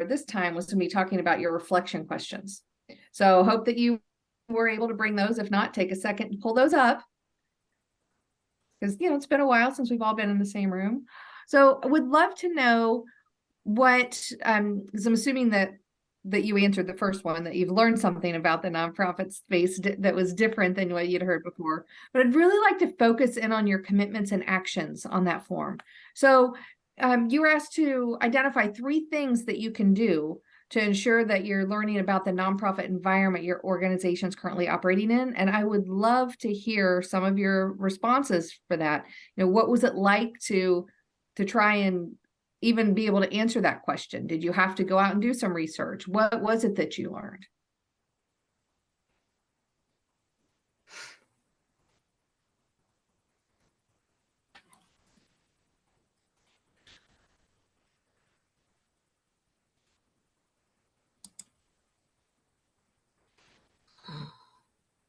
this time was going to be talking about your reflection questions. So hope that you were able to bring those. If not, take a second to pull those up, because it's been a while since we've all been in the same room. So I would love to know what, because I'm assuming that you answered the first one, that you've learned something about the nonprofit space that was different than what you'd heard before. But I'd really like to focus in on your commitments and actions on that form. So you were asked to identify 3 things that you can do to ensure that you're learning about the nonprofit environment your organization is currently operating in. And I would love to hear some of your responses for that. What was it like to try and even be able to answer that question? Did you have to go out and do some research? What was it that you learned?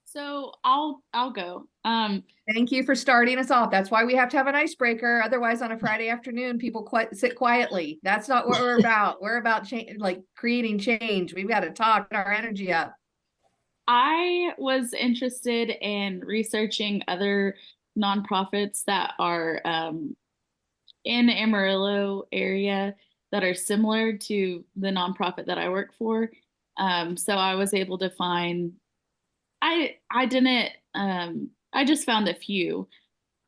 So I'll go. Thank you for starting us off. That's why we have to have an icebreaker. Otherwise, on a Friday afternoon, people sit quietly. That's not what we're about. We're about creating change. We've got to talk our energy up. I was interested in researching other nonprofits that are in the Amarillo area that are similar to the nonprofit that I work for. So I was able to find, I didn't, I just found a few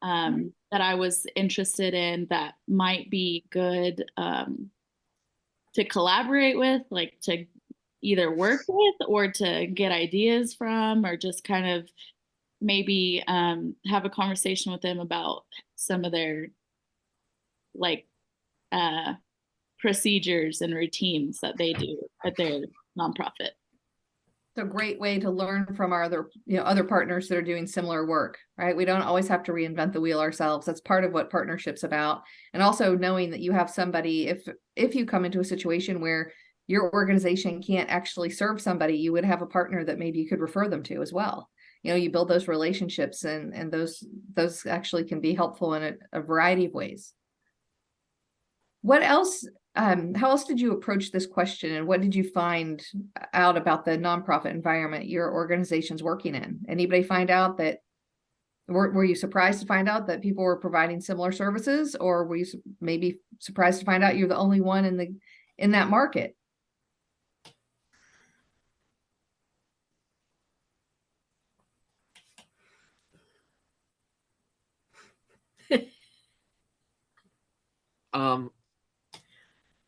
that I was interested in that might be good to collaborate with, like to either work with or to get ideas from, or just kind of maybe have a conversation with them about some of their like procedures and routines that they do at their nonprofit. It's a great way to learn from our other partners that are doing similar work, right? We don't always have to reinvent the wheel ourselves. That's part of what partnership's about. And also knowing that you have somebody, if you come into a situation where your organization can't actually serve somebody, you would have a partner that maybe you could refer them to as well. You build those relationships, and those actually can be helpful in a variety of ways. What else? How else did you approach this question, and what did you find out about the nonprofit environment your organization's working in? Anybody find out that, were you surprised to find out that people were providing similar services, or were you maybe surprised to find out you're the only one in that market?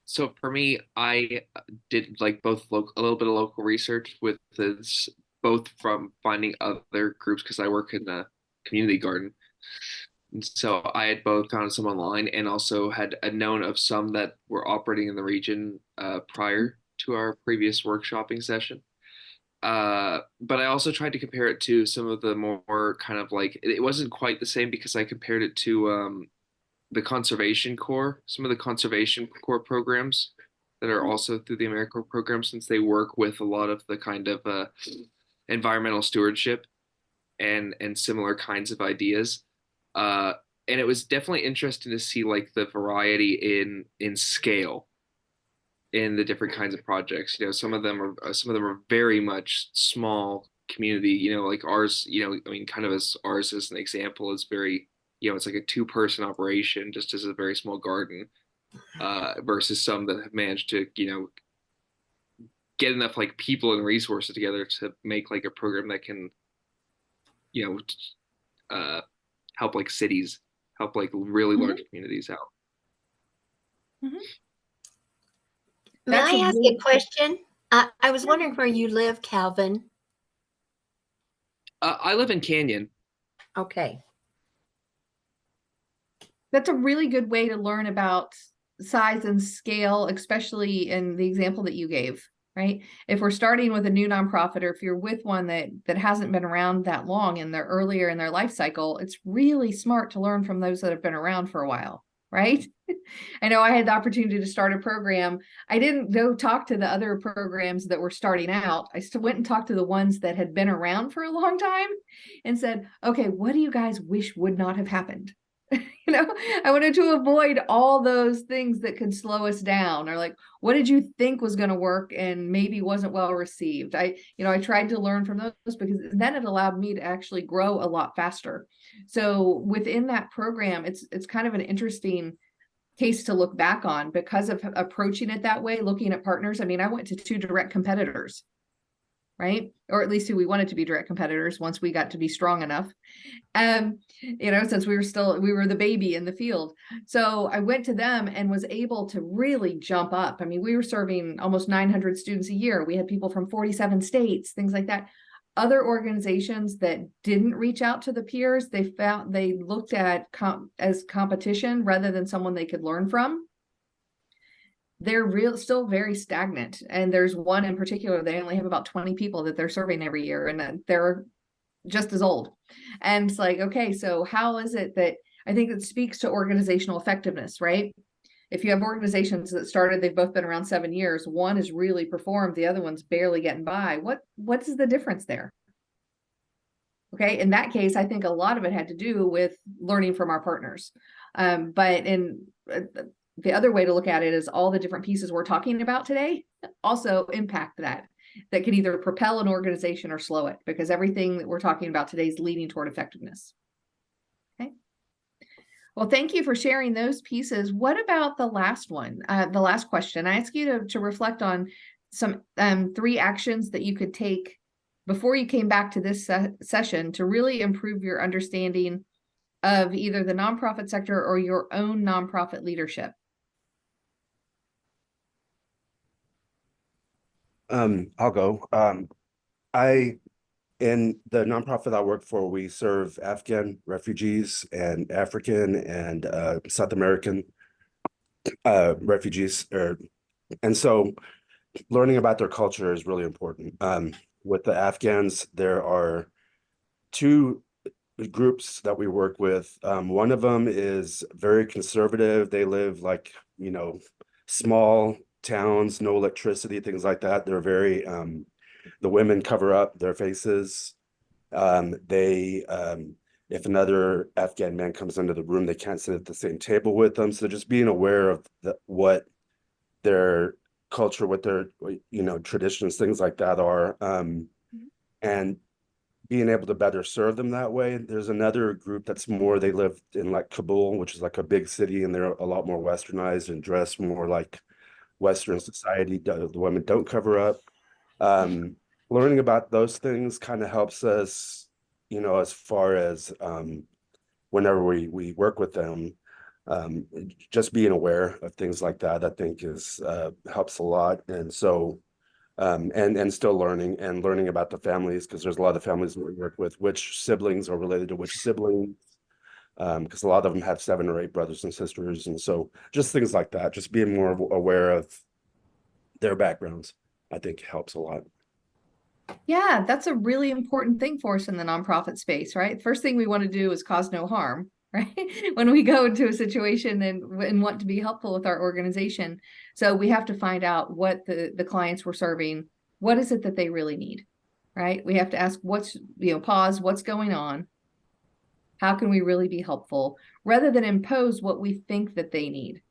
So for me, I did like both a little bit of local research with this, both from finding other groups because I work in the community garden. And so I had both found some online and also had known of some that were operating in the region prior to our previous workshopping session. But I also tried to compare it to some of the more kind of like, it wasn't quite the same because I compared it to the Conservation Corps, some of the Conservation Corps programs that are also through the AmeriCorps program, since they work with a lot of the kind of environmental stewardship and similar kinds of ideas. And it was definitely interesting to see like the variety in scale in the different kinds of projects. Some of them are very much small community. Like ours. I mean, kind of as ours as an example is very. It's like a 2-person operation, just as a very small garden, versus some that have managed to, get enough like people and resources together to make like a program that can, help like cities, help like really large communities out. Mm-hmm. May I ask a question? I was wondering where you live, Calvin. I live in Canyon. Okay. That's a really good way to learn about size and scale, especially in the example that you gave, right? If we're starting with a new nonprofit, or if you're with one that hasn't been around that long and they're earlier in their life cycle, it's really smart to learn from those that have been around for a while, right? I know I had the opportunity to start a program. I didn't go talk to the other programs that were starting out. I still went and talked to the ones that had been around for a long time and said, okay, what do you guys wish would not have happened? I wanted to avoid all those things that could slow us down, or like, what did you think was going to work and maybe wasn't well received? I tried to learn from those, because then it allowed me to actually grow a lot faster. So within that program, it's kind of an interesting case to look back on because of approaching it that way, looking at partners. I mean, I went to 2 direct competitors, right? Or at least who we wanted to be direct competitors once we got to be strong enough. Since we were the baby in the field. So I went to them and was able to really jump up. I mean, we were serving almost 900 students a year. We had people from 47 states, things like that. Other organizations that didn't reach out to the peers, they looked at as competition rather than someone they could learn from. They're still very stagnant. And there's one in particular, they only have about 20 people that they're serving every year, and they're just as old. And it's like, okay, so how is it that, I think it speaks to organizational effectiveness, right? If you have organizations that started, they've both been around 7 years, one has really performed, the other one's barely getting by. What is the difference there? Okay, in that case, I think a lot of it had to do with learning from our partners. But the other way to look at it is all the different pieces we're talking about today also impact that can either propel an organization or slow it, because everything that we're talking about today is leading toward effectiveness. Okay. Well, thank you for sharing those pieces. What about the last one? The last question, I ask you to reflect on some 3 actions that you could take before you came back to this session to really improve your understanding of either the nonprofit sector or your own nonprofit leadership. I'll go. In the nonprofit I work for, we serve Afghan refugees and African and South American refugees. And so learning about their culture is really important. With the Afghans, there are 2 groups that we work with. One of them is very conservative. They live like, small towns, no electricity, things like that. They're very, the women cover up their faces. If another Afghan man comes into the room, they can't sit at the same table with them. So just being aware of what their culture, what their, traditions, things like that are, and being able to better serve them that way. There's another group that's more, they live in like Kabul, which is like a big city, and they're a lot more westernized and dressed more like Western society. The women don't cover up. Learning about those things kind of helps us, as far as whenever we work with them, just being aware of things like that, I think is helps a lot. And so and still learning about the families, because there's a lot of families that we work with, which siblings are related to which siblings, because a lot of them have 7 or 8 brothers and sisters. And so just things like that, just being more aware of their backgrounds, I think helps a lot. Yeah, that's a really important thing for us in the nonprofit space, right? First thing we want to do is cause no harm, right? When we go into a situation and want to be helpful with our organization. So we have to find out what the clients we're serving, what is it that they really need, right? We have to ask pause, what's going on? How can we really be helpful, rather than impose what we think that they need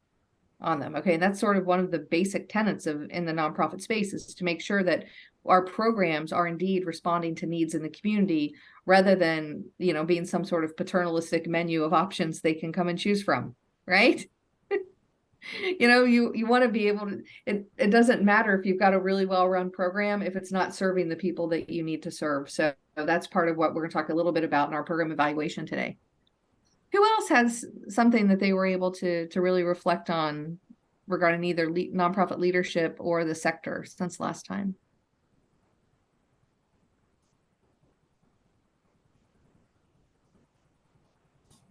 on them? Okay, and that's sort of one of the basic tenets in the nonprofit space, is to make sure that our programs are indeed responding to needs in the community, rather than being some sort of paternalistic menu of options they can come and choose from, right? You want to be able to, it doesn't matter if you've got a really well-run program if it's not serving the people that you need to serve. So that's part of what we're going to talk a little bit about in our program evaluation today. Who else has something that they were able to really reflect on regarding either nonprofit leadership or the sector since last time?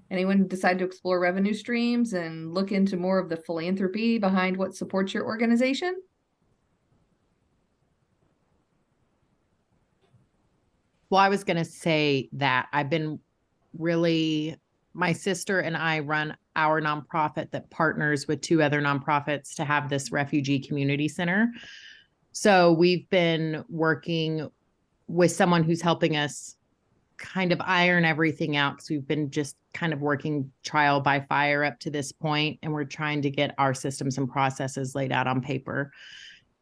Anyone decide to explore revenue streams and look into more of the philanthropy behind what supports your organization? Well, I was going to say that my sister and I run our nonprofit that partners with 2 other nonprofits to have this refugee community center. So we've been working with someone who's helping us kind of iron everything out because we've been just kind of working trial by fire up to this point, and we're trying to get our systems and processes laid out on paper.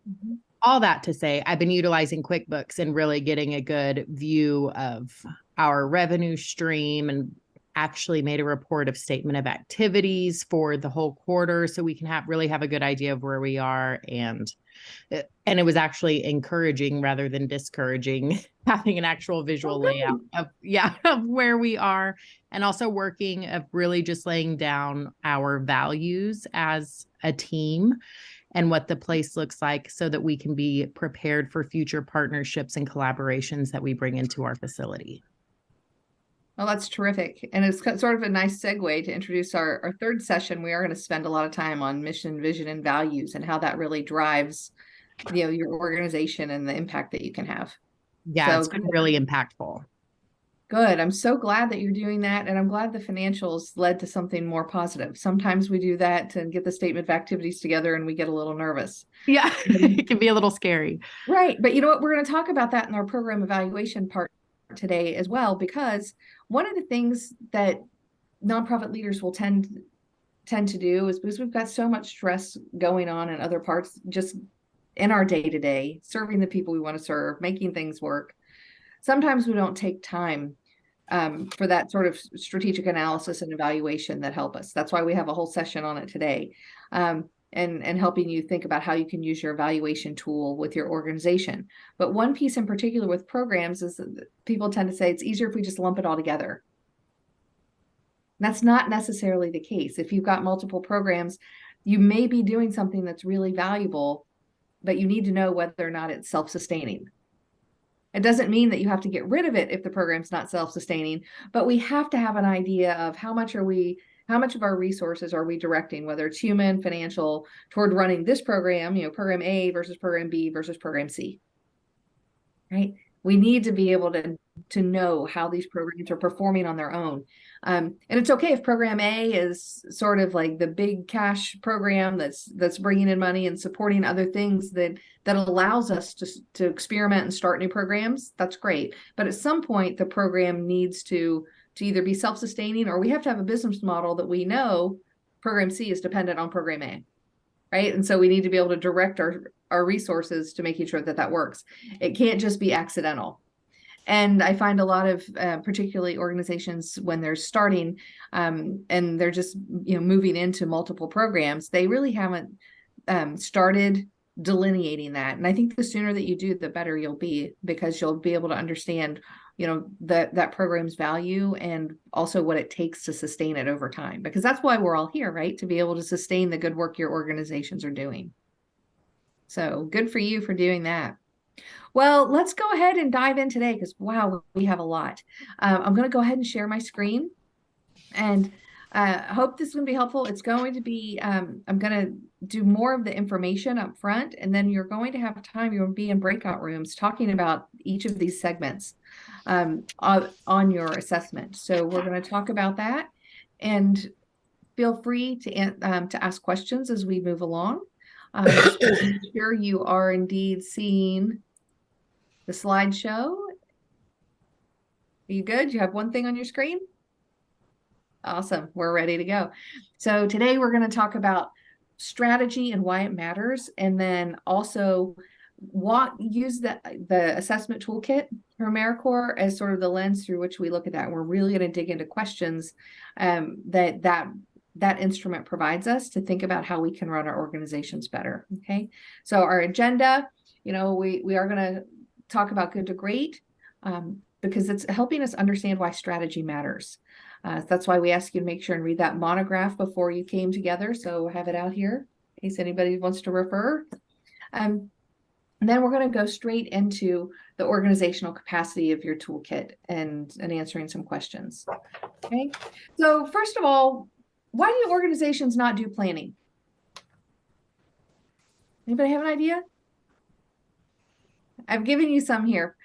Mhm. All that to say, I've been utilizing QuickBooks and really getting a good view of our revenue stream, and actually made a report of statement of activities for the whole quarter so we can really have a good idea of where we are. And it was actually encouraging rather than discouraging having an actual visual layout of where we are, and also working of really just laying down our values as a team and what the place looks like so that we can be prepared for future partnerships and collaborations that we bring into our facility. Well, that's terrific. And it's sort of a nice segue to introduce our third session. We are going to spend a lot of time on mission, vision, and values, and how that really drives, your organization and the impact that you can have. Yeah, So it's been really impactful. good. I'm so glad that you're doing that. And I'm glad the financials led to something more positive. Sometimes we do that to get the statement of activities together and we get a little nervous. Yeah, it can be a little scary. Right. But you know what? We're going to talk about that in our program evaluation part today as well, because one of the things that nonprofit leaders will tend to do is, because we've got so much stress going on in other parts, just in our day-to-day, serving the people we want to serve, making things work. Sometimes we don't take time for that sort of strategic analysis and evaluation that help us. That's why we have a whole session on it today, and helping you think about how you can use your evaluation tool with your organization. But one piece in particular with programs is that people tend to say it's easier if we just lump it all together. That's not necessarily the case. If you've got multiple programs, you may be doing something that's really valuable, but you need to know whether or not it's self-sustaining. It doesn't mean that you have to get rid of it if the program's not self-sustaining, but we have to have an idea of how much of our resources are we directing, whether it's human, financial, toward running this program, program A versus program B versus program C, right? We need to be able to know how these programs are performing on their own. And it's okay if program A is sort of like the big cash program that's bringing in money and supporting other things that allows us to experiment and start new programs. That's great. But at some point, the program needs to either be self-sustaining, or we have to have a business model that we know program C is dependent on program A, right? And so we need to be able to direct our resources to making sure that works. It can't just be accidental. And I find a lot of particularly organizations, when they're starting and they're just moving into multiple programs, they really haven't started delineating that. And I think the sooner that you do, the better you'll be, because you'll be able to understand that program's value and also what it takes to sustain it over time, because that's why we're all here, right? To be able to sustain the good work your organizations are doing. So good for you for doing that. Well, let's go ahead and dive in today, because wow, we have a lot. I'm going to go ahead and share my screen, and hope this is going to be helpful. It's going to be, I'm going to do more of the information up front, and then you're going to have time, you'll be in breakout rooms talking about each of these segments on your assessment. So we're going to talk about that, and feel free to ask questions as we move along. Just make sure you are indeed seeing the slideshow. Are you good? You have one thing on your screen? Awesome. We're ready to go. So today we're going to talk about strategy and why it matters, and then also use the assessment toolkit from AmeriCorps as sort of the lens through which we look at that. We're really going to dig into questions that instrument provides us to think about how we can run our organizations better. Okay. So our agenda, we are going to talk about good to great, because it's helping us understand why strategy matters. That's why we ask you to make sure and read that monograph before you came together. So I have it out here in case anybody wants to refer. And then we're going to go straight into the organizational capacity of your toolkit and answering some questions. Okay. So first of all, why do organizations not do planning? Anybody have an idea? I've given you some here.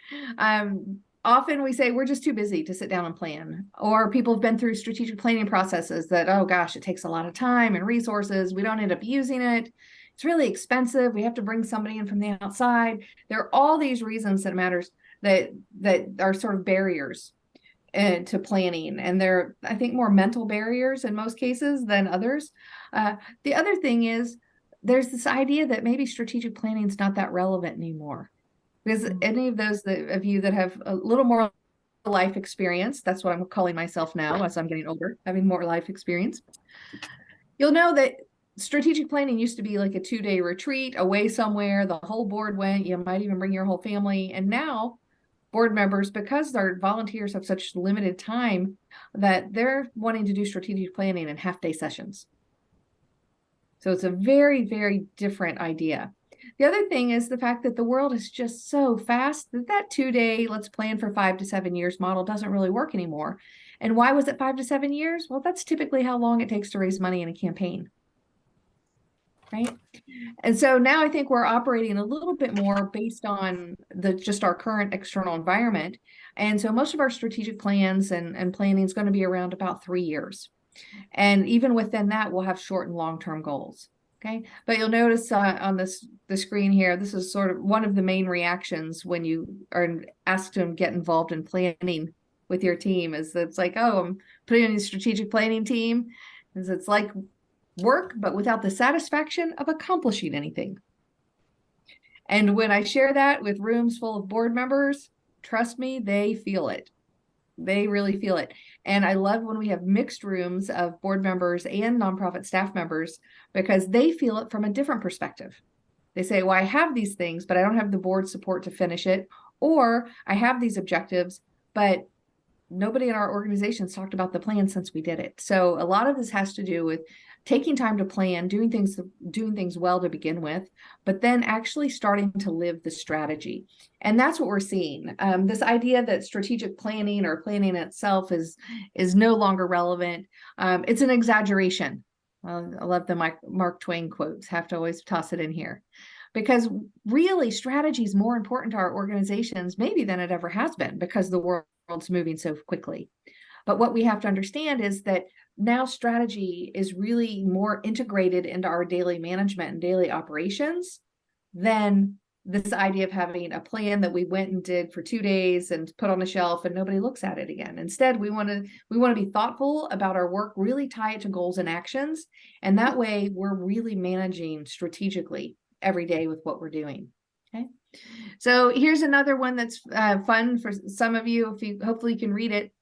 Often we say we're just too busy to sit down and plan, or people have been through strategic planning processes that, oh gosh, it takes a lot of time and resources. We don't end up using it. It's really expensive. We have to bring somebody in from the outside. There are all these reasons that matters that are sort of barriers to planning, and they're, I think, more mental barriers in most cases than others. The other thing is there's this idea that maybe strategic planning is not that relevant anymore, because any of those of you that have a little more life experience, that's what I'm calling myself now as I'm getting older, having more life experience, you'll know that strategic planning used to be like a 2-day retreat away somewhere. The whole board went, you might even bring your whole family. And now board members, because our volunteers have such limited time, that they're wanting to do strategic planning in half-day sessions. So it's a very, very different idea. The other thing is the fact that the world is just so fast that 2-day, let's plan for 5 to 7 years model doesn't really work anymore. And why was it 5 to 7 years? Well, that's typically how long it takes to raise money in a campaign, right? And so now I think we're operating a little bit more based on just our current external environment. And so most of our strategic plans and planning is going to be around about 3 years. And even within that, we'll have short and long-term goals. Okay, but you'll notice on the screen here, this is sort of one of the main reactions when you are asked to get involved in planning with your team, is that it's like, oh, I'm putting on a strategic planning team, is it's like work, but without the satisfaction of accomplishing anything. And when I share that with rooms full of board members, trust me, they feel it. They really feel it. And I love when we have mixed rooms of board members and nonprofit staff members, because they feel it from a different perspective. They say, well, I have these things, but I don't have the board support to finish it. Or I have these objectives, but nobody in our organization's talked about the plan since we did it. So a lot of this has to do with taking time to plan, doing things well to begin with, but then actually starting to live the strategy. And that's what we're seeing. This idea that strategic planning or planning itself is no longer relevant. It's an exaggeration. I love the Mark Twain quotes, have to always toss it in here. Because really, strategy is more important to our organizations maybe than it ever has been, because the world's moving so quickly. But what we have to understand is that now strategy is really more integrated into our daily management and daily operations than this idea of having a plan that we went and did for 2 days and put on the shelf and nobody looks at it again. Instead, we want to be thoughtful about our work, really tie it to goals and actions. And that way we're really managing strategically every day with what we're doing. Okay. So here's another one that's fun for some of you. Hopefully you can read it.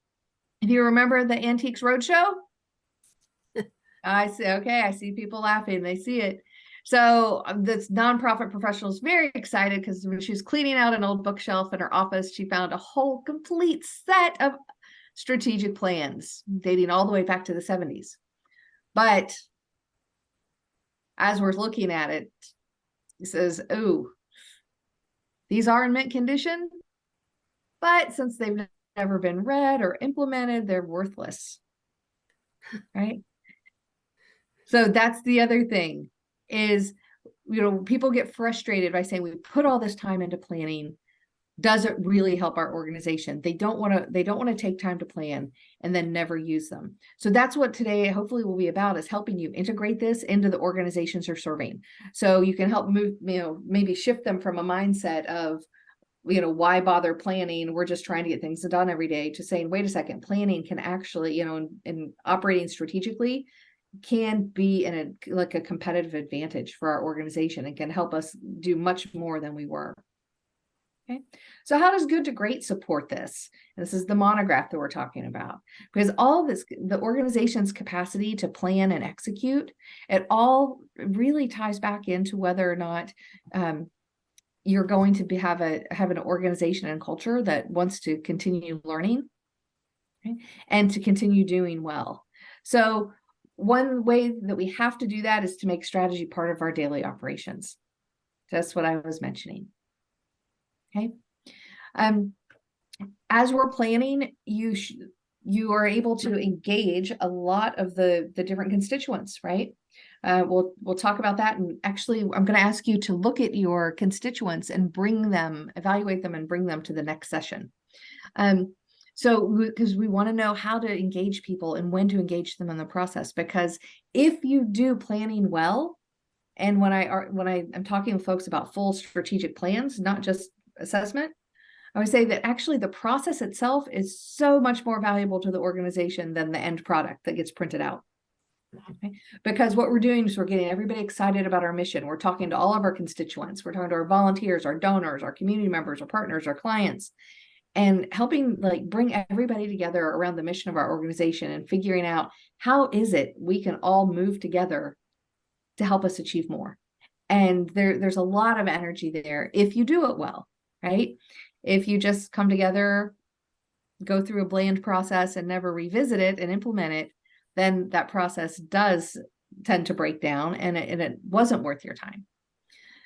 If you remember the Antiques Roadshow, I see. Okay, I see people laughing. They see it. So this nonprofit professional is very excited because when she was cleaning out an old bookshelf in her office, she found a whole complete set of strategic plans dating all the way back to the 70s. But as we're looking at it, he says, "Oh, these are in mint condition, but since they've never been read or implemented, they're worthless." Right? So that's the other thing is, people get frustrated by saying we put all this time into planning. Does it really help our organization? They don't want to take time to plan and then never use them. So that's what today hopefully will be about, is helping you integrate this into the organizations you're serving. So you can help move, maybe shift them from a mindset of, why bother planning? We're just trying to get things done every day, to saying, wait a second, planning can actually, in operating strategically, can be a competitive advantage for our organization and can help us do much more than we were. Okay, so how does Good to Great support this? This is the monograph that we're talking about, because all of this, the organization's capacity to plan and execute, it all really ties back into whether or not you're going to have an organization and culture that wants to continue learning, okay, and to continue doing well. So one way that we have to do that is to make strategy part of our daily operations. That's what I was mentioning. Okay. As we're planning, you are able to engage a lot of the different constituents, right? We'll talk about that. And actually, I'm going to ask you to look at your constituents and evaluate them and bring them to the next session. So, because we want to know how to engage people and when to engage them in the process, because if you do planning well, and when I'm talking with folks about full strategic plans, not just assessment, I would say that actually the process itself is so much more valuable to the organization than the end product that gets printed out. Okay? Because what we're doing is we're getting everybody excited about our mission. We're talking to all of our constituents. We're talking to our volunteers, our donors, our community members, our partners, our clients, and helping like bring everybody together around the mission of our organization and figuring out how is it we can all move together to help us achieve more. And there's a lot of energy there if you do it well, right? If you just come together, go through a bland process and never revisit it and implement it, then that process does tend to break down and it wasn't worth your time.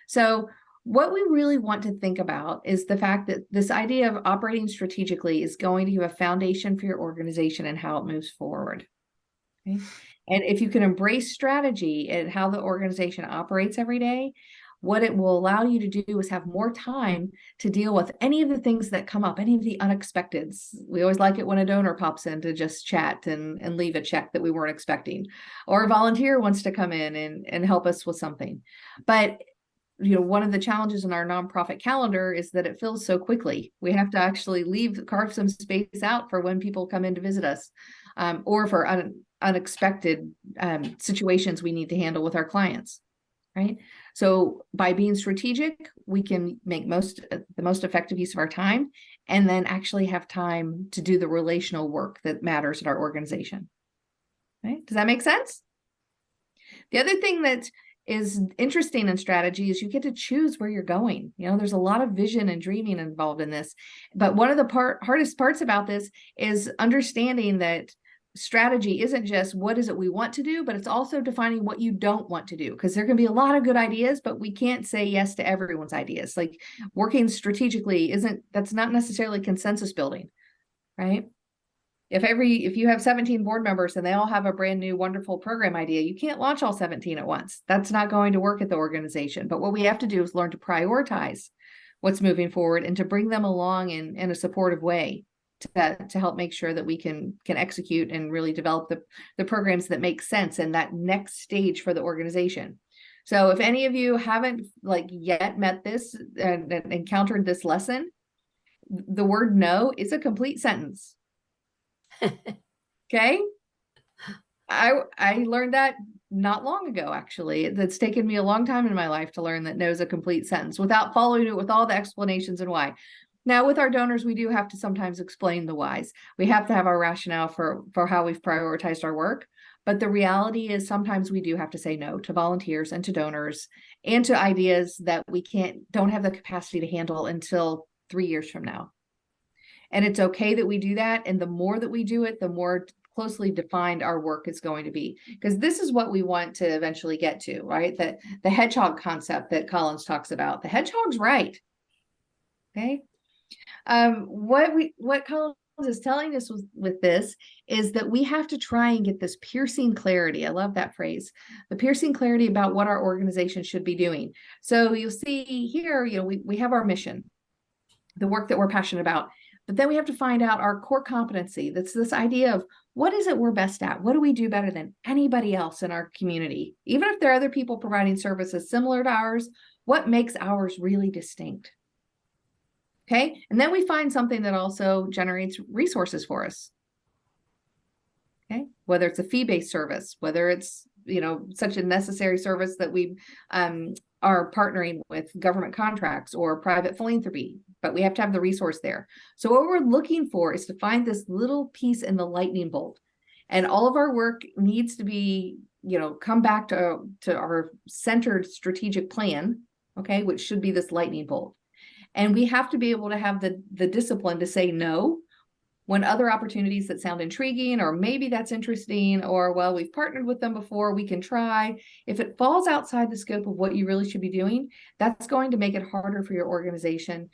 So what we really want to think about is the fact that this idea of operating strategically is going to give a foundation for your organization and how it moves forward. Okay? And if you can embrace strategy and how the organization operates every day, what it will allow you to do is have more time to deal with any of the things that come up, any of the unexpecteds. We always like it when a donor pops in to just chat and leave a check that we weren't expecting, or a volunteer wants to come in and help us with something. But one of the challenges in our nonprofit calendar is that it fills so quickly. We have to actually carve some space out for when people come in to visit us, or for unexpected situations we need to handle with our clients, right? So by being strategic, we can make the most effective use of our time, and then actually have time to do the relational work that matters in our organization. Right? Does that make sense? The other thing that is interesting in strategy is you get to choose where you're going. There's a lot of vision and dreaming involved in this, but one of the hardest parts about this is understanding that strategy isn't just what is it we want to do, but it's also defining what you don't want to do, because there can be a lot of good ideas, but we can't say yes to everyone's ideas. Like working strategically that's not necessarily consensus building, right? If you have 17 board members and they all have a brand new wonderful program idea, you can't launch all 17 at once. That's not going to work at the organization. But what we have to do is learn to prioritize what's moving forward and to bring them along in a supportive way to help make sure that we can execute and really develop the programs that make sense in that next stage for the organization. So if any of you haven't yet met this and encountered this lesson, the word no is a complete sentence. Okay. I learned that not long ago, actually. That's taken me a long time in my life to learn that no is a complete sentence without following it with all the explanations and why. Now, with our donors, we do have to sometimes explain the whys. We have to have our rationale for how we've prioritized our work. But the reality is sometimes we do have to say no to volunteers and to donors and to ideas that we don't have the capacity to handle until 3 years from now. And it's okay that we do that. And the more that we do it, the more closely defined our work is going to be. Because this is what we want to eventually get to, right? The hedgehog concept that Collins talks about. The hedgehog's right. Okay. What Collins is telling us with this is that we have to try and get this piercing clarity. I love that phrase. The piercing clarity about what our organization should be doing. So you'll see here, we have our mission, the work that we're passionate about. But then we have to find out our core competency. That's this idea of what is it we're best at? What do we do better than anybody else in our community? Even if there are other people providing services similar to ours, what makes ours really distinct? Okay. And then we find something that also generates resources for us. Okay. Whether it's a fee-based service, whether it's, such a necessary service that we are partnering with government contracts or private philanthropy, but we have to have the resource there. So what we're looking for is to find this little piece in the lightning bolt. And all of our work needs to be, come back to our centered strategic plan, okay, which should be this lightning bolt. And we have to be able to have the discipline to say no when other opportunities that sound intriguing, or maybe that's interesting, or, well, we've partnered with them before, we can try. If it falls outside the scope of what you really should be doing, that's going to make it harder for your organization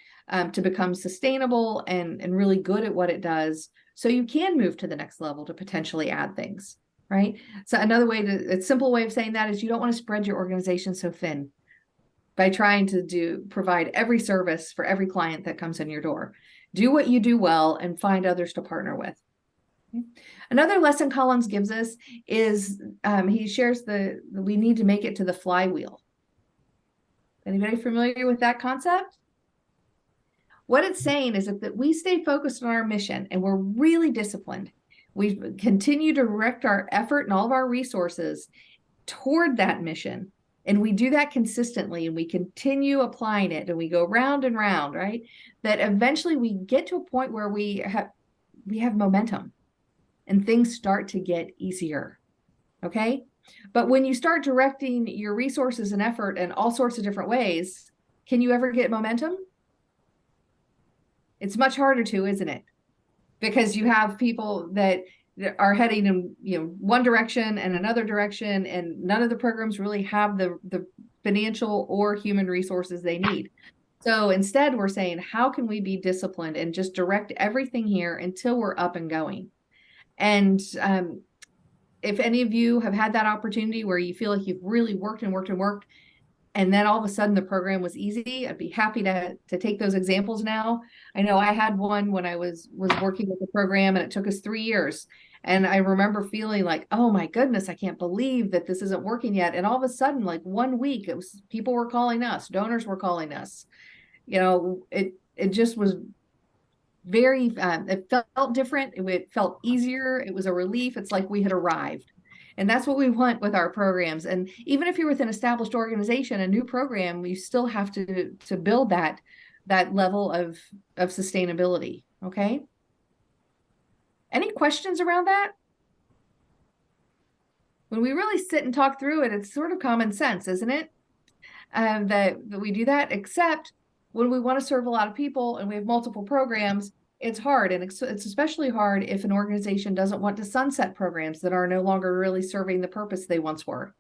to become sustainable and really good at what it does. So you can move to the next level to potentially add things, right? So another a simple way of saying that is you don't want to spread your organization so thin by trying to provide every service for every client that comes in your door. Do what you do well and find others to partner with. Okay. Another lesson Collins gives us is he shares we need to make it to the flywheel. Anybody familiar with that concept? What it's saying is that we stay focused on our mission and we're really disciplined. We continue to direct our effort and all of our resources toward that mission. And we do that consistently and we continue applying it and we go round and round, right? That eventually we get to a point where we have momentum and things start to get easier. Okay. But when you start directing your resources and effort in all sorts of different ways, can you ever get momentum? It's much harder to, isn't it? Because you have people that are heading in, one direction and another direction, and none of the programs really have the financial or human resources they need. So instead, we're saying, how can we be disciplined and just direct everything here until we're up and going? And if any of you have had that opportunity where you feel like you've really worked and worked and worked, and then all of a sudden the program was easy, I'd be happy to take those examples now. I know I had one when I was working with the program and it took us 3 years. And I remember feeling like, oh my goodness, I can't believe that this isn't working yet. And all of a sudden, like 1 week, people were calling us, donors were calling us. It just was very, it felt different. It felt easier. It was a relief. It's like we had arrived. And that's what we want with our programs. And even if you're with an established organization, a new program, you still have to build that level of sustainability. Okay. Any questions around that? When we really sit and talk through it, it's sort of common sense, isn't it? That we do that, except when we want to serve a lot of people and we have multiple programs, it's hard. And it's especially hard if an organization doesn't want to sunset programs that are no longer really serving the purpose they once were.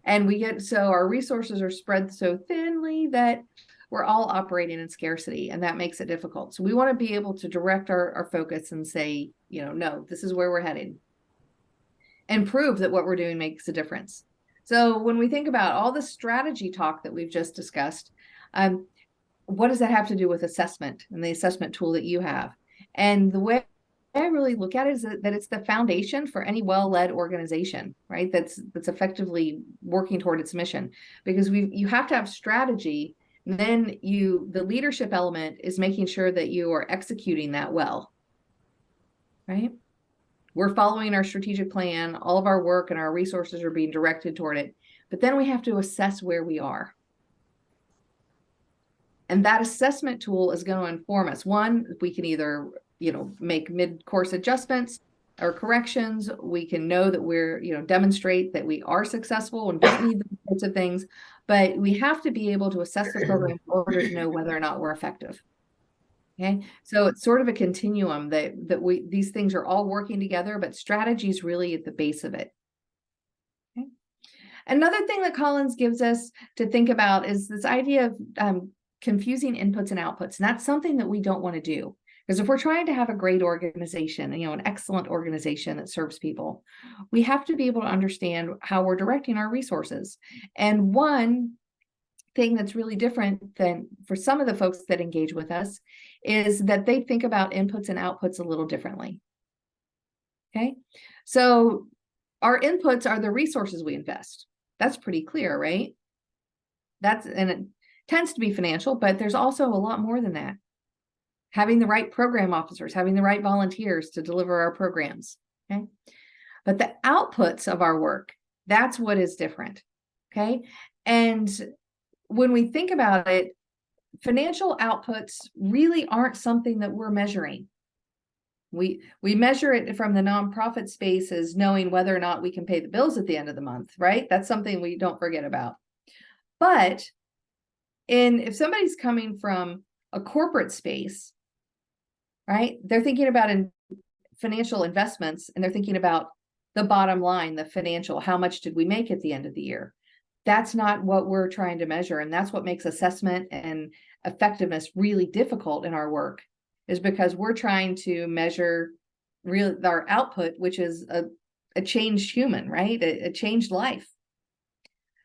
And so our resources are spread so thinly that we're all operating in scarcity, and that makes it difficult. So we want to be able to direct our focus and say, no, this is where we're heading, and prove that what we're doing makes a difference. So when we think about all the strategy talk that we've just discussed, what does that have to do with assessment and the assessment tool that you have? And the way I really look at it is that it's the foundation for any well-led organization, right? That's effectively working toward its mission, because you have to have strategy. And then the leadership element is making sure that you are executing that well, right? We're following our strategic plan. All of our work and our resources are being directed toward it. But then we have to assess where we are. And that assessment tool is going to inform us. One, we can either, make mid-course adjustments or corrections. We can know that we're, demonstrate that we are successful and don't need those types of things. But we have to be able to assess the program in order to know whether or not we're effective. Okay, so it's sort of a continuum that these things are all working together, but strategy is really at the base of it. Okay. Another thing that Collins gives us to think about is this idea of confusing inputs and outputs. And that's something that we don't want to do, because if we're trying to have a great organization, an excellent organization that serves people, we have to be able to understand how we're directing our resources. And one thing that's really different than for some of the folks that engage with us is that they think about inputs and outputs a little differently. Okay, so our inputs are the resources we invest. That's pretty clear, right? And it tends to be financial, but there's also a lot more than that. Having the right program officers, having the right volunteers to deliver our programs. Okay, but the outputs of our work, that's what is different. Okay, and when we think about it, financial outputs really aren't something that we're measuring. We measure it from the nonprofit space as knowing whether or not we can pay the bills at the end of the month, right? That's something we don't forget about. But if somebody's coming from a corporate space, right, they're thinking about financial investments, and they're thinking about the bottom line, the financial, how much did we make at the end of the year? That's not what we're trying to measure. And that's what makes assessment and effectiveness really difficult in our work, is because we're trying to measure our output, which is a changed human, right? A changed life.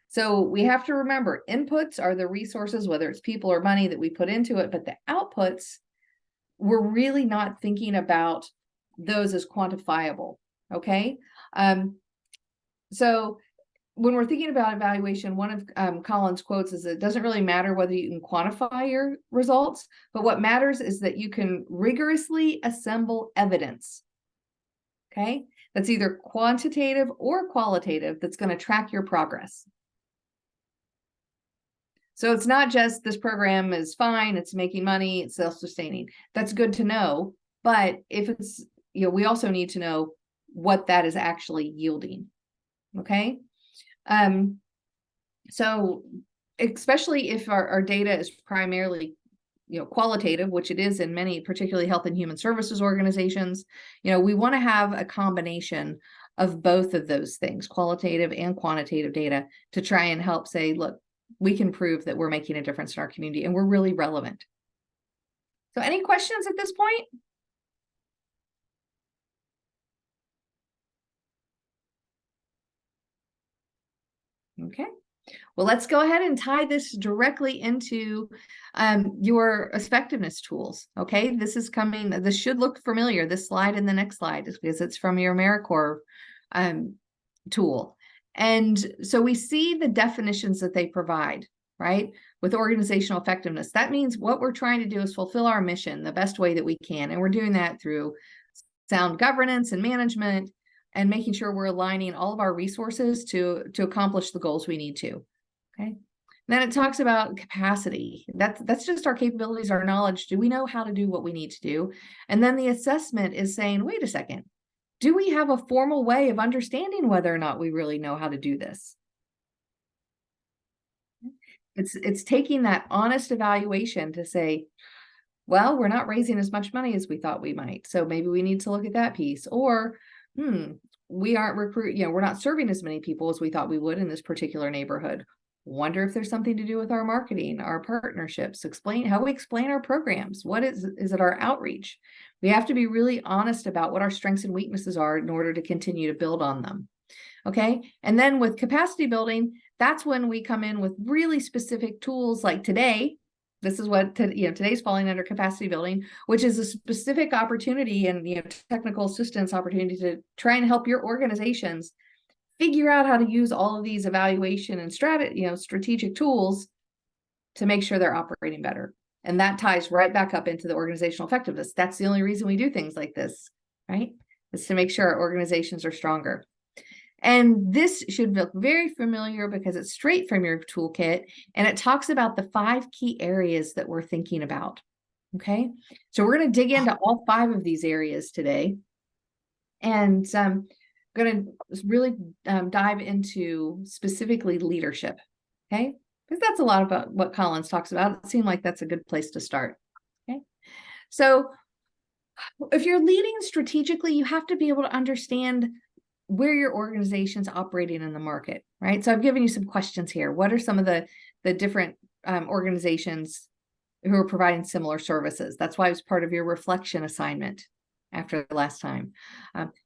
So we have to remember, inputs are the resources, whether it's people or money that we put into it, but the outputs, we're really not thinking about those as quantifiable. Okay. So when we're thinking about evaluation, one of Colin's quotes is, it doesn't really matter whether you can quantify your results, but what matters is that you can rigorously assemble evidence. Okay, that's either quantitative or qualitative, that's going to track your progress. So it's not just this program is fine, it's making money, it's self-sustaining. That's good to know. But if it's, we also need to know what that is actually yielding. Okay. So especially if our data is primarily, qualitative, which it is in many, particularly health and human services organizations, we want to have a combination of both of those things, qualitative and quantitative data, to try and help say, look, we can prove that we're making a difference in our community and we're really relevant. So any questions at this point? Okay. Well, let's go ahead and tie this directly into your effectiveness tools. Okay, this is coming. This should look familiar. This slide and the next slide is because it's from your AmeriCorps tool. And so we see the definitions that they provide, right? With organizational effectiveness, that means what we're trying to do is fulfill our mission the best way that we can. And we're doing that through sound governance and management, and making sure we're aligning all of our resources to accomplish the goals we need to. Okay. Then it talks about capacity. That's just our capabilities, our knowledge. Do we know how to do what we need to do? And then the assessment is saying, wait a second, do we have a formal way of understanding whether or not we really know how to do this? It's taking that honest evaluation to say, well, we're not raising as much money as we thought we might, so maybe we need to look at that piece. Or we aren't we're not serving as many people as we thought we would in this particular neighborhood. Wonder if there's something to do with our marketing, our partnerships, how we explain our programs. What is it our outreach? We have to be really honest about what our strengths and weaknesses are in order to continue to build on them. Okay. And then with capacity building, that's when we come in with really specific tools like today. This is what today's falling under capacity building, which is a specific opportunity and technical assistance opportunity to try and help your organizations figure out how to use all of these evaluation and strategic tools to make sure they're operating better. And that ties right back up into the organizational effectiveness. That's the only reason we do things like this, right? Is to make sure our organizations are stronger. And this should look very familiar because it's straight from your toolkit, and it talks about the 5 key areas that we're thinking about. Okay, so we're going to dig into all 5 of these areas today, and I'm going to really dive into specifically leadership. Okay, because that's a lot about what Collins talks about. It seemed like that's a good place to start. Okay, so if you're leading strategically, you have to be able to understand where your organization's operating in the market, right? So I've given you some questions here. What are some of the different organizations who are providing similar services? That's why it was part of your reflection assignment after the last time.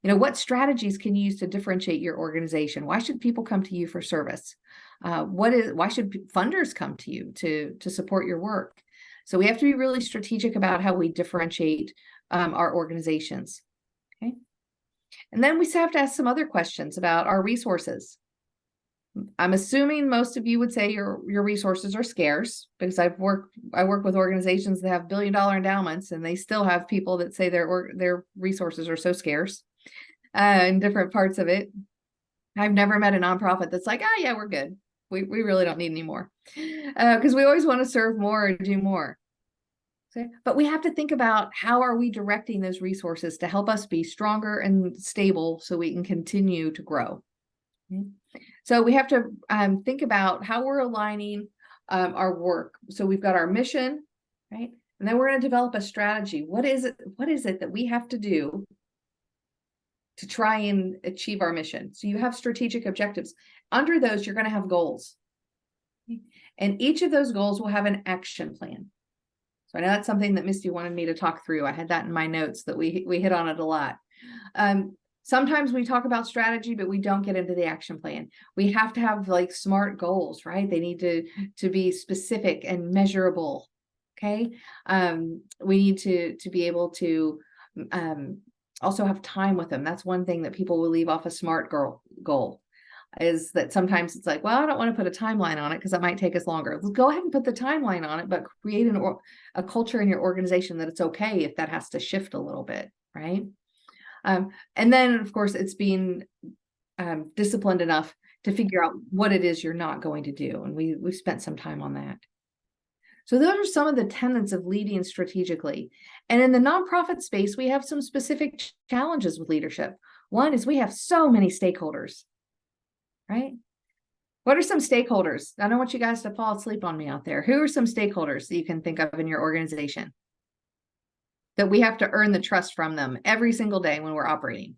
What strategies can you use to differentiate your organization? Why should people come to you for service? Why should funders come to you to support your work? So we have to be really strategic about how we differentiate our organizations. Okay. And then we have to ask some other questions about our resources. I'm assuming most of you would say your resources are scarce, because I work with organizations that have billion-dollar endowments, and they still have people that say their resources are so scarce in different parts of it. I've never met a nonprofit that's like, yeah, we're good. We really don't need any more, because we always want to serve more and do more. Okay. But we have to think about how are we directing those resources to help us be stronger and stable so we can continue to grow. Okay. So we have to think about how we're aligning our work. So we've got our mission, right? And then we're going to develop a strategy. What is it that we have to do to try and achieve our mission? So you have strategic objectives. Under those, you're going to have goals. And each of those goals will have an action plan. So I know that's something that Misty wanted me to talk through. I had that in my notes that we hit on it a lot. Sometimes we talk about strategy, but we don't get into the action plan. We have to have like SMART goals, right? They need to be specific and measurable. Okay. We need to be able to also have time with them. That's one thing that people will leave off a SMART goal. is that sometimes it's like, well, I don't want to put a timeline on it because it might take us longer. Let's go ahead and put the timeline on it, but create a culture in your organization that it's okay if that has to shift a little bit, right? And then, of course, it's being disciplined enough to figure out what it is you're not going to do. And we've spent some time on that. So those are some of the tenets of leading strategically. And in the nonprofit space, we have some specific challenges with leadership. One is we have so many stakeholders, right? What are some stakeholders? I don't want you guys to fall asleep on me out there. Who are some stakeholders that you can think of in your organization that we have to earn the trust from them every single day when we're operating?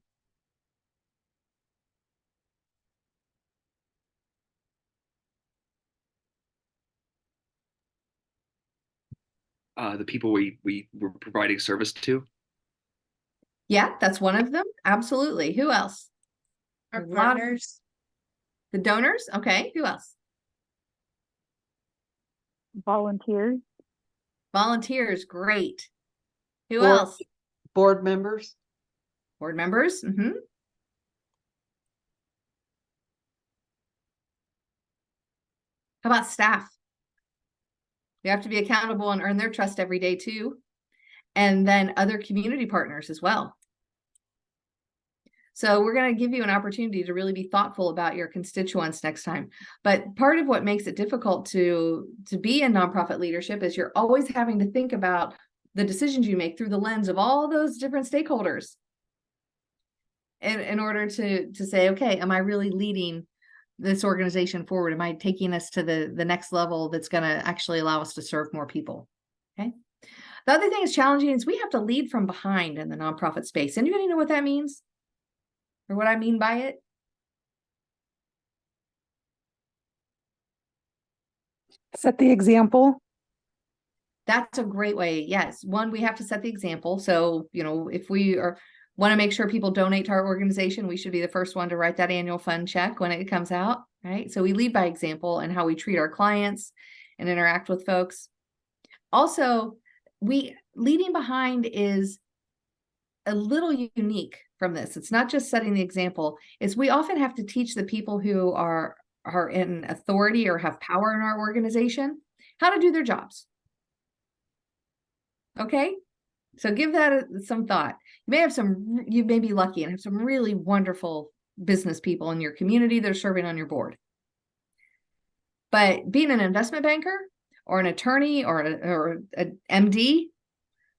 The people we were providing service to. Yeah, that's one of them. Absolutely. Who else? Our A lot of- partners, The donors. Okay. Who else? Volunteers. Volunteers. Great. Who Board- else? board members, Board members. How about staff? You have to be accountable and earn their trust every day too. And then other community partners as well. So we're going to give you an opportunity to really be thoughtful about your constituents next time. But part of what makes it difficult to be in nonprofit leadership is you're always having to think about the decisions you make through the lens of all those different stakeholders. In order to say, okay, am I really leading this organization forward? Am I taking us to the next level that's going to actually allow us to serve more people? Okay. The other thing is challenging is we have to lead from behind in the nonprofit space. Anybody know what that means? Or what I mean by it? Set the example. That's a great way. Yes. One, we have to set the example. So, if we want to make sure people donate to our organization, we should be the first one to write that annual fund check when it comes out, right? So we lead by example and how we treat our clients and interact with folks. Also, leading behind is a little unique from this. It's not just setting the example, is we often have to teach the people who are in authority or have power in our organization how to do their jobs. Okay, so give that some thought. You may be lucky and have some really wonderful business people in your community that are serving on your board. But being an investment banker or an attorney or an MD,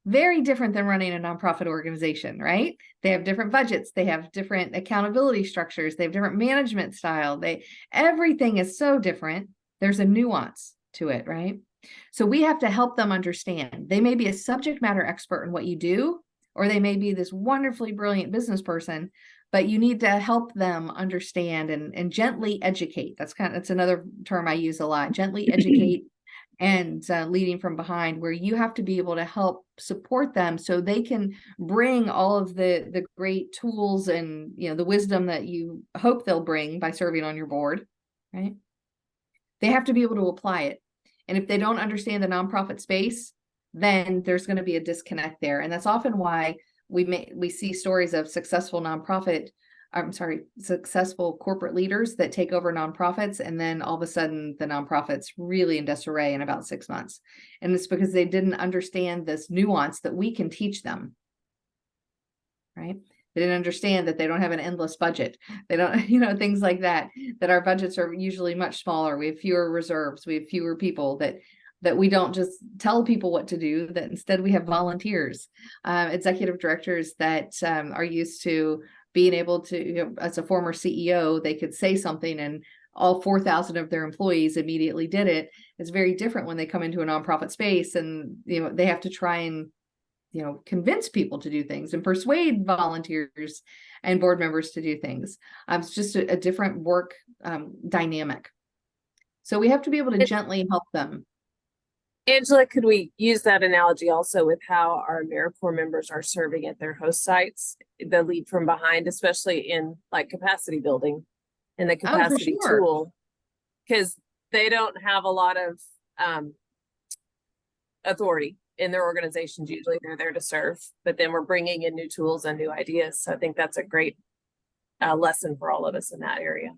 very different than running a nonprofit organization, right? They have different budgets. They have different accountability structures. They have different management style. Everything is so different. There's a nuance to it, right? So we have to help them understand. They may be a subject matter expert in what you do, or they may be this wonderfully brilliant business person, but you need to help them understand and gently educate. That's another term I use a lot, gently educate and leading from behind, where you have to be able to help support them so they can bring all of the great tools and the wisdom that you hope they'll bring by serving on your board, right? They have to be able to apply it. And if they don't understand the nonprofit space, then there's going to be a disconnect there. And that's often why we see stories of successful corporate leaders that take over nonprofits, and then all of a sudden the nonprofit's really in disarray in about 6 months. And it's because they didn't understand this nuance that we can teach them, right? They didn't understand that they don't have an endless budget. They don't, things like that our budgets are usually much smaller. We have fewer reserves. We have fewer people that we don't just tell people what to do, that instead we have volunteers, executive directors that are used to being able to, as a former CEO, they could say something and all 4,000 of their employees immediately did it. It's very different when they come into a nonprofit space and, they have to try and, convince people to do things and persuade volunteers and board members to do things. It's just a different work dynamic. So we have to be able to gently help them. Angela, could we use that analogy also with how our AmeriCorps members are serving at their host sites, the lead from behind, especially in like capacity building and the capacity tool, because they don't have a lot of authority in their organizations. Usually they're there to serve, but then we're bringing in new tools and new ideas. So I think that's a great lesson for all of us in that area.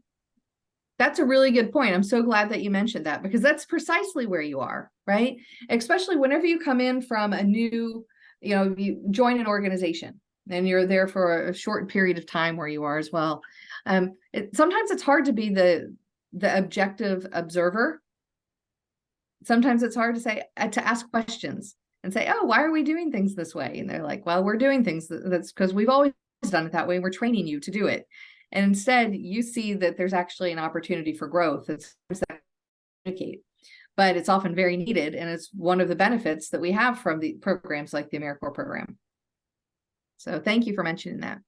That's a really good point. I'm so glad that you mentioned that, because that's precisely where you are, right? Especially whenever you come in from a new, you join an organization and you're there for a short period of time where you are as well. Sometimes it's hard to be the objective observer. Sometimes it's hard to say, to ask questions and say, oh, why are we doing things this way? And they're like, well, we're doing things that's because we've always done it that way. We're training you to do it. And instead you see that there's actually an opportunity for growth. It's communicate, but it's often very needed. And it's one of the benefits that we have from the programs like the AmeriCorps program. So thank you for mentioning that.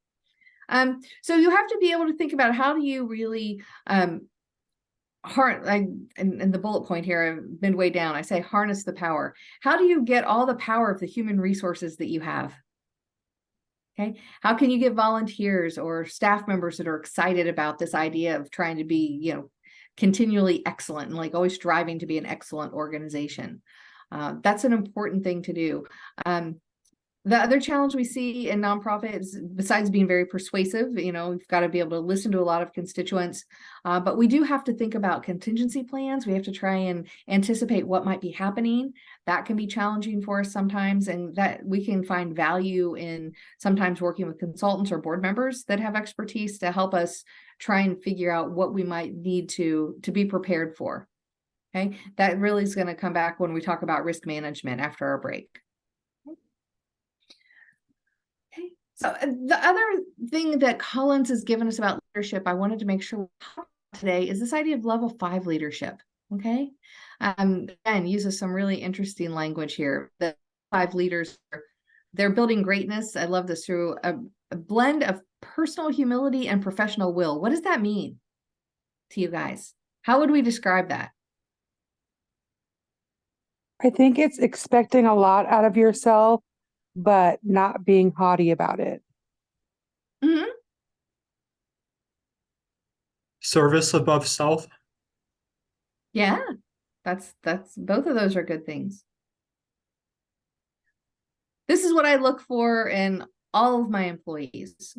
So you have to be able to think about, how do you really, and the bullet point here, midway down, I say harness the power. How do you get all the power of the human resources that you have? Okay, how can you get volunteers or staff members that are excited about this idea of trying to be, continually excellent and like always striving to be an excellent organization? That's an important thing to do. The other challenge we see in nonprofits, besides being very persuasive, we've got to be able to listen to a lot of constituents, but we do have to think about contingency plans. We have to try and anticipate what might be happening. That can be challenging for us sometimes, and that we can find value in sometimes working with consultants or board members that have expertise to help us try and figure out what we might need to be prepared for. Okay, that really is going to come back when we talk about risk management after our break. So the other thing that Collins has given us about leadership, I wanted to make sure we talk about today, is this idea of level 5 leadership. Okay. And uses some really interesting language here. The 5 leaders, they're building greatness. I love this, through a blend of personal humility and professional will. What does that mean to you guys? How would we describe that? I think it's expecting a lot out of yourself, but not being haughty about it. Mm-hmm. Service above self. Yeah, that's both of those are good things. This is what I look for in all of my employees.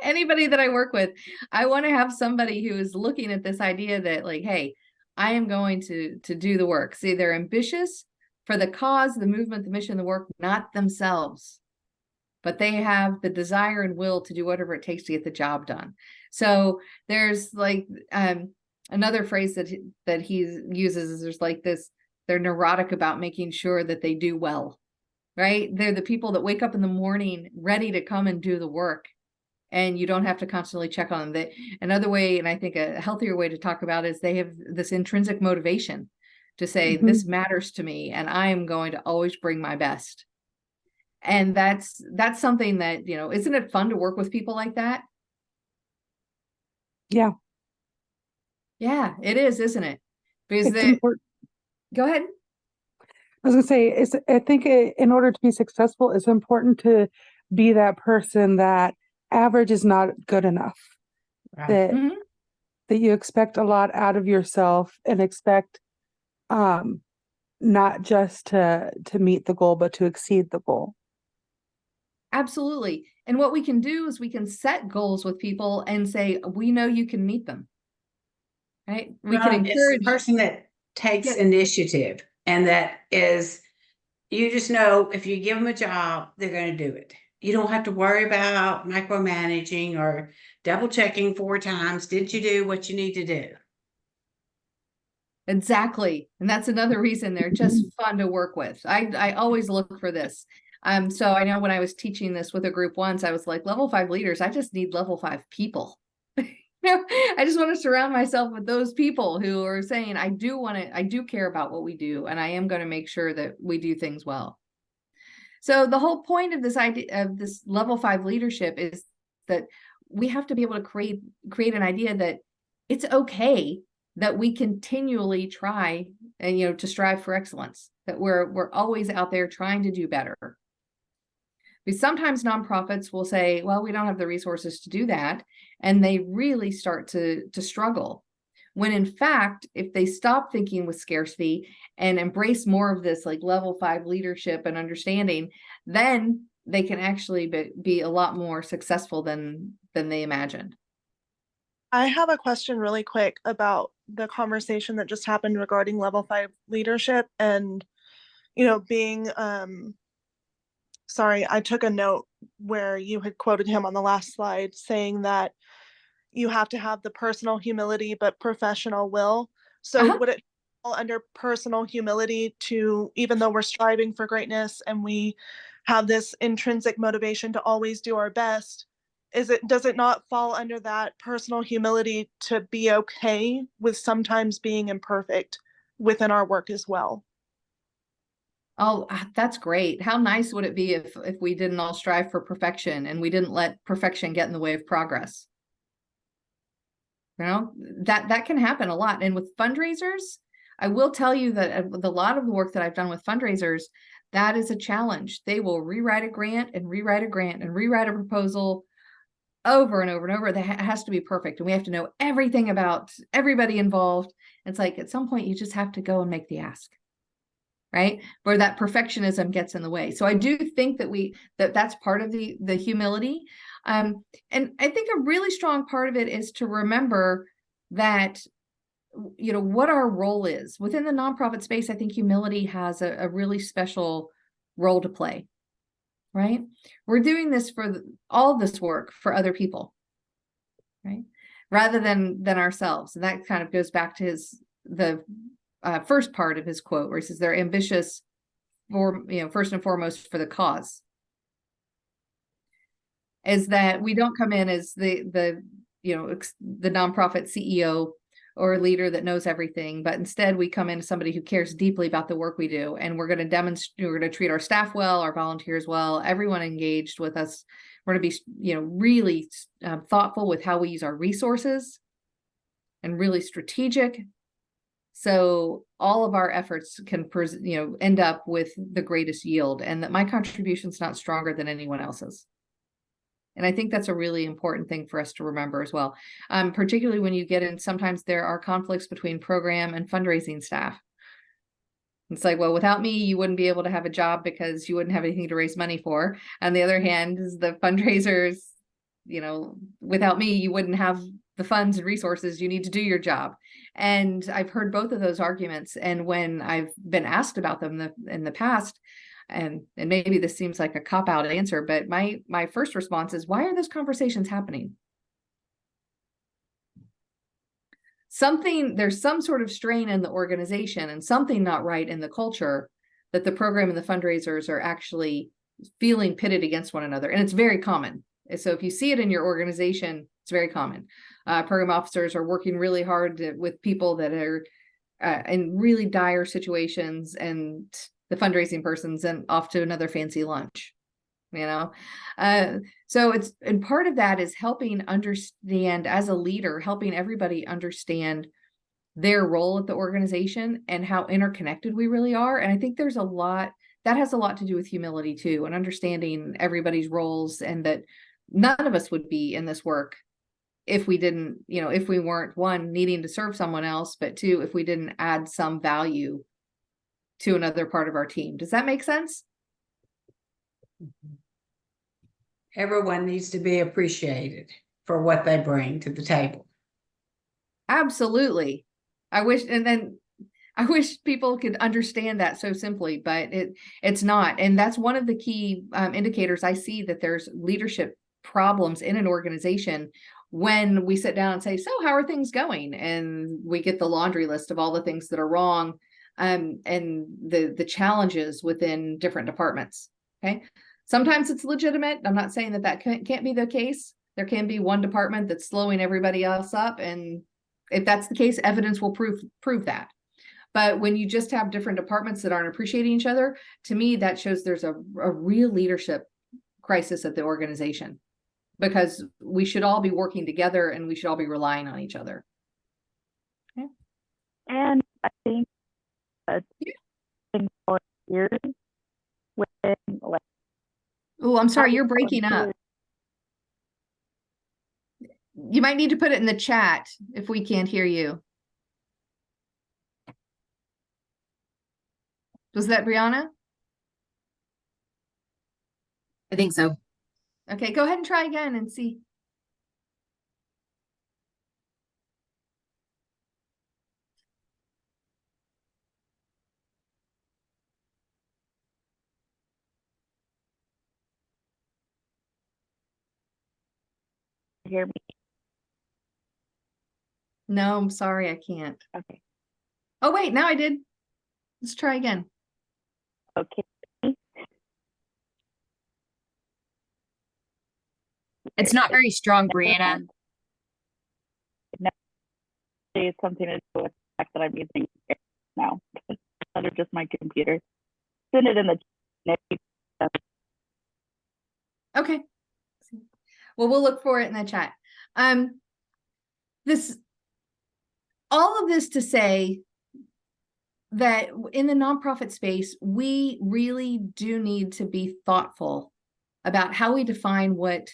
Anybody that I work with, I want to have somebody who is looking at this idea that, like, hey, I am going to do the work. See, they're ambitious for the cause, the movement, the mission, the work, not themselves, but they have the desire and will to do whatever it takes to get the job done. So there's like another phrase that he uses is, there's like this, they're neurotic about making sure that they do well, right? They're the people that wake up in the morning ready to come and do the work, and you don't have to constantly check on them. Another way, and I think a healthier way to talk about it, is they have this intrinsic motivation to say, this matters to me and I am going to always bring my best. And that's something that, isn't it fun to work with people like that? Yeah. Yeah, it is, isn't it? Because go ahead. I was gonna say, I think in order to be successful, it's important to be that person that average is not good enough. Right. That you expect a lot out of yourself and expect not just to meet the goal, but to exceed the goal. Absolutely. And what we can do is we can set goals with people and say, we know you can meet them. Right? We can encourage. It's the person that takes initiative, and that is, you just know if you give them a job, they're going to do it. You don't have to worry about micromanaging or double checking 4 times. Did you do what you need to do? Exactly. And that's another reason they're just fun to work with. I always look for this. So I know when I was teaching this with a group once, I was like, level 5 leaders, I just need level 5 people. I just want to surround myself with those people who are saying, I do care about what we do, and I am going to make sure that we do things well. So the whole point of this idea of this level 5 leadership is that we have to be able to create an idea that it's okay that we continually try and, to strive for excellence, that we're always out there trying to do better. Because sometimes nonprofits will say, well, we don't have the resources to do that. And they really start to struggle. When in fact, if they stop thinking with scarcity and embrace more of this like level 5 leadership and understanding, then they can actually be a lot more successful than they imagined. I have a question really quick about the conversation that just happened regarding level 5 leadership and, being, sorry, I took a note where you had quoted him on the last slide saying that you have to have the personal humility, but professional will. So would it fall under personal humility to, even though we're striving for greatness and we have this intrinsic motivation to always do our best, does it not fall under that personal humility to be okay with sometimes being imperfect within our work as well? Oh, that's great. How nice would it be if we didn't all strive for perfection and we didn't let perfection get in the way of progress? That can happen a lot. And with fundraisers, I will tell you that with a lot of the work that I've done with fundraisers, that is a challenge. They will rewrite a grant and rewrite a grant and rewrite a proposal over and over and over. That has to be perfect. And we have to know everything about everybody involved. It's like at some point you just have to go and make the ask. Right? Where that perfectionism gets in the way. So I do think that that's part of the humility. And I think a really strong part of it is to remember that, what our role is within the nonprofit space. I think humility has a really special role to play, right? We're doing this for all this work for other people, right? Rather than ourselves. And that kind of goes back to the first part of his quote, where he says they're ambitious for, first and foremost for the cause. Is that we don't come in as the nonprofit CEO or leader that knows everything, but instead we come in as somebody who cares deeply about the work we do, and we're going to demonstrate, we're going to treat our staff well, our volunteers well, everyone engaged with us. We're going to be, really thoughtful with how we use our resources and really strategic. So all of our efforts can, end up with the greatest yield, and that my contribution is not stronger than anyone else's. And I think that's a really important thing for us to remember as well. Particularly when you get in, sometimes there are conflicts between program and fundraising staff. It's like, well, without me, you wouldn't be able to have a job because you wouldn't have anything to raise money for. On the other hand, is the fundraisers, without me, you wouldn't have the funds and resources you need to do your job. And I've heard both of those arguments. And when I've been asked about them in the past, and maybe this seems like a cop-out answer, but my first response is, why are those conversations happening? There's some sort of strain in the organization and something not right in the culture that the program and the fundraisers are actually feeling pitted against one another. And it's very common. So if you see it in your organization, it's very common. Program officers are working really hard with people that are in really dire situations, and the fundraising person's and off to another fancy lunch, so and part of that is helping understand, as a leader, helping everybody understand their role at the organization and how interconnected we really are. And I think there's a lot that has a lot to do with humility too, and understanding everybody's roles, and that none of us would be in this work if we didn't, if we weren't, one, needing to serve someone else, but two, if we didn't add some value to another part of our team. Does that make sense? Everyone needs to be appreciated for what they bring to the table. Absolutely. I wish people could understand that so simply, but it's not. And that's one of the key indicators I see that there's leadership problems in an organization when we sit down and say, so how are things going? And we get the laundry list of all the things that are wrong, and the challenges within different departments. Okay. Sometimes it's legitimate. I'm not saying that can't be the case. There can be one department that's slowing everybody else up. And if that's the case, evidence will prove that. But when you just have different departments that aren't appreciating each other, to me, that shows there's a real leadership crisis at the organization, because we should all be working together and we should all be relying on each other. Okay. And I think years when, like, oh, I'm sorry, you're breaking up. You might need to put it in the chat if we can't hear you. Was that Brianna? I think so. Okay, go ahead and try again and see. hear me? No, I'm sorry, I can't. Okay. Oh, wait, now I did. Let's try again. Okay. It's not very strong, Brianna. It's something to do with the fact that I'm using it now under just my computer. Send it in the chat. Okay. Well, we'll look for it in the chat. All of this to say that in the nonprofit space, we really do need to be thoughtful about how we define what,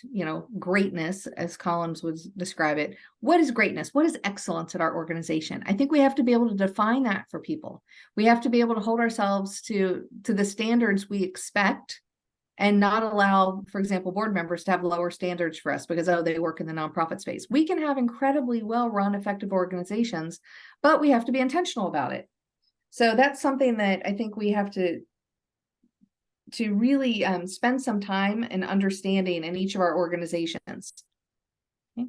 greatness, as Collins would describe it. What is greatness? What is excellence at our organization? I think we have to be able to define that for people. We have to be able to hold ourselves to the standards we expect and not allow, for example, board members to have lower standards for us because, they work in the nonprofit space. We can have incredibly well-run, effective organizations, but we have to be intentional about it. So that's something that I think we have to really spend some time and understanding in each of our organizations. Okay.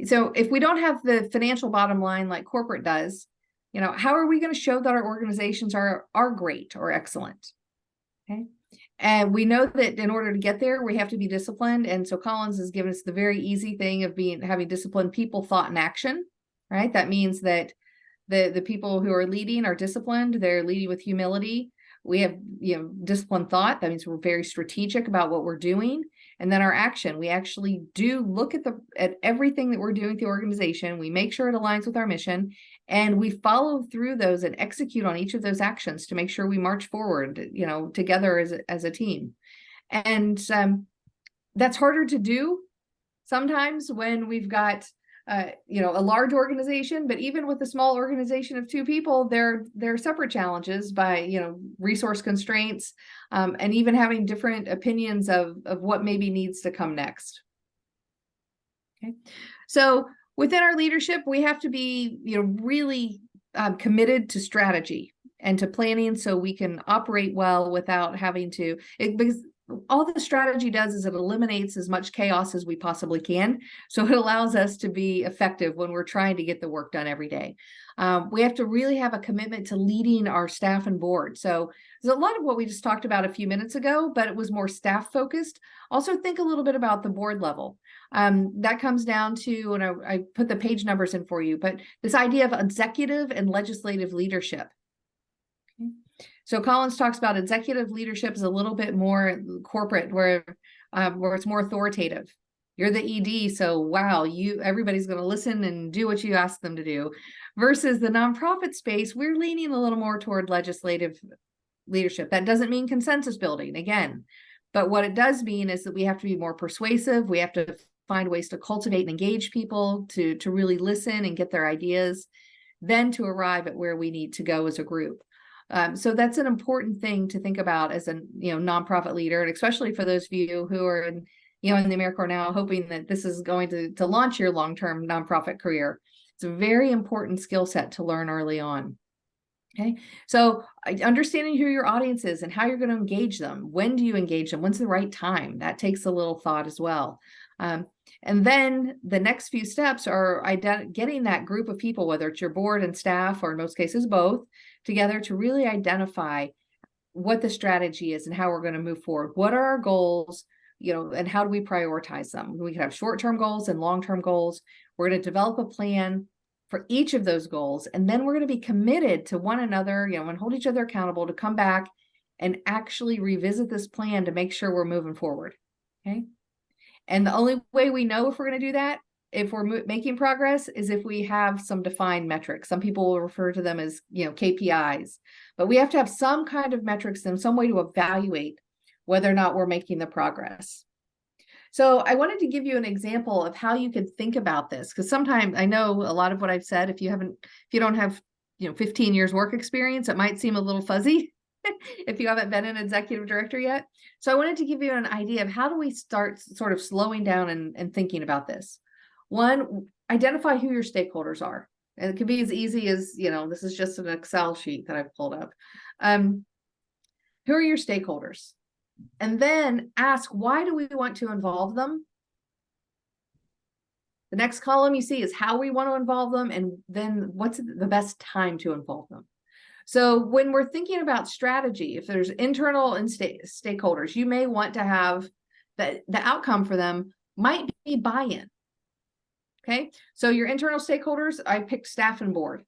So if we don't have the financial bottom line like corporate does, how are we going to show that our organizations are great or excellent? Okay. And we know that in order to get there, we have to be disciplined. And so Collins has given us the very easy thing of having disciplined people, thought, and action, right? That means that the people who are leading are disciplined. They're leading with humility. We have, disciplined thought. That means we're very strategic about what we're doing. And then our action, we actually do look at everything that we're doing with the organization. We make sure it aligns with our mission, and we follow through those and execute on each of those actions to make sure we march forward, together as a team. And that's harder to do sometimes when we've got a large organization, but even with a small organization of 2 people, there are separate challenges by, resource constraints, and even having different opinions of what maybe needs to come next. Okay. So within our leadership, we have to be, really committed to strategy and to planning so we can operate well without having to, because all the strategy does is it eliminates as much chaos as we possibly can. So it allows us to be effective when we're trying to get the work done every day. We have to really have a commitment to leading our staff and board. So there's a lot of what we just talked about a few minutes ago, but it was more staff focused. Also think a little bit about the board level. That comes down to, and I put the page numbers in for you, but this idea of executive and legislative leadership. Okay. So Collins talks about executive leadership is a little bit more corporate, where it's more authoritative. You're the ED, so wow, everybody's going to listen and do what you ask them to do. Versus the nonprofit space, we're leaning a little more toward legislative leadership. That doesn't mean consensus building, again, but what it does mean is that we have to be more persuasive. We have to find ways to cultivate and engage people to really listen and get their ideas, then to arrive at where we need to go as a group. So that's an important thing to think about as a nonprofit leader, and especially for those of you who are in the AmeriCorps now, hoping that this is going to launch your long-term nonprofit career. It's a very important skill set to learn early on. Okay, so understanding who your audience is and how you're going to engage them. When do you engage them? When's the right time? That takes a little thought as well. And then the next few steps are getting that group of people, whether it's your board and staff, or in most cases both, together to really identify what the strategy is and how we're going to move forward. What are our goals, and how do we prioritize them? We can have short-term goals and long-term goals. We're going to develop a plan for each of those goals, and then we're going to be committed to one another, and hold each other accountable to come back and actually revisit this plan to make sure we're moving forward. Okay. And the only way we know if we're going to do that, if we're making progress, is if we have some defined metrics. Some people will refer to them as, KPIs, but we have to have some kind of metrics and some way to evaluate whether or not we're making the progress. So I wanted to give you an example of how you can think about this, because sometimes I know a lot of what I've said, if you don't have 15 years work experience, it might seem a little fuzzy if you haven't been an executive director yet. So I wanted to give you an idea of how do we start sort of slowing down and thinking about this. One, identify who your stakeholders are. And it could be as easy as, this is just an Excel sheet that I've pulled up. Who are your stakeholders? And then ask, why do we want to involve them? The next column you see is how we want to involve them, and then what's the best time to involve them. So when we're thinking about strategy, if there's internal and stakeholders, you may want to have the outcome for them might be buy-in. Okay, so your internal stakeholders, I picked staff and board.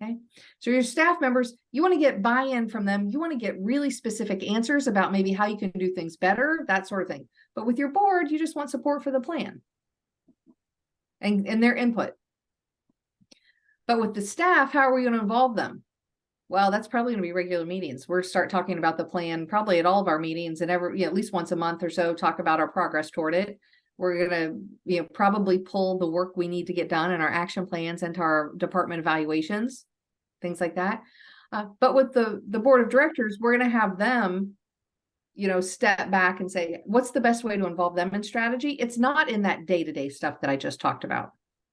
Okay, so your staff members, you want to get buy-in from them. You want to get really specific answers about maybe how you can do things better, that sort of thing. But with your board, you just want support for the plan and their input. But with the staff, how are we going to involve them? Well, that's probably going to be regular meetings. We'll start talking about the plan probably at all of our meetings, and at least once a month or so, talk about our progress toward it. We're going to probably pull the work we need to get done in our action plans into our department evaluations, things like that. But with the board of directors, we're going to have them, step back and say, what's the best way to involve them in strategy? It's not in that day-to-day stuff that I just talked about,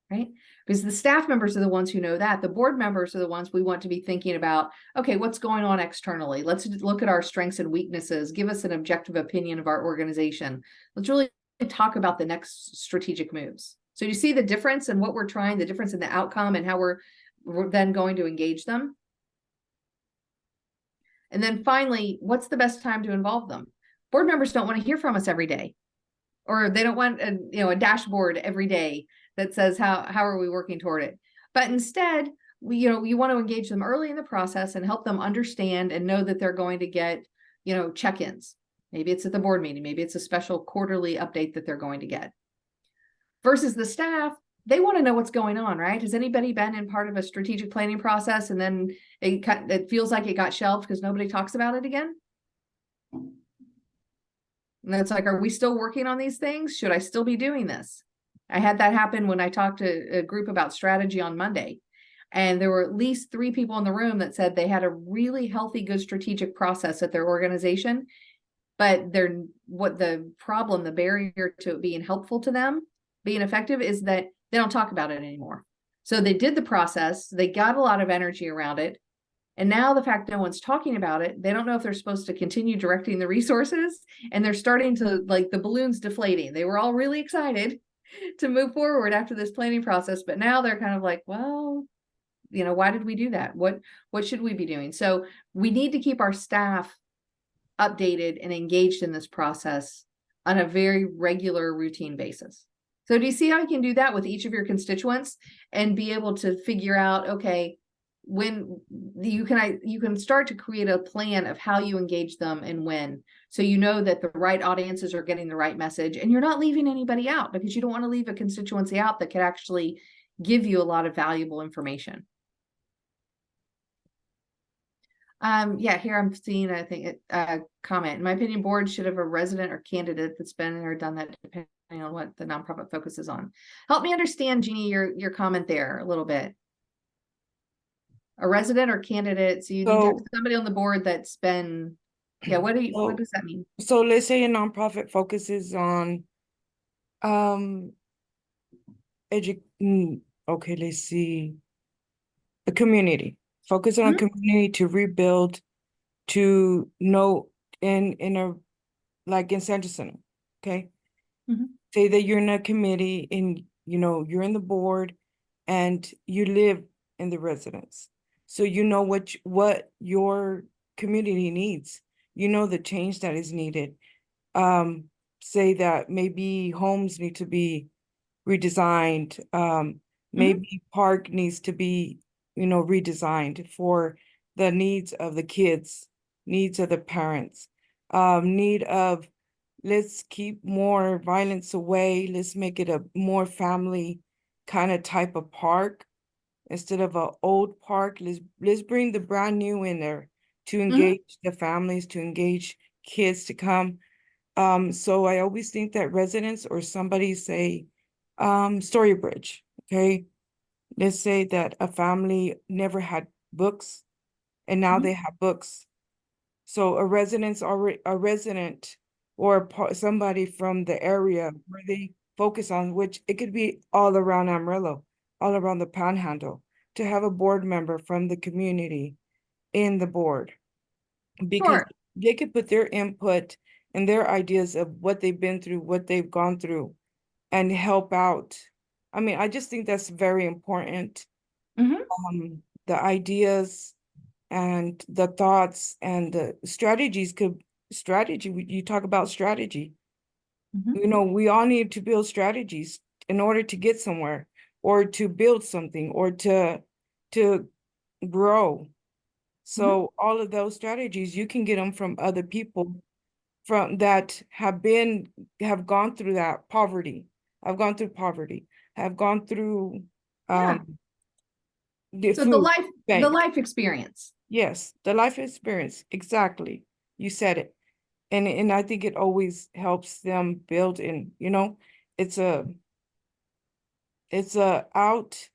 right? Because the staff members are the ones who know that. The board members are the ones we want to be thinking about, okay, what's going on externally? Let's look at our strengths and weaknesses, give us an objective opinion of our organization. Let's really talk about the next strategic moves. So you see the difference in what we're trying, the difference in the outcome, and how we're then going to engage them. And then finally, what's the best time to involve them? Board members don't want to hear from us every day, or they don't want a dashboard every day that says how are we working toward it. But instead, you want to engage them early in the process and help them understand and know that they're going to get check-ins. Maybe it's at the board meeting, maybe it's a special quarterly update that they're going to get. Versus the staff, they want to know what's going on, right? Has anybody been in part of a strategic planning process and then it feels like it got shelved because nobody talks about it again? And it's like, are we still working on these things? Should I still be doing this? I had that happen when I talked to a group about strategy on Monday. And there were at least 3 people in the room that said they had a really healthy, good strategic process at their organization. But the barrier to it being helpful to them, being effective, is that they don't talk about it anymore. So they did the process, they got a lot of energy around it. And now the fact no one's talking about it, they don't know if they're supposed to continue directing the resources, and they're starting to, like, the balloon's deflating. They were all really excited to move forward after this planning process, but now they're kind of like, well, why did we do that? What should we be doing? So we need to keep our staff updated and engaged in this process on a very regular, routine basis. So do you see how you can do that with each of your constituents and be able to figure out, okay, when you can start to create a plan of how you engage them and when, so you know that the right audiences are getting the right message, and you're not leaving anybody out, because you don't want to leave a constituency out that could actually give you a lot of valuable information. Yeah, here I'm seeing, I think, a comment. In my opinion, boards should have a resident or candidate that's been or done that, depending on what the nonprofit focuses on. Help me understand, Jeannie, your comment there a little bit. A resident or candidate, so you need to have somebody on the board that's been, what does that mean? So let's say a nonprofit focuses on okay, let's see, a community, focus on a community to rebuild, to know in a, like in Central Center, okay? Say that you're in a committee and you're in the board and you live in the residence. So you know what your community needs. You know the change that is needed. Say that maybe homes need to be redesigned. Maybe park needs to be, redesigned for the needs of the kids, needs of the parents, need of, let's keep more violence away. Let's make it a more family kind of type of park. Instead of an old park, let's bring the brand new in there to engage the families, to engage kids to come. So I always think that residents or somebody say, Storybridge, okay? Let's say that a family never had books and now they have books. So a resident or somebody from the area where they focus on, which it could be all around Amarillo, all around the Panhandle, to have a board member from the community in the board, because they could put their input and their ideas of what they've been through, what they've gone through, and help out. I mean, I just think that's very important. The ideas and the thoughts and the strategies you talk about strategy. You know, we all need to build strategies in order to get somewhere or to build something or to grow. So all of those strategies, you can get them from other people from that have gone through that poverty. I've gone through poverty, have gone through the So food the bank. life experience. Yes, the life experience. Exactly. You said it. And I think it always helps them build in, you know, it's a out,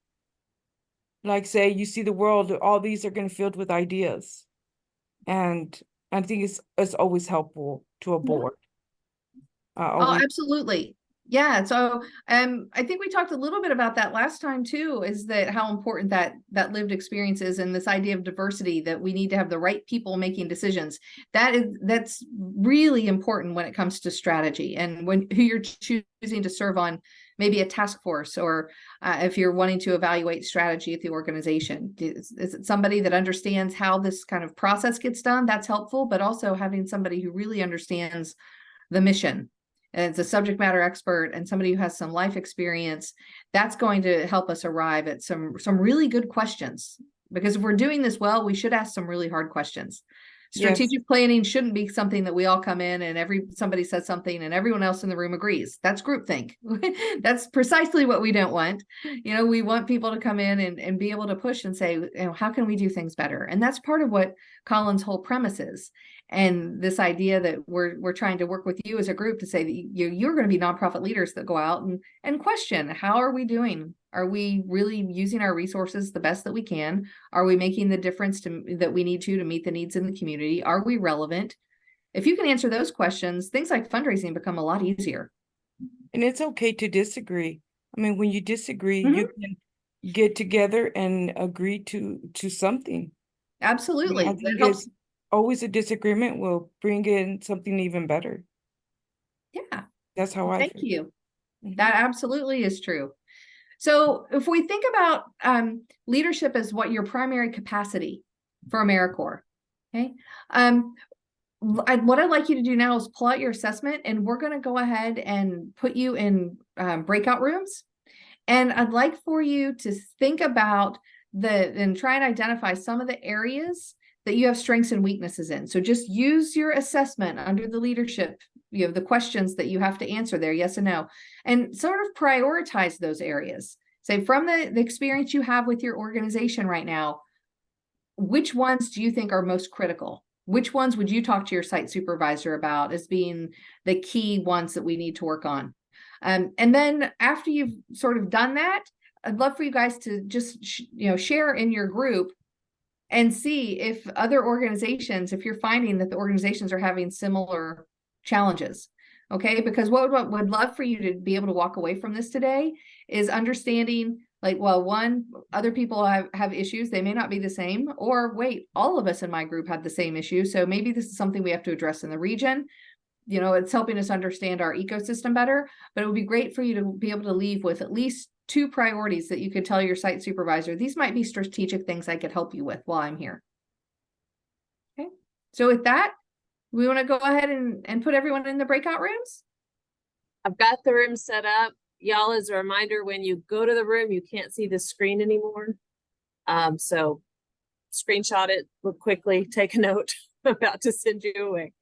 like say you see the world, all these are going to filled with ideas. And I think it's always helpful to a board. Oh, absolutely. Yeah. So I think we talked a little bit about that last time too, is that how important that lived experience is, and this idea of diversity, that we need to have the right people making decisions. That's really important when it comes to strategy, and when who you're choosing to serve on maybe a task force, or if you're wanting to evaluate strategy at the organization. Is it somebody that understands how this kind of process gets done? That's helpful, but also having somebody who really understands the mission, and it's a subject matter expert and somebody who has some life experience, that's going to help us arrive at some really good questions. Because if we're doing this well, we should ask some really hard questions. Strategic planning shouldn't be something that we all come in and somebody says something and everyone else in the room agrees. That's groupthink. That's precisely what we don't want. You know, we want people to come in and be able to push and say, you know, how can we do things better? And that's part of what Colin's whole premise is. And this idea that we're trying to work with you as a group to say that you're going to be nonprofit leaders that go out and question, how are we doing? Are we really using our resources the best that we can? Are we making the difference that we need to meet the needs in the community? Are we relevant? If you can answer those questions, things like fundraising become a lot easier. And it's okay to disagree. I mean, when you disagree, you can get together and agree to something. Absolutely. I think it's always a disagreement will bring in something even better. Yeah. That's how I feel. Thank you. That absolutely is true. So if we think about leadership as what your primary capacity for AmeriCorps, okay? What I'd like you to do now is pull out your assessment, and we're going to go ahead and put you in breakout rooms. And I'd like for you to think about and try and identify some of the areas that you have strengths and weaknesses in. So just use your assessment under the leadership, you know, the questions that you have to answer there, yes and no, and sort of prioritize those areas. Say, from the experience you have with your organization right now, which ones do you think are most critical? Which ones would you talk to your site supervisor about as being the key ones that we need to work on? And then after you've sort of done that, I'd love for you guys to just share in your group and see if other organizations, if you're finding that the organizations are having similar challenges. Okay, because what would love for you to be able to walk away from this today is understanding, like, well, one, other people have issues, they may not be the same, or wait, all of us in my group have the same issue, so maybe this is something we have to address in the region. You know, it's helping us understand our ecosystem better, but it would be great for you to be able to leave with at least 2 priorities that you could tell your site supervisor, these might be strategic things I could help you with while I'm here. Okay, so with that, we want to go ahead and put everyone in the breakout rooms. I've got the room set up. Y'all, as a reminder, when you go to the room, you can't see the screen anymore. So screenshot it, look quickly, take a note. I'm about to send you away.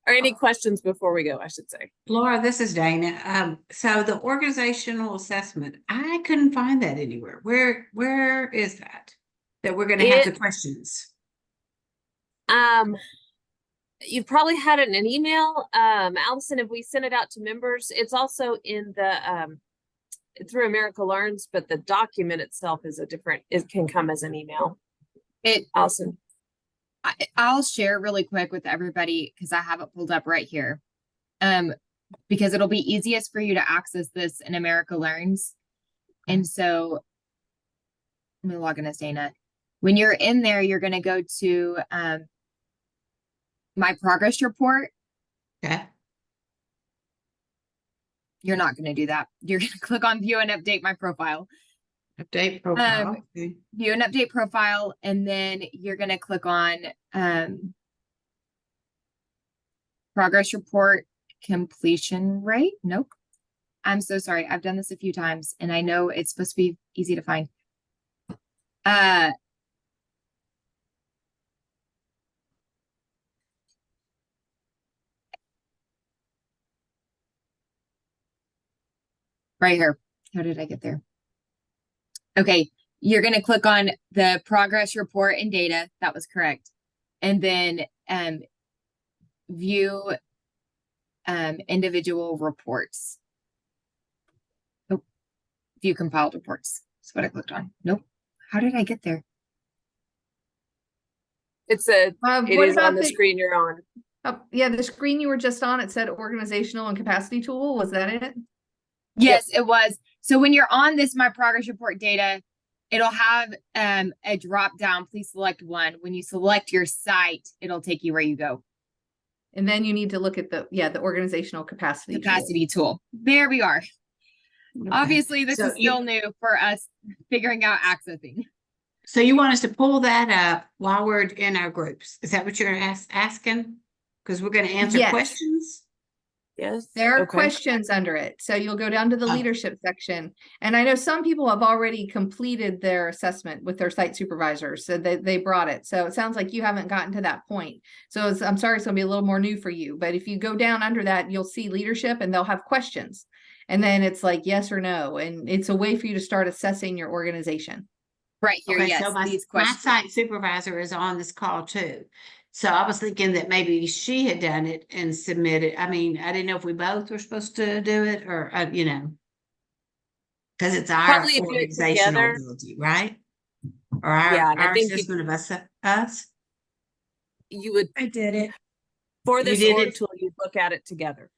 Or any questions before we go, I should say. Laura, this is Dana. So the organizational assessment, I couldn't find that anywhere. Where is that we're going to have the questions? You probably had it in an email. Allison, if we sent it out to members, it's also in the through America Learns, but the document itself is it can come as an email. Allison. I'll share really quick with everybody because I have it pulled up right here. Because it'll be easiest for you to access this in America Learns. And so let me log in as Dana. When you're in there, you're going to go to my progress report. Okay. You're not going to do that. You're going to click on view and update my profile. Update profile. Okay. View and update profile, and then you're going to click on progress report completion rate. Nope. I'm so sorry. I've done this a few times and I know it's supposed to be easy to find. Right here. How did I get there? Okay. You're going to click on the progress report and data. That was correct. And then view individual reports. Oh, view compiled reports. That's what I clicked on. Nope. How did I get there? It's it is on the screen you're on. Yeah, the screen you were just on, it said organizational and capacity tool. Was that it? Yes, it was. So when you're on this My Progress Report data, it'll have a drop down. Please select one. When you select your site, it'll take you where you go. And then you need to look at the organizational capacity tool. There we are. Okay. Obviously, this is still new for us figuring out accessing. So you want us to pull that up while we're in our groups? Is that what you're asking? Because we're going to answer questions. Yes. There are questions under it. So you'll go down to the leadership section. And I know some people have already completed their assessment with their site supervisors. So they brought it. So it sounds like you haven't gotten to that point. So I'm sorry, it's going to be a little more new for you. But if you go down under that, you'll see leadership and they'll have questions. And then it's like yes or no. And it's a way for you to start assessing your organization. Right here, okay, yes. So my site supervisor is on this call too. So I was thinking that maybe she had done it and submitted. I mean, I didn't know if we both were supposed to do it or, you know, because it's our Probably organizational ability, right? Or our assessment of us. You would. I did it. For this org tool, you'd look at it together.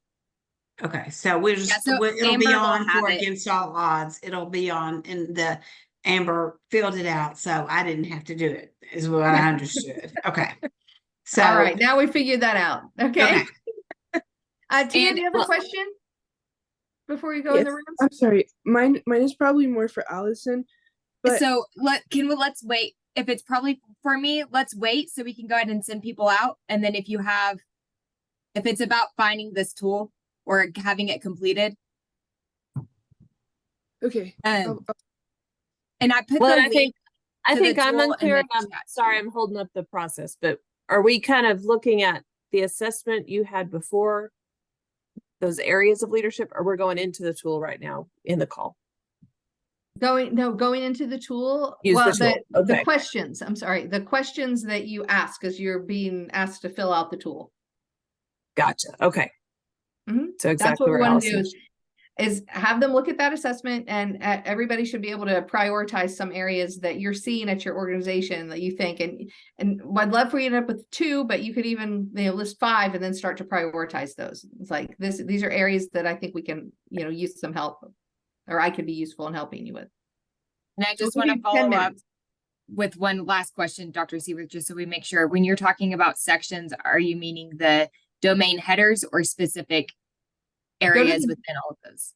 Okay, so we'll just, it'll be on for against all odds. It'll be on in the Amber filled it out. So I didn't have to do it is what I understood. Okay. So, all right, now we figured that out. Okay. Tia, do you have a question before you go in the room? I'm sorry. Mine is probably more for Allison. But so let's wait. If it's probably for me, let's wait so we can go ahead and send people out. And then if it's about finding this tool or having it completed. Okay. And I put I think I'm unclear. I'm sorry, I'm holding up the process, but are we kind of looking at the assessment you had before those areas of leadership, or we're going into the tool right now in the call? Going into the tool. The questions, I'm sorry, the questions that you ask as you're being asked to fill out the tool. Gotcha. Okay. Mm-hmm. So exactly that's what we want to do is have them look at that assessment, and everybody should be able to prioritize some areas that you're seeing at your organization that you think, and I'd love for you to end up with 2, but you could even list 5 and then start to prioritize those. It's like these are areas that I think we can use some help, or I could be useful in helping you with. And I just want to follow up with one last question, Dr. Seaworth, just so we make sure. When you're talking about sections, are you meaning the domain headers or specific areas within all of those?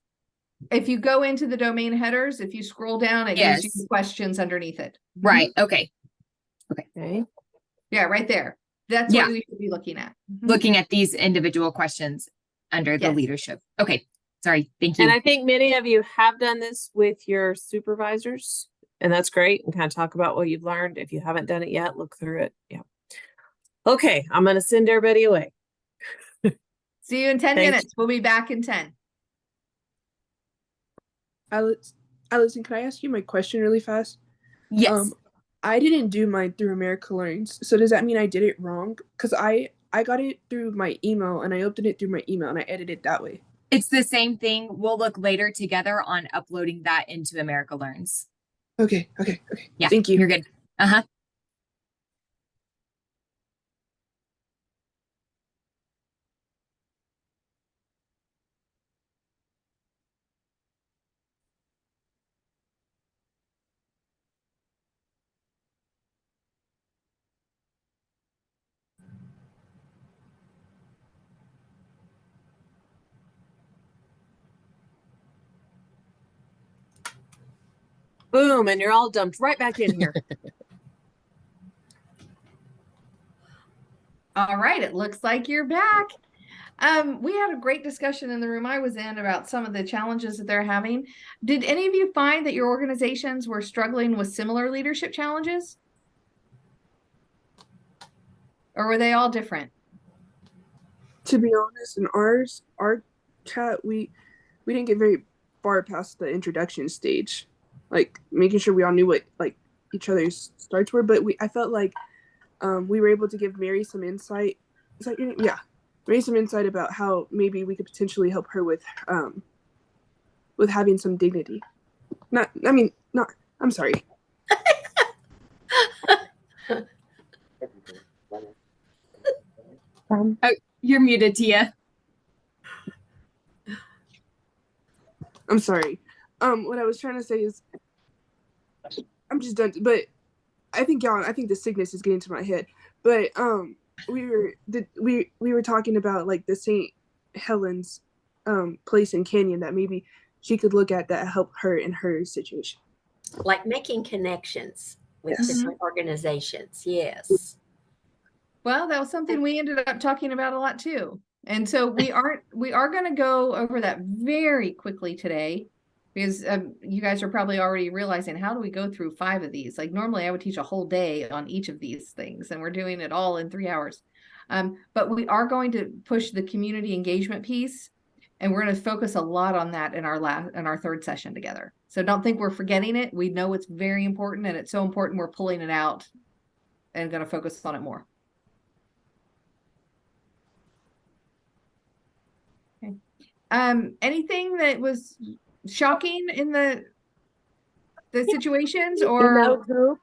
If you go into the domain headers, if you scroll down, it gives you questions underneath it. Right. Okay. Yeah, right there. That's what we should be looking at. Looking at these individual questions under the leadership. Okay. Sorry. Thank you. And I think many of you have done this with your supervisors, and that's great. And kind of talk about what you've learned. If you haven't done it yet, look through it. Yeah. Okay. I'm going to send everybody away. See you in 10 minutes. We'll be back in 10. Allison, can I ask you my question really fast? Yes. I didn't do mine through America Learns. So does that mean I did it wrong? Because I got it through my email and I opened it through my email and I edited it that way. It's the same thing. We'll look later together on uploading that into America Learns. Okay. Yeah. Thank you. You're good. Uh-huh. Boom, and you're all dumped right back in here. All right, it looks like you're back. We had a great discussion in the room I was in about some of the challenges that they're having. Did any of you find that your organizations were struggling with similar leadership challenges? Or were they all different? To be honest, in our chat, we didn't get very far past the introduction stage, like making sure we all knew what like each other's starts were. But I felt like we were able to give Mary some insight. Mary some insight about how maybe we could potentially help her with having some dignity. I'm sorry. Oh, you're muted, Tia. I'm sorry. What I was trying to say is, I'm just done. But I think the sickness is getting to my head. But we were talking about like the St. Helens place in Canyon that maybe she could look at that help her in her situation. Like making connections with Yes. different organizations. Yes. Well, that was something we ended up talking about a lot too. And so we are going to go over that very quickly today, because you guys are probably already realizing, how do we go through 5 of these? Like normally I would teach a whole day on each of these things, and we're doing it all in 3 hours. But we are going to push the community engagement piece, and we're going to focus a lot on that in our third session together. So don't think we're forgetting it. We know it's very important, and it's so important we're pulling it out and going to focus on it more. Okay. Anything that was shocking in the situations, or in our group?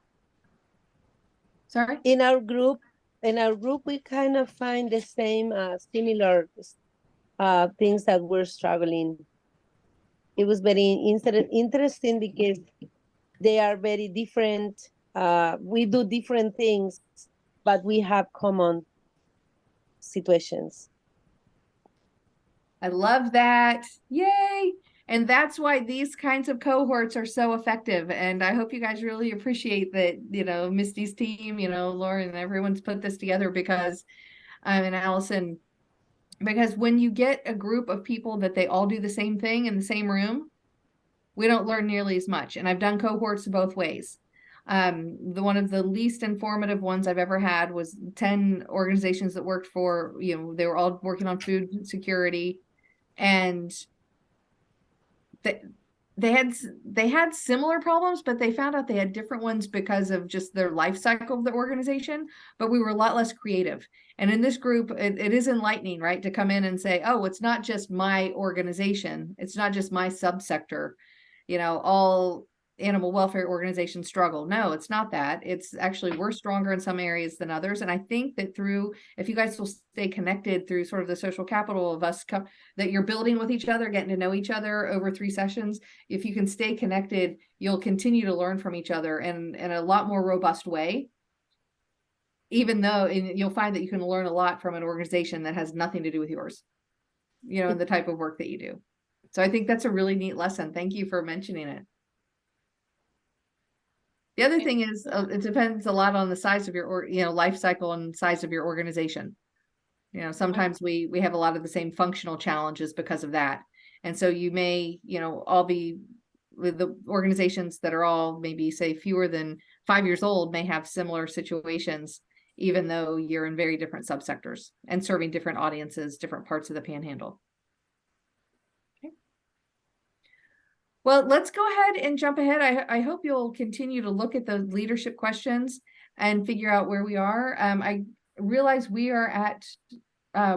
Sorry? In our group, we kind of find the same similar things that we're struggling. It was very interesting because they are very different. We do different things, but we have common situations. I love that. Yay. And that's why these kinds of cohorts are so effective. And I hope you guys really appreciate that, Misty's team, Lauren, and everyone's put this together, because and Allison, because when you get a group of people that they all do the same thing in the same room, we don't learn nearly as much. And I've done cohorts both ways. One of the least informative ones I've ever had was 10 organizations that worked for, they were all working on food security, and they had similar problems, but they found out they had different ones because of just their life cycle of the organization. But we were a lot less creative. And in this group, it is enlightening, right, to come in and say, oh, it's not just my organization, it's not just my subsector, all animal welfare organizations struggle. No, it's not that. It's actually, we're stronger in some areas than others. And I think that if you guys will stay connected through sort of the social capital of us that you're building with each other, getting to know each other over 3 sessions, if you can stay connected, you'll continue to learn from each other in a lot more robust way. Even though you'll find that you can learn a lot from an organization that has nothing to do with yours, and the type of work that you do. So I think that's a really neat lesson. Thank you for mentioning it. The other thing is, it depends a lot on the size of your life cycle and size of your organization. Sometimes we have a lot of the same functional challenges because of that. And so you may, all be with the organizations that are all maybe say fewer than 5 years old may have similar situations, even though you're in very different subsectors and serving different audiences, different parts of the panhandle. Well, let's go ahead and jump ahead. I hope you'll continue to look at the leadership questions and figure out where we are. I realize we are at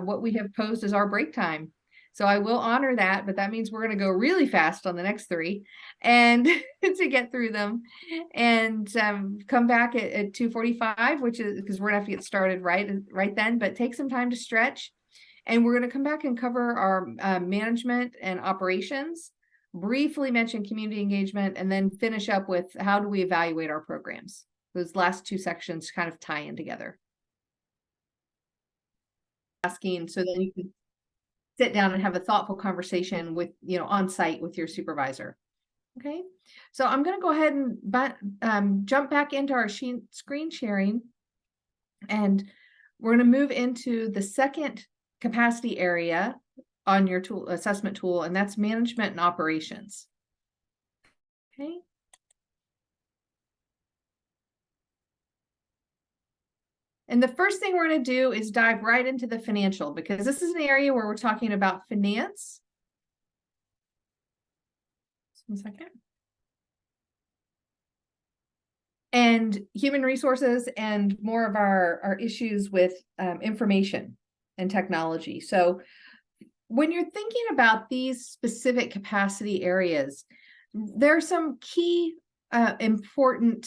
what we have posed as our break time. So I will honor that, but that means we're going to go really fast on the next 3 and to get through them, and come back at 2:45, which is because we're going to have to get started right then, but take some time to stretch. And we're going to come back and cover our management and operations, briefly mention community engagement, and then finish up with how do we evaluate our programs. Those last 2 sections kind of tie in together. Asking so that you can sit down and have a thoughtful conversation with, on site with your supervisor. Okay, so I'm going to go ahead and jump back into our screen sharing, and we're going to move into the second capacity area on your tool assessment tool, and that's management and operations. Okay. And the first thing we're going to do is dive right into the financial, because this is an area where we're talking about finance. Just 1 second. And human resources, and more of our issues with information and technology. So when you're thinking about these specific capacity areas, there are some key important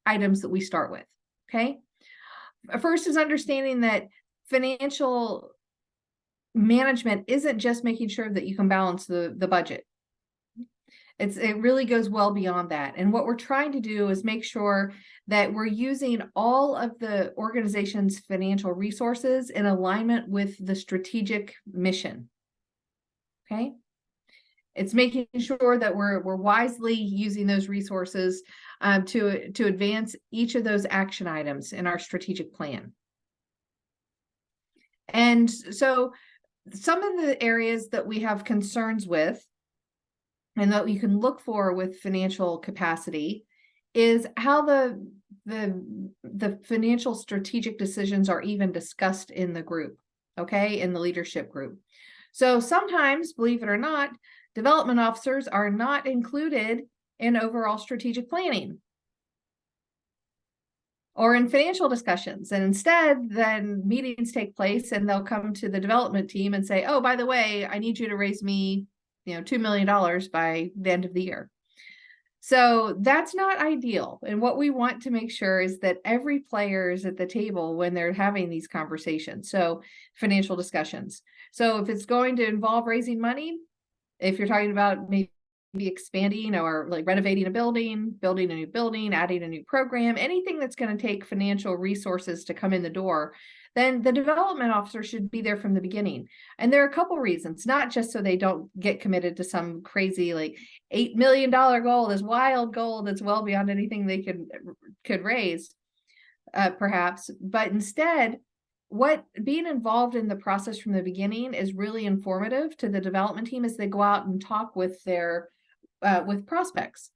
items that we start with. Okay. First is understanding that financial management isn't just making sure that you can balance the budget. It really goes well beyond that. And what we're trying to do is make sure that we're using all of the organization's financial resources in alignment with the strategic mission. Okay. It's making sure that we're wisely using those resources to advance each of those action items in our strategic plan. And so some of the areas that we have concerns with, and that you can look for with financial capacity, is how the financial strategic decisions are even discussed in the group, okay, in the leadership group. So sometimes, believe it or not, development officers are not included in overall strategic planning or in financial discussions. And instead, then meetings take place and they'll come to the development team and say, oh, by the way, I need you to raise me, $2 million by the end of the year. So that's not ideal. And what we want to make sure is that every player is at the table when they're having these conversations. So financial discussions. So if it's going to involve raising money, if you're talking about maybe expanding or like renovating a building, building a new building, adding a new program, anything that's going to take financial resources to come in the door, then the development officer should be there from the beginning. And there are a couple reasons, not just so they don't get committed to some crazy like $8 million goal, this wild goal that's well beyond anything they could raise, perhaps, but instead, what being involved in the process from the beginning is really informative to the development team as they go out and talk with their with prospects.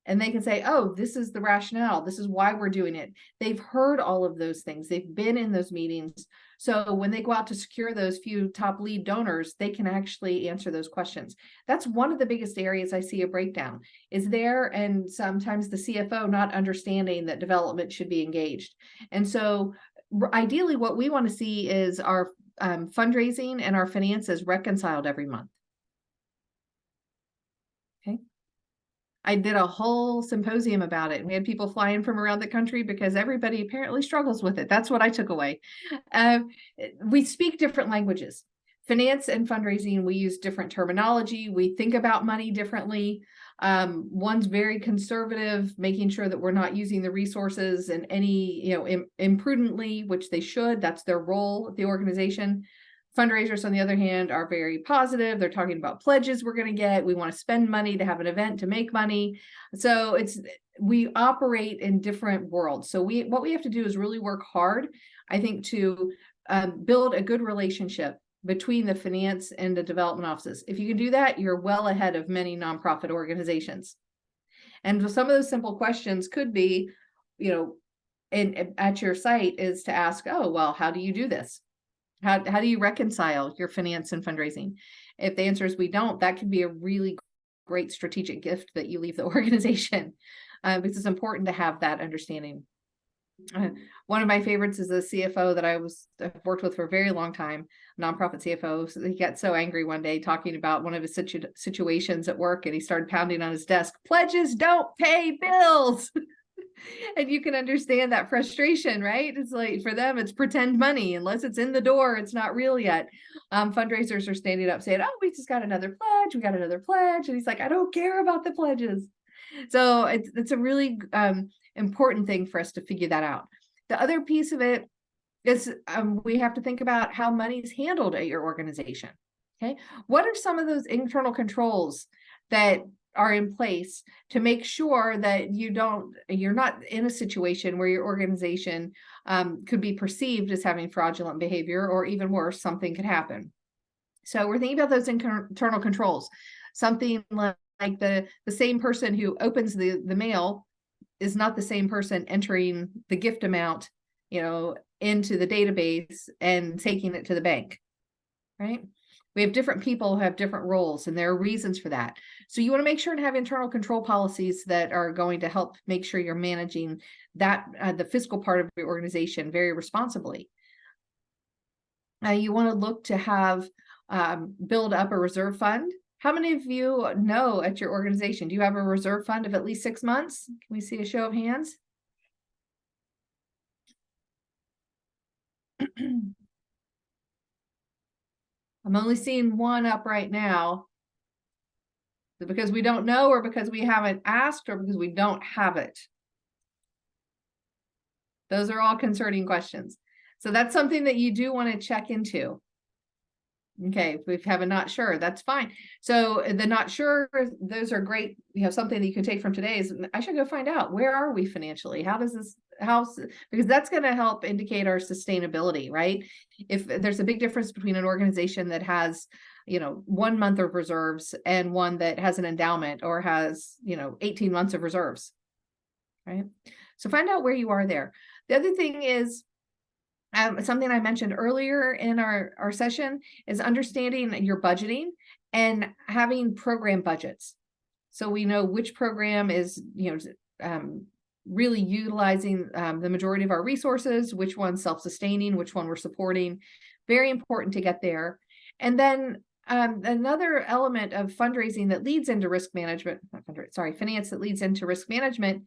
And they can say, oh, this is the rationale. This is why we're doing it. They've heard all of those things. They've been in those meetings. So when they go out to secure those few top lead donors, they can actually answer those questions. That's one of the biggest areas I see a breakdown is there. And sometimes the CFO not understanding that development should be engaged. And so ideally what we want to see is our fundraising and our finances reconciled every month. Okay. I did a whole symposium about it. We had people fly in from around the country because everybody apparently struggles with it. That's what I took away. We speak different languages. Finance and fundraising, we use different terminology. We think about money differently. One's very conservative, making sure that we're not using the resources in any, imprudently, which they should. That's their role at the organization. Fundraisers, on the other hand, are very positive. They're talking about pledges we're going to get. We want to spend money to have an event to make money. So we operate in different worlds. So what we have to do is really work hard, I think, to build a good relationship between the finance and the development offices. If you can do that, you're well ahead of many nonprofit organizations. And some of those simple questions could be, at your site is to ask, oh, well, how do you do this? How do you reconcile your finance and fundraising? If the answer is we don't, that could be a really great strategic gift that you leave the organization, because it's important to have that understanding. One of my favorites is a CFO that I've worked with for a very long time, nonprofit CFO. So he got so angry one day talking about one of his situations at work, and he started pounding on his desk, "Pledges don't pay bills." And you can understand that frustration, right? It's like for them, it's pretend money. Unless it's in the door, it's not real yet. Fundraisers are standing up saying, oh, we just got another pledge. We got another pledge. And he's like, I don't care about the pledges. So it's a really important thing for us to figure that out. The other piece of it is we have to think about how money is handled at your organization. Okay, what are some of those internal controls that are in place to make sure that you're not in a situation where your organization could be perceived as having fraudulent behavior, or even worse, something could happen. So we're thinking about those internal controls. Something like the same person who opens the mail is not the same person entering the gift amount, into the database and taking it to the bank, right? We have different people who have different roles, and there are reasons for that. So you want to make sure to have internal control policies that are going to help make sure you're managing that, the fiscal part of your organization very responsibly. You want to look to have build up a reserve fund. How many of you know at your organization, do you have a reserve fund of at least 6 months? Can we see a show of hands? I'm only seeing one up right now. Is it because we don't know, or because we haven't asked, or because we don't have it? Those are all concerning questions. So that's something that you do want to check into. Okay, if we have a not sure, that's fine. So the not sure, those are great. You have something that you can take from today is, I should go find out, where are we financially? How does this house, because that's going to help indicate our sustainability, right? If there's a big difference between an organization that has, 1 month of reserves and one that has an endowment or has, 18 months of reserves, right? So find out where you are there. The other thing is, something I mentioned earlier in our session is understanding your budgeting and having program budgets. So we know which program is, really utilizing the majority of our resources, which one's self-sustaining, which one we're supporting. Very important to get there. And then another element of fundraising that leads into risk management, finance that leads into risk management,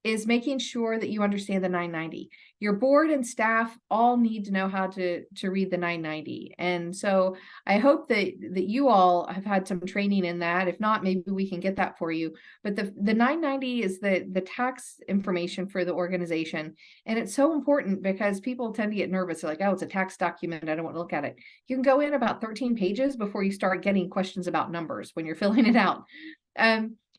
is making sure that you understand the 990. Your board and staff all need to know how to read the 990. And so I hope that you all have had some training in that. If not, maybe we can get that for you. But the 990 is the tax information for the organization. And it's so important because people tend to get nervous. They're like, oh, it's a tax document, I don't want to look at it. You can go in about 13 pages before you start getting questions about numbers when you're filling it out.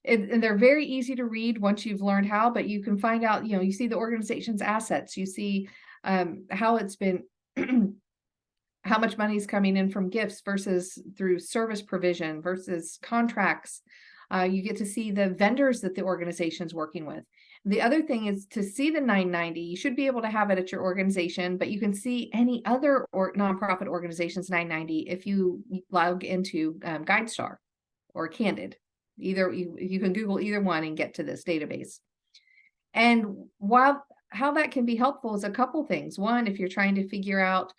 And they're very easy to read once you've learned how, but you can find out, you see the organization's assets, you see how it's been, how much money is coming in from gifts versus through service provision versus contracts. You get to see the vendors that the organization's working with. The other thing is to see the 990, you should be able to have it at your organization, but you can see any other nonprofit organization's 990 if you log into GuideStar or Candid. Either you can Google either one and get to this database. And how that can be helpful is a couple things. One, if you're trying to figure out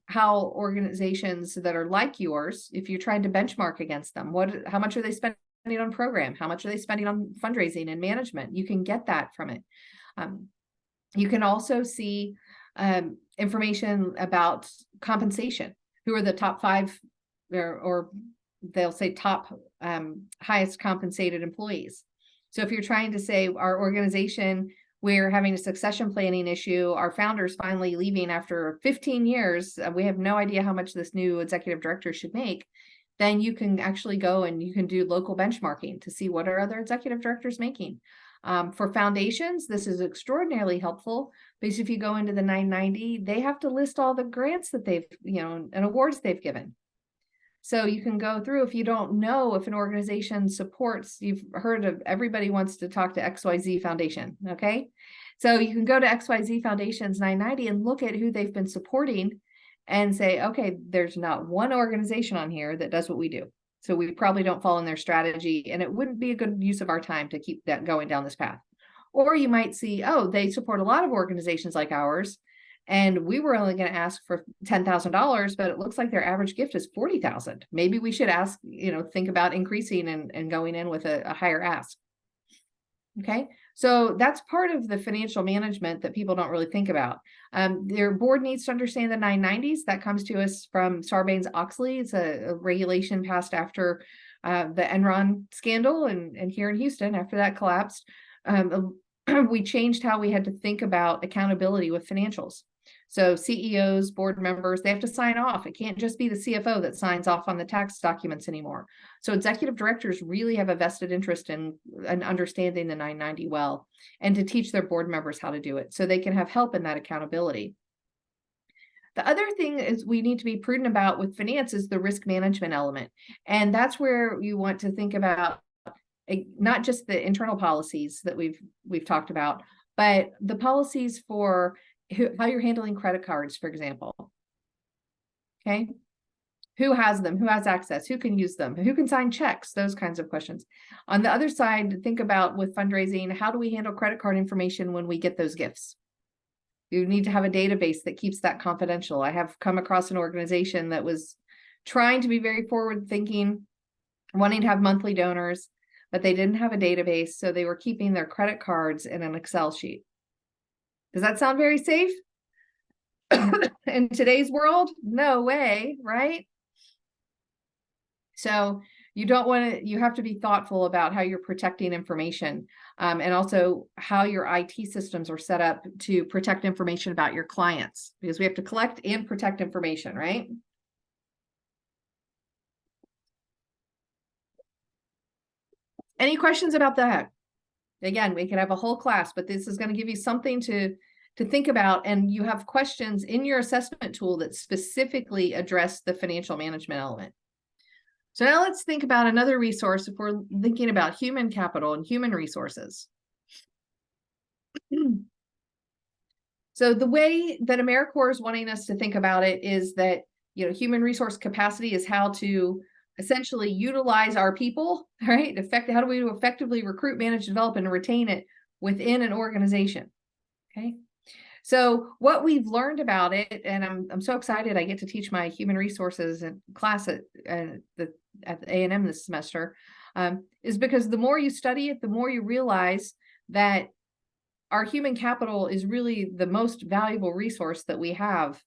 how organizations that are like yours, if you're trying to benchmark against them, how much are they spending on program? How much are they spending on fundraising and management? You can get that from it. You can also see information about compensation. Who are the top 5 or they'll say top highest compensated employees. So if you're trying to say our organization, we're having a succession planning issue, our founder's finally leaving after 15 years, we have no idea how much this new executive director should make, then you can actually go and you can do local benchmarking to see what are other executive directors making. For foundations, this is extraordinarily helpful because if you go into the 990, they have to list all the grants that they've, and awards they've given. So you can go through, if you don't know if an organization supports, you've heard of everybody wants to talk to XYZ Foundation, okay? So you can go to XYZ Foundation's 990 and look at who they've been supporting and say, okay, there's not one organization on here that does what we do. So we probably don't fall in their strategy, and it wouldn't be a good use of our time to keep that going down this path. Or you might see, oh, they support a lot of organizations like ours, and we were only going to ask for $10,000, but it looks like their average gift is $40,000. Maybe we should ask, think about increasing and going in with a higher ask. Okay, so that's part of the financial management that people don't really think about. Their board needs to understand the 990s. That comes to us from Sarbanes-Oxley. It's a regulation passed after the Enron scandal and here in Houston after that collapsed. We changed how we had to think about accountability with financials. So CEOs, board members, they have to sign off. It can't just be the CFO that signs off on the tax documents anymore. So executive directors really have a vested interest in understanding the 990 well, and to teach their board members how to do it so they can have help in that accountability. The other thing is we need to be prudent about with finance is the risk management element. And that's where you want to think about not just the internal policies that we've talked about, but the policies for how you're handling credit cards, for example. Okay. Who has them? Who has access? Who can use them? Who can sign checks? Those kinds of questions. On the other side, think about with fundraising, how do we handle credit card information when we get those gifts? You need to have a database that keeps that confidential. I have come across an organization that was trying to be very forward thinking, wanting to have monthly donors, but they didn't have a database. So they were keeping their credit cards in an Excel sheet. Does that sound very safe? In today's world? No way, right? So you don't want to, you have to be thoughtful about how you're protecting information, and also how your IT systems are set up to protect information about your clients, because we have to collect and protect information, right? Any questions about that? Again, we could have a whole class, but this is going to give you something to think about, and you have questions in your assessment tool that specifically address the financial management element. So now let's think about another resource if we're thinking about human capital and human resources. So the way that AmeriCorps is wanting us to think about it is that, you know, human resource capacity is how to essentially utilize our people, right? How do we effectively recruit, manage, develop, and retain it within an organization? Okay. So what we've learned about it, and I'm so excited I get to teach my human resources class at A&M this semester, is because the more you study it, the more you realize that our human capital is really the most valuable resource that we have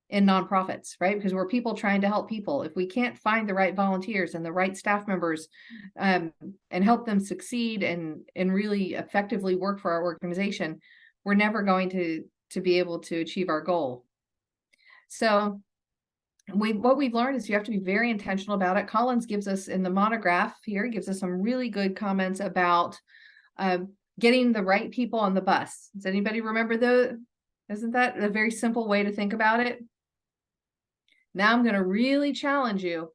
in nonprofits, right? Because we're people trying to help people. If we can't find the right volunteers and the right staff members, and help them succeed and really effectively work for our organization, we're never going to be able to achieve our goal. So what we've learned is you have to be very intentional about it. Collins gives us in the monograph here, gives us some really good comments about getting the right people on the bus. Does anybody remember isn't that a very simple way to think about it? Now I'm going to really challenge you.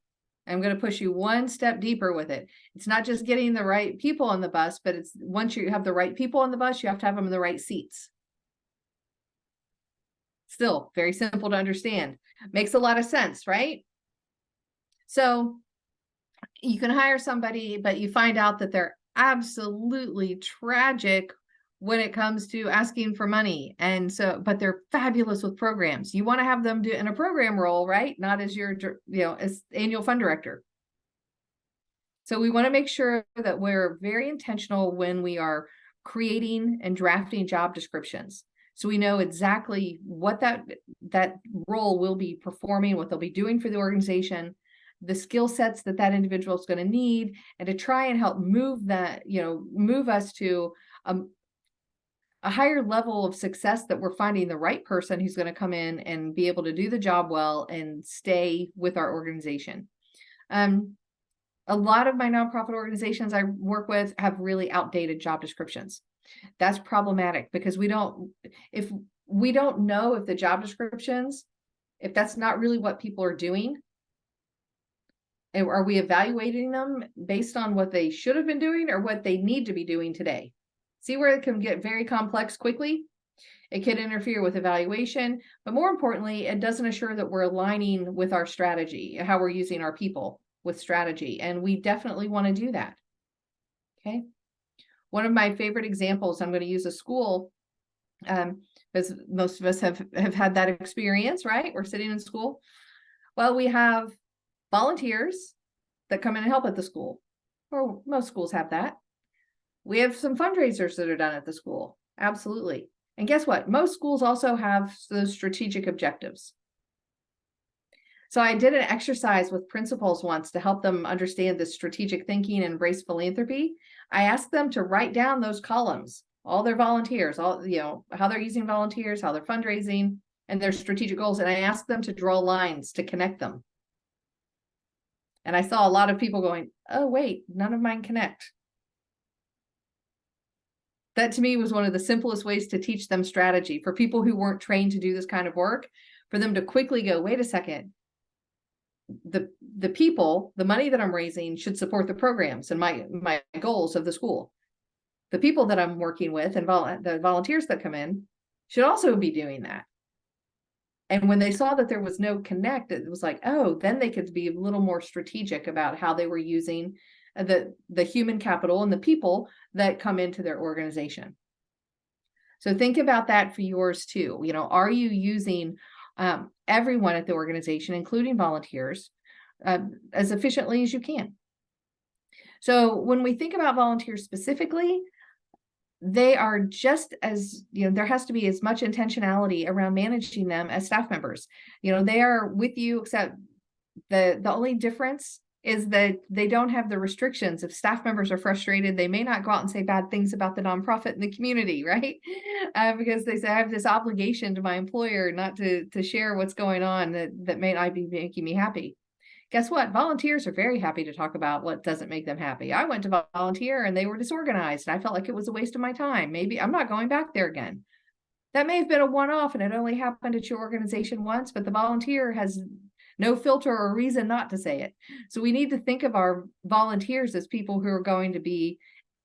I'm going to push you one step deeper with it. It's not just getting the right people on the bus, but it's once you have the right people on the bus, you have to have them in the right seats. Still very simple to understand. Makes a lot of sense, right? So you can hire somebody, but you find out that they're absolutely tragic when it comes to asking for money. And so, but they're fabulous with programs. You want to have them do in a program role, right? Not as your, as annual fund director. So we want to make sure that we're very intentional when we are creating and drafting job descriptions. So we know exactly what that role will be performing, what they'll be doing for the organization, the skill sets that individual is going to need, and to try and help move us to a higher level of success, that we're finding the right person who's going to come in and be able to do the job well and stay with our organization. A lot of my nonprofit organizations I work with have really outdated job descriptions. That's problematic because if we don't know if the job descriptions, if that's not really what people are doing, and are we evaluating them based on what they should have been doing or what they need to be doing today? See where it can get very complex quickly? It can interfere with evaluation, but more importantly, it doesn't assure that we're aligning with our strategy, how we're using our people with strategy. And we definitely want to do that. Okay. One of my favorite examples, I'm going to use a school, because most of us have had that experience, right? We're sitting in school. Well, we have volunteers that come in and help at the school, or most schools have that. We have some fundraisers that are done at the school. Absolutely. And guess what? Most schools also have those strategic objectives. So I did an exercise with principals once to help them understand the strategic thinking and embrace philanthropy. I asked them to write down those columns, all their volunteers, how they're using volunteers, how they're fundraising. and their strategic goals, and I asked them to draw lines to connect them. And I saw a lot of people going, oh, wait, none of mine connect. That to me was one of the simplest ways to teach them strategy for people who weren't trained to do this kind of work, for them to quickly go, wait a second, the people, the money that I'm raising should support the programs and my goals of the school. The people that I'm working with and the volunteers that come in should also be doing that. And when they saw that there was no connect, it was like, oh, then they could be a little more strategic about how they were using the human capital and the people that come into their organization. So think about that for yours too. You know, are you using everyone at the organization, including volunteers, as efficiently as you can? So when we think about volunteers specifically, they are just as, you know, there has to be as much intentionality around managing them as staff members. You know, they are with you, except the only difference is that they don't have the restrictions. If staff members are frustrated, they may not go out and say bad things about the nonprofit in the community, right? Because they say, I have this obligation to my employer not to share what's going on that may not be making me happy. Guess what? Volunteers are very happy to talk about what doesn't make them happy. I went to volunteer and they were disorganized. And I felt like it was a waste of my time. Maybe I'm not going back there again. That may have been a one-off and it only happened at your organization once, but the volunteer has no filter or reason not to say it. So we need to think of our volunteers as people who are going to be,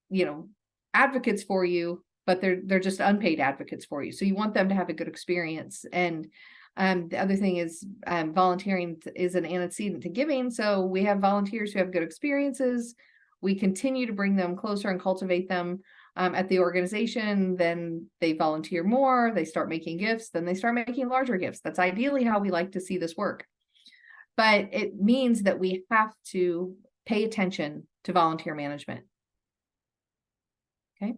you know, advocates for you, but they're just unpaid advocates for you. So you want them to have a good experience. And the other thing is volunteering is an antecedent to giving. So we have volunteers who have good experiences. We continue to bring them closer and cultivate them at the organization. Then they volunteer more, they start making gifts, then they start making larger gifts. That's ideally how we like to see this work. But it means that we have to pay attention to volunteer management. Okay.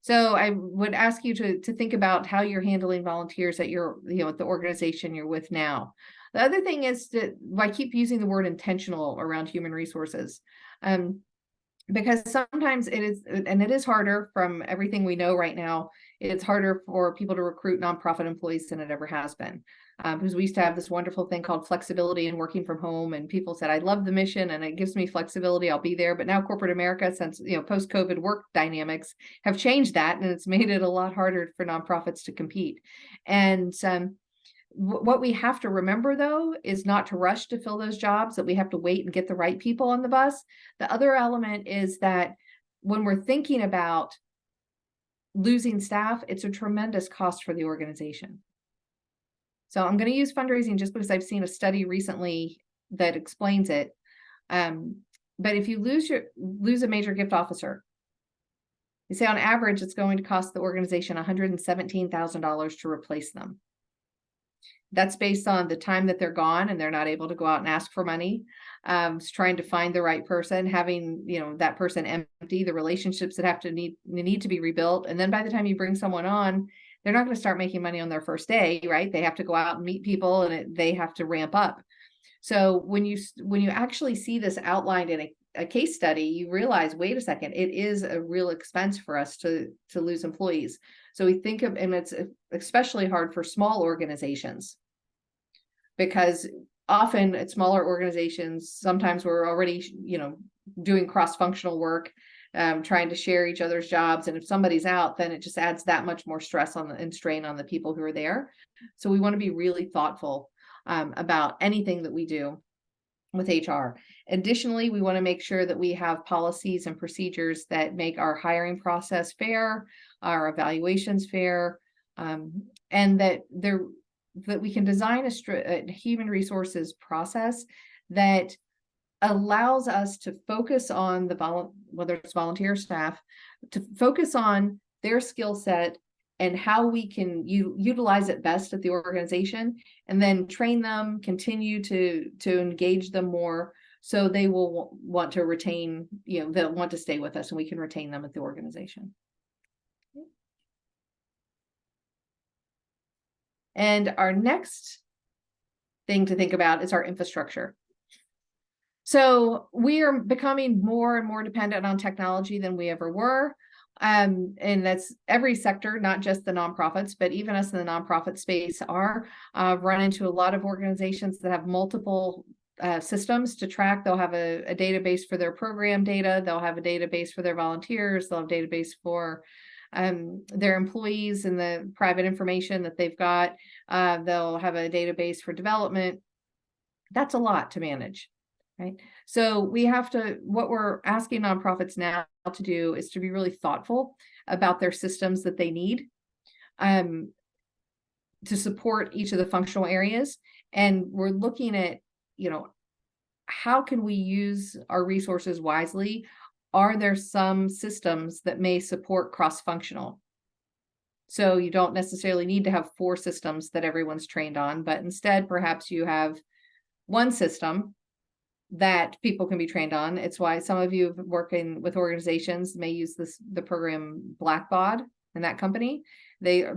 So I would ask you to think about how you're handling volunteers at your, you know, at the organization you're with now. The other thing is that I keep using the word intentional around human resources. Because sometimes it is harder from everything we know right now. It's harder for people to recruit nonprofit employees than it ever has been. Because we used to have this wonderful thing called flexibility and working from home. And people said, I love the mission and it gives me flexibility. I'll be there. But now corporate America, since, you know, post-COVID work dynamics have changed that. And it's made it a lot harder for nonprofits to compete. And what we have to remember, though, is not to rush to fill those jobs, that we have to wait and get the right people on the bus. The other element is that when we're thinking about losing staff, it's a tremendous cost for the organization. So I'm going to use fundraising just because I've seen a study recently that explains it. But if you lose a major gift officer, you say on average, it's going to cost the organization $117,000 to replace them. That's based on the time that they're gone and they're not able to go out and ask for money. Trying to find the right person, having, you know, that person empty, the relationships that have to need to be rebuilt. And then by the time you bring someone on, they're not going to start making money on their first day, right? They have to go out and meet people and they have to ramp up. So when you actually see this outlined in a case study, you realize, wait a second, it is a real expense for us to lose employees. So we think of, and it's especially hard for small organizations, because often at smaller organizations, sometimes we're already, you know, doing cross-functional work, trying to share each other's jobs. And if somebody's out, then it just adds that much more stress and strain on the people who are there. So we want to be really thoughtful about anything that we do with HR. Additionally, we want to make sure that we have policies and procedures that make our hiring process fair, our evaluations fair, and that we can design a human resources process that allows us to focus on whether it's volunteer staff, to focus on their skill set and how we can utilize it best at the organization, and then train them, continue to engage them more, so they will want to retain, you know, they'll want to stay with us and we can retain them at the organization. And our next thing to think about is our infrastructure. So we are becoming more and more dependent on technology than we ever were. And that's every sector, not just the nonprofits, but even us in the nonprofit space are run into a lot of organizations that have multiple systems to track. They'll have a database for their program data. They'll have a database for their volunteers. They'll have a database for their employees and the private information that they've got. They'll have a database for development. That's a lot to manage, right? So we have to, what we're asking nonprofits now to do is to be really thoughtful about their systems that they need to support each of the functional areas. And we're looking at, how can we use our resources wisely? Are there some systems that may support cross-functional? So you don't necessarily need to have 4 systems that everyone's trained on, but instead perhaps you have one system that people can be trained on. It's why some of you working with organizations may use the program Blackbaud in that company. They've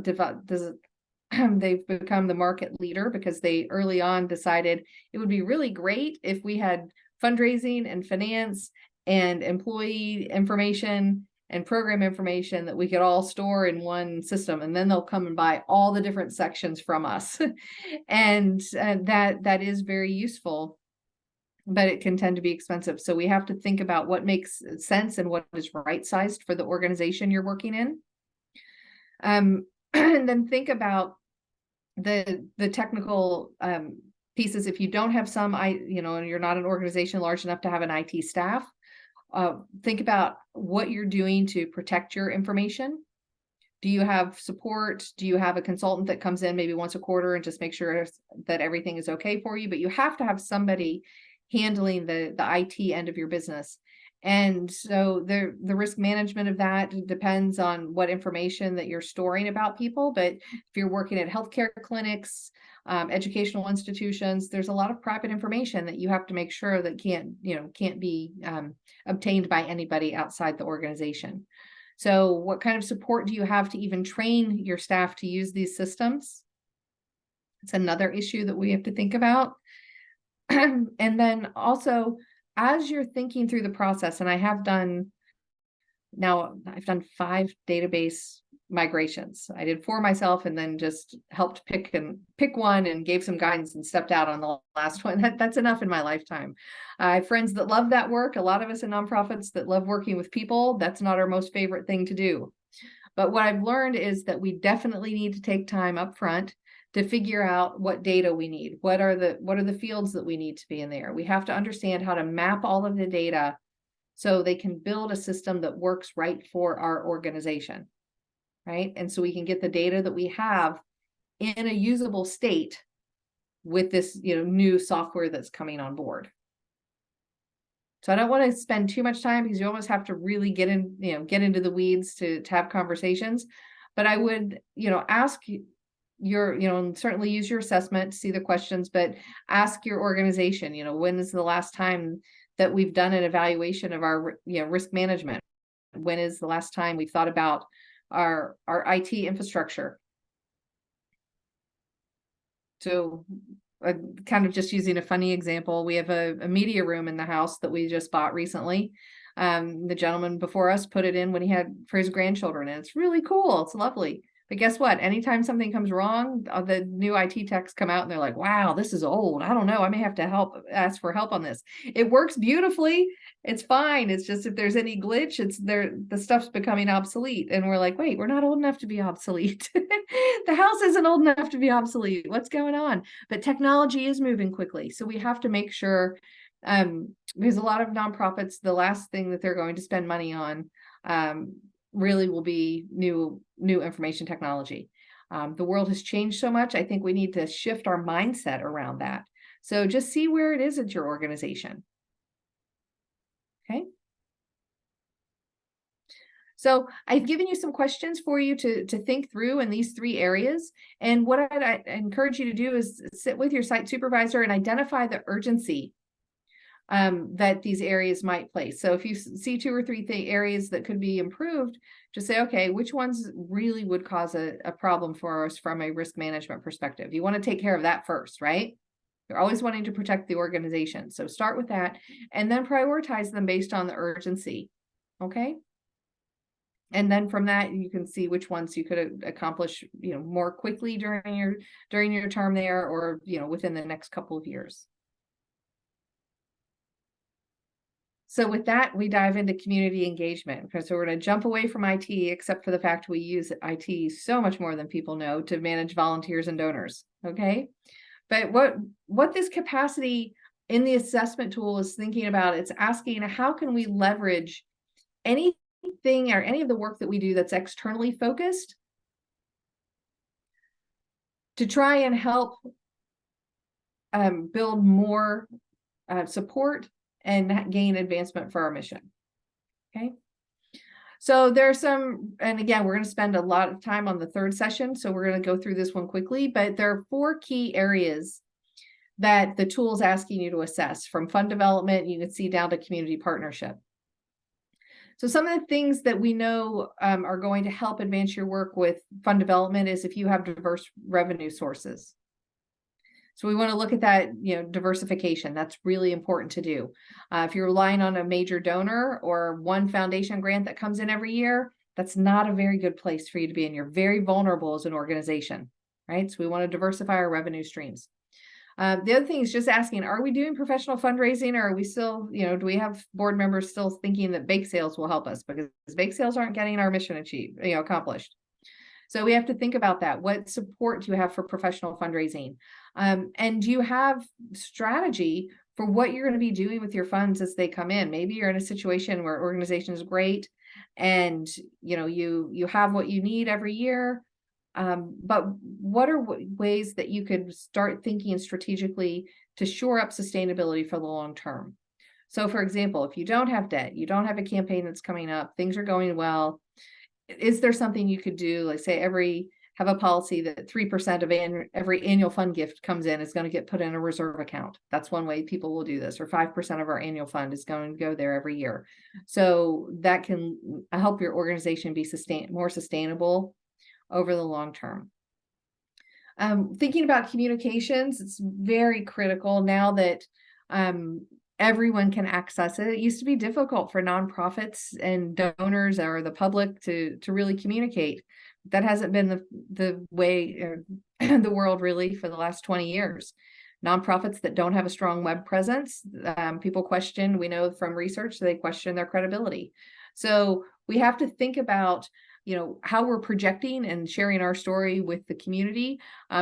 become the market leader because they early on decided it would be really great if we had fundraising and finance and employee information and program information that we could all store in one system, and then they'll come and buy all the different sections from us. And that is very useful, but it can tend to be expensive. So we have to think about what makes sense and what is right-sized for the organization you're working in. And then think about the technical pieces. If you don't have some, and you're not an organization large enough to have an IT staff, think about what you're doing to protect your information. Do you have support? Do you have a consultant that comes in maybe once a quarter and just make sure that everything is okay for you? But you have to have somebody handling the IT end of your business. And so the risk management of that depends on what information that you're storing about people. But if you're working at healthcare clinics, educational institutions, there's a lot of private information that you have to make sure that can't be obtained by anybody outside the organization. So what kind of support do you have to even train your staff to use these systems? It's another issue that we have to think about. And then also, as you're thinking through the process, and I've done 5 database migrations. I did 4 myself and then just helped pick one and gave some guidance and stepped out on the last one. That's enough in my lifetime. I have friends that love that work. A lot of us in nonprofits that love working with people, that's not our most favorite thing to do. But what I've learned is that we definitely need to take time up front to figure out what data we need. What are the fields that we need to be in there? We have to understand how to map all of the data so they can build a system that works right for our organization, right? And so we can get the data that we have in a usable state with this, new software that's coming on board. So I don't want to spend too much time because you almost have to really get into the weeds to have conversations. But I would, ask and certainly use your assessment to see the questions, but ask your organization, when is the last time that we've done an evaluation of our, risk management? When is the last time we've thought about our IT infrastructure? So kind of just using a funny example, we have a media room in the house that we just bought recently. The gentleman before us put it in when he had for his grandchildren, and it's really cool. It's lovely. But guess what? Anytime something comes wrong, the new IT techs come out and they're like, wow, this is old. I don't know. I may have to ask for help on this. It works beautifully. It's fine. It's just if there's any glitch, the stuff's becoming obsolete. And we're like, wait, we're not old enough to be obsolete. The house isn't old enough to be obsolete. What's going on? But technology is moving quickly. So we have to make sure, because a lot of nonprofits, the last thing that they're going to spend money on really will be new information technology. The world has changed so much. I think we need to shift our mindset around that. So just see where it is at your organization. Okay. So I've given you some questions for you to think through in these 3 areas. And what I encourage you to do is sit with your site supervisor and identify the urgency that these areas might place. So if you see 2 or 3 areas that could be improved, just say, okay, which ones really would cause a problem for us from a risk management perspective? You want to take care of that first, right? You're always wanting to protect the organization. So start with that and then prioritize them based on the urgency. Okay. And then from that, you can see which ones you could accomplish, more quickly during your term there, or, within the next couple of years. So with that, we dive into community engagement, because we're going to jump away from IT, except for the fact we use IT so much more than people know to manage volunteers and donors. Okay. But what this capacity in the assessment tool is thinking about, it's asking, how can we leverage anything or any of the work that we do that's externally focused to try and help build more support and gain advancement for our mission. Okay. So there's some, and again, we're going to spend a lot of time on the third session, so we're going to go through this one quickly, but there are 4 key areas that the tool is asking you to assess, from fund development, you can see, down to community partnership. So some of the things that we know are going to help advance your work with fund development is if you have diverse revenue sources. So we want to look at that, diversification. That's really important to do. If you're relying on a major donor or one foundation grant that comes in every year, that's not a very good place for you to be in. You're very vulnerable as an organization, right? So we want to diversify our revenue streams. The other thing is just asking, are we doing professional fundraising, or are we still, do we have board members still thinking that bake sales will help us, because bake sales aren't getting our mission accomplished. So we have to think about that. What support do you have for professional fundraising? And do you have strategy for what you're going to be doing with your funds as they come in? Maybe you're in a situation where organization is great and you have what you need every year. But what are ways that you could start thinking strategically to shore up sustainability for the long term? So for example, if you don't have debt, you don't have a campaign that's coming up, things are going well, is there something you could do, like say have a policy that 3% of every annual fund gift comes in is going to get put in a reserve account? That's one way people will do this. Or 5% of our annual fund is going to go there every year. So that can help your organization be more sustainable over the long term. Thinking about communications, it's very critical now that everyone can access it. It used to be difficult for nonprofits and donors or the public to really communicate. That hasn't been the way the world really for the last 20 years. Nonprofits that don't have a strong web presence, people question, we know from research, they question their credibility. So we have to think about how we're projecting and sharing our story with the community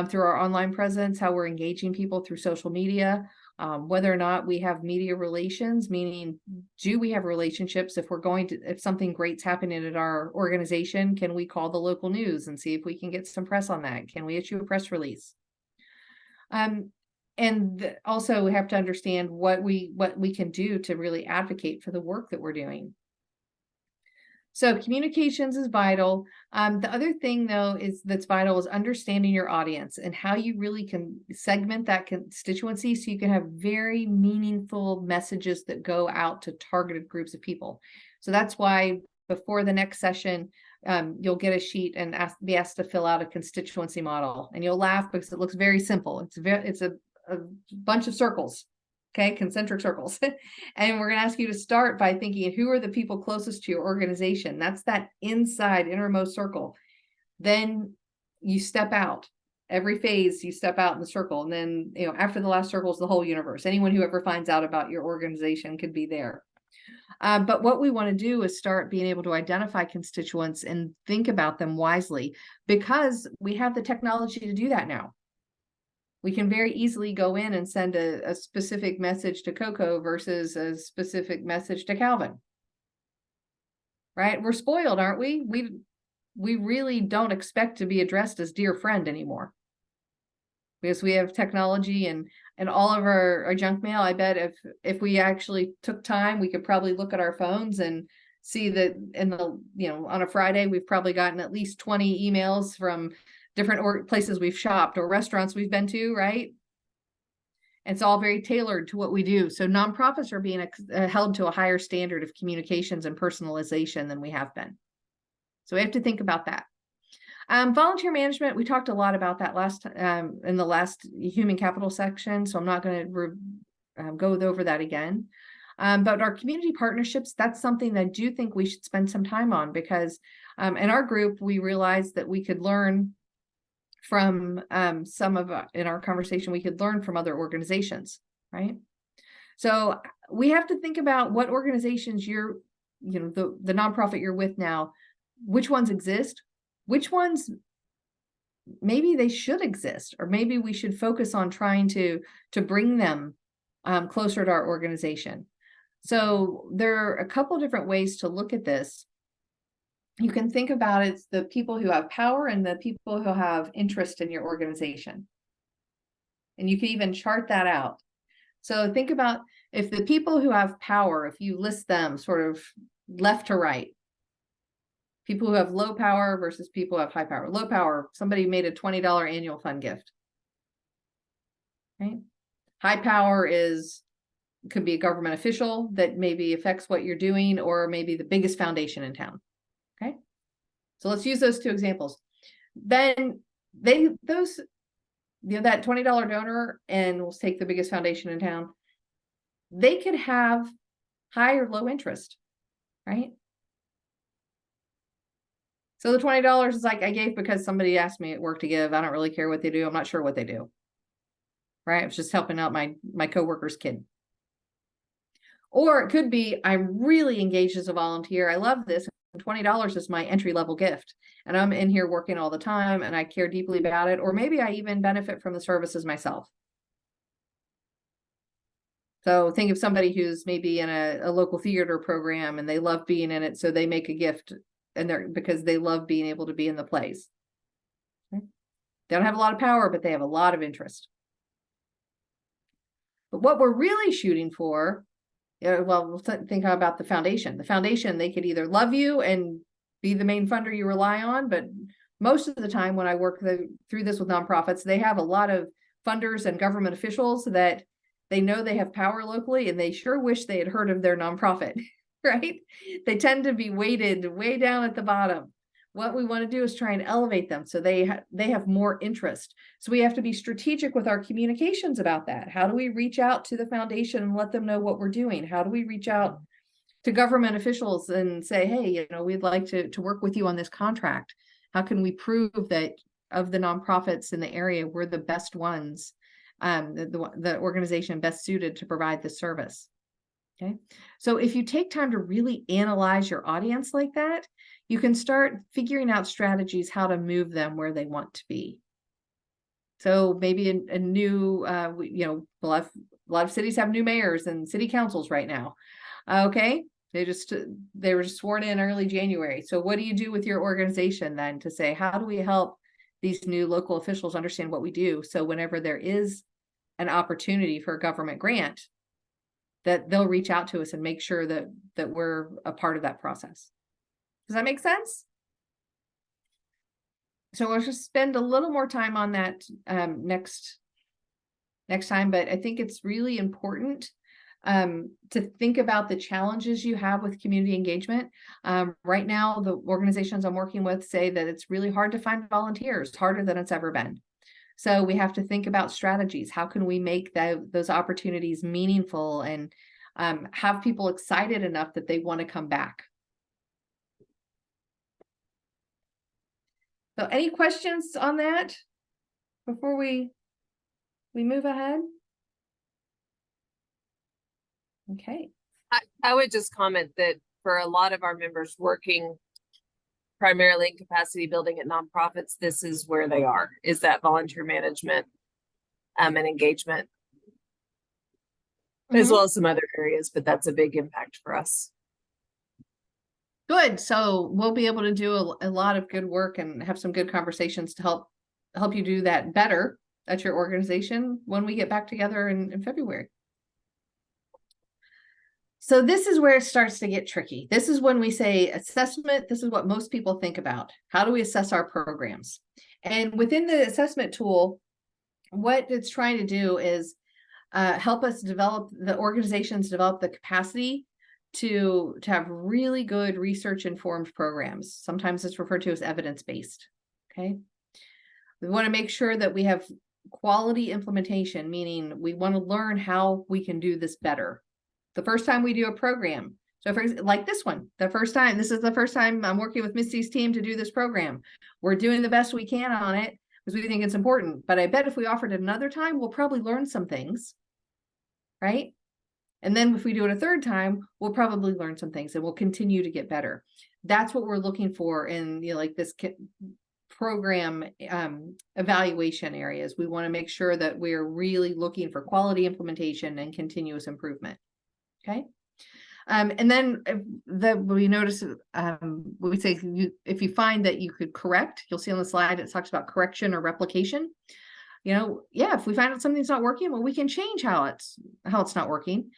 through our online presence, how we're engaging people through social media, whether or not we have media relations, meaning do we have relationships? If something great's happening at our organization, can we call the local news and see if we can get some press on that? Can we issue a press release? And also we have to understand what we can do to really advocate for the work that we're doing. So communications is vital. The other thing though that's vital is understanding your audience and how you really can segment that constituency so you can have very meaningful messages that go out to targeted groups of people. So that's why before the next session, you'll get a sheet and be asked to fill out a constituency model, and you'll laugh because it looks very simple. It's a bunch of circles. Okay, concentric circles. And we're going to ask you to start by thinking, who are the people closest to your organization? That's that innermost circle. Then you step out. Every phase, you step out in the circle. And then, after the last circle is the whole universe. Anyone who ever finds out about your organization could be there. But what we want to do is start being able to identify constituents and think about them wisely, because we have the technology to do that now. We can very easily go in and send a specific message to Coco versus a specific message to Calvin. Right? We're spoiled, aren't we? We really don't expect to be addressed as dear friend anymore, because we have technology and all of our junk mail. I bet if we actually took time, we could probably look at our phones and see that on a Friday, we've probably gotten at least 20 emails from different places we've shopped or restaurants we've been to, right? And it's all very tailored to what we do. So nonprofits are being held to a higher standard of communications and personalization than we have been. So we have to think about that. Volunteer management, we talked a lot about that in the last human capital section, so I'm not going to go over that again. But our community partnerships, that's something that I do think we should spend some time on, because in our group, we realized that we could learn from in our conversation, we could learn from other organizations, right? So we have to think about what organizations the nonprofit you're with now, which ones exist, which ones maybe they should exist, or maybe we should focus on trying to bring them closer to our organization. So there are a couple different ways to look at this. You can think about it, the people who have power and the people who have interest in your organization. And you can even chart that out. So think about if the people who have power, if you list them sort of left to right, people who have low power versus people who have high power. Low power, somebody made a $20 annual fund gift. Right? High power could be a government official that maybe affects what you're doing, or maybe the biggest foundation in town. Okay. So let's use those two examples. Then that $20 donor, and we'll take the biggest foundation in town, they could have high or low interest, right? So the $20 is like, I gave because somebody asked me at work to give. I don't really care what they do. I'm not sure what they do. Right? It's just helping out my coworker's kid. Or it could be, I'm really engaged as a volunteer. I love this. $20 is my entry-level gift. And I'm in here working all the time and I care deeply about it. Or maybe I even benefit from the services myself. So think of somebody who's maybe in a local theater program and they love being in it. So they make a gift because they love being able to be in the plays. Okay. They don't have a lot of power, but they have a lot of interest. But what we're really shooting for, we'll think about the foundation. The foundation, they could either love you and be the main funder you rely on, but most of the time when I work through this with nonprofits, they have a lot of funders and government officials that they know they have power locally, and they sure wish they had heard of their nonprofit, right? They tend to be weighted way down at the bottom. What we want to do is try and elevate them so they have more interest. So we have to be strategic with our communications about that. How do we reach out to the foundation and let them know what we're doing? How do we reach out to government officials and say, hey, we'd like to work with you on this contract? How can we prove that of the nonprofits in the area, we're the best ones, the organization best suited to provide this service? Okay. So if you take time to really analyze your audience like that, you can start figuring out strategies how to move them where they want to be. So maybe a new, a lot of cities have new mayors and city councils right now. Okay. They were just sworn in early January. So what do you do with your organization then to say, how do we help these new local officials understand what we do? So whenever there is an opportunity for a government grant, that they'll reach out to us and make sure that we're a part of that process. Does that make sense? So we'll just spend a little more time on that next time, but I think it's really important to think about the challenges you have with community engagement. Right now, the organizations I'm working with say that it's really hard to find volunteers, harder than it's ever been. So we have to think about strategies. How can we make those opportunities meaningful and have people excited enough that they want to come back? So any questions on that before we move ahead? Okay. I would just comment that for a lot of our members working primarily in capacity building at nonprofits, this is where they are, is that volunteer management and engagement, as well as some other areas, but that's a big impact for us. Good. So we'll be able to do a lot of good work and have some good conversations to help you do that better at your organization when we get back together in February. So this is where it starts to get tricky. This is when we say assessment. This is what most people think about. How do we assess our programs? And within the assessment tool, what it's trying to do is help us develop, the organizations develop the capacity to have really good research-informed programs. Sometimes it's referred to as evidence-based, okay? We want to make sure that we have quality implementation, meaning we want to learn how we can do this better The first time we do a program. So for like this one, this is the first time I'm working with Misty's team to do this program. We're doing the best we can on it because we think it's important. But I bet if we offered it another time, we'll probably learn some things, right? And then if we do it a third time, we'll probably learn some things and we'll continue to get better. That's what we're looking for in, you know, like this program evaluation areas. We want to make sure that we're really looking for quality implementation and continuous improvement. Okay. And then we notice, we say, if you find that you could correct, you'll see on the slide, it talks about correction or replication. You know, yeah, if we find out something's not working, well, we can change how it's not working.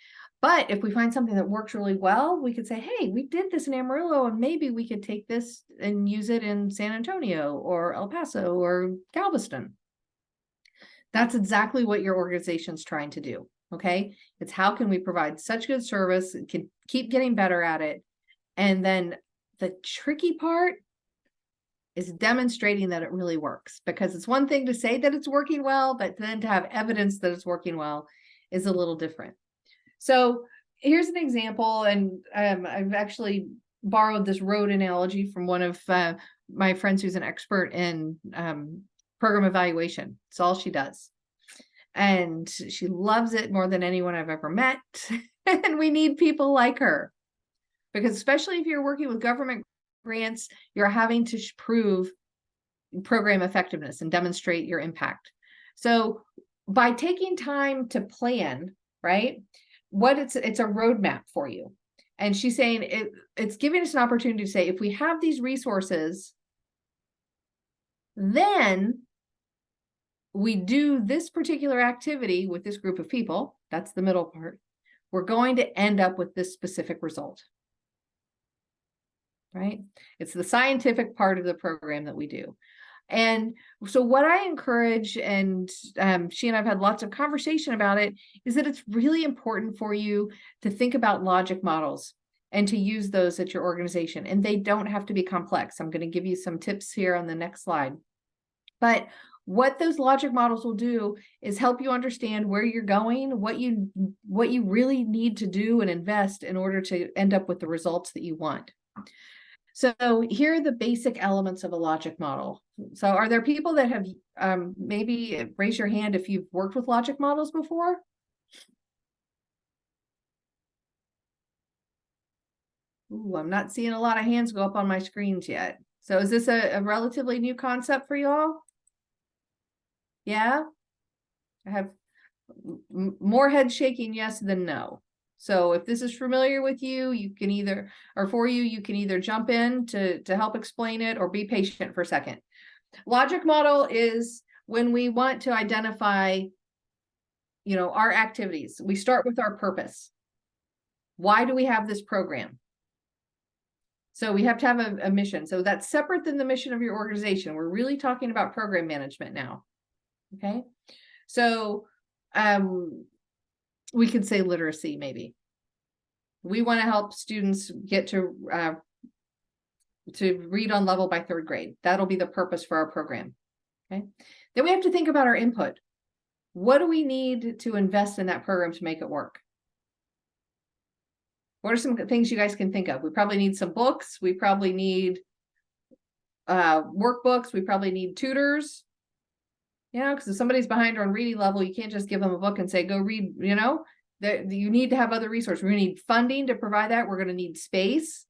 But if we find something that works really well, we could say, hey, we did this in Amarillo, and maybe we could take this and use it in San Antonio or El Paso or Galveston. That's exactly what your organization's trying to do. Okay. It's how can we provide such good service, can keep getting better at it. And then the tricky part is demonstrating that it really works, because it's one thing to say that it's working well, but then to have evidence that it's working well is a little different. So here's an example. And I've actually borrowed this road analogy from one of my friends who's an expert in program evaluation. It's all she does. And she loves it more than anyone I've ever met. And we need people like her, because especially if you're working with government grants, you're having to prove program effectiveness and demonstrate your impact. So by taking time to plan, right, it's a roadmap for you. And she's saying it's giving us an opportunity to say, if we have these resources, then we do this particular activity with this group of people, that's the middle part, we're going to end up with this specific result, right? It's the scientific part of the program that we do. And so what I encourage, and she and I've had lots of conversation about it, is that it's really important for you to think about logic models and to use those at your organization. And they don't have to be complex. I'm going to give you some tips here on the next slide. But what those logic models will do is help you understand where you're going, what you really need to do and invest in order to end up with the results that you want. So here are the basic elements of a logic model. So are there people that have maybe raise your hand if you've worked with logic models before? Ooh, I'm not seeing a lot of hands go up on my screens yet. So is this a relatively new concept for y'all? Yeah, I have more head shaking yes than no. So if this is familiar with you, you can either, or for you, you can either jump in to help explain it or be patient for a second. Logic model is when we want to identify, you know, our activities. We start with our purpose. Why do we have this program? So we have to have a mission. So that's separate than the mission of your organization. We're really talking about program management now. Okay. So we could say literacy, maybe. We want to help students get to read on level by 3rd grade. That'll be the purpose for our program. Okay. Then we have to think about our input. What do we need to invest in that program to make it work? What are some things you guys can think of? We probably need some books. We probably need workbooks. We probably need tutors. You know, because if somebody's behind on reading level, you can't just give them a book and say, go read, you know, you need to have other resources. We're going to need funding to provide that. We're going to need space.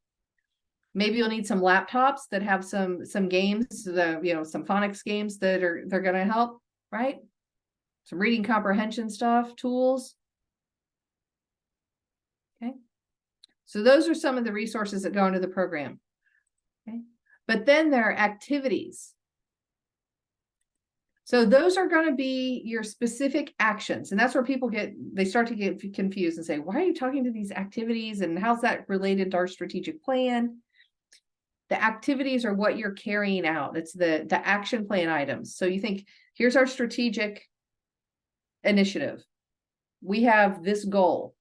Maybe you'll need some laptops that have some games, some phonics games they're going to help, right? Some reading comprehension stuff, tools. Okay. So those are some of the resources that go into the program. Okay. But then there are activities. So those are going to be your specific actions. And that's where people start to get confused and say, why are you talking to these activities? And how's that related to our strategic plan? The activities are what you're carrying out. It's the action plan items. So you think, here's our strategic initiative. We have this goal.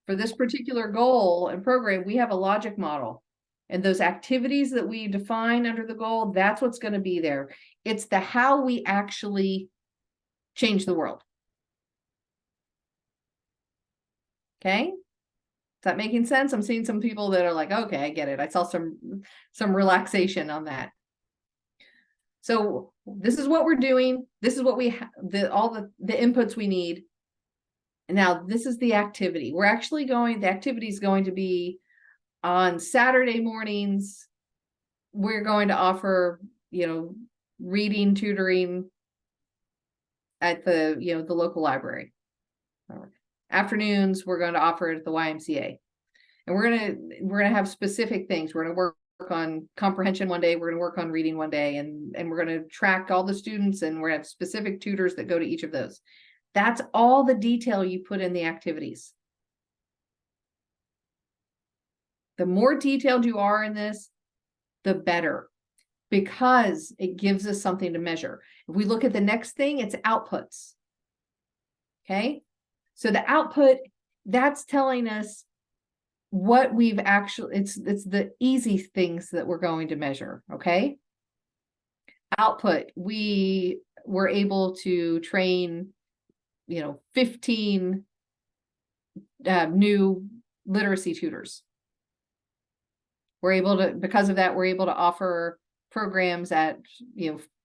For this particular goal and program, we have a logic model. And those activities that we define under the goal, that's what's going to be there. It's the how we actually change the world. Okay, that making sense? I'm seeing some people that are like, okay, I get it. I saw some relaxation on that. So this is what we're doing. This is what we all the inputs we need. And now this is the activity. We're actually the activity is going to be on Saturday mornings. We're going to offer, reading, tutoring at the, the local library. Afternoons, we're going to offer it at the YMCA. And we're going to have specific things. We're going to work on comprehension one day, we're going to work on reading one day, and we're going to track all the students, and we're going to have specific tutors that go to each of those. That's all the detail you put in the activities. The more detailed you are in this, the better, because it gives us something to measure. If we look at the next thing, it's outputs. Okay, so the output, that's telling us what we've actually, it's the easy things that we're going to measure. Okay, output, we were able to train 15 new literacy tutors. We're able to, because of that, we're able to offer programs at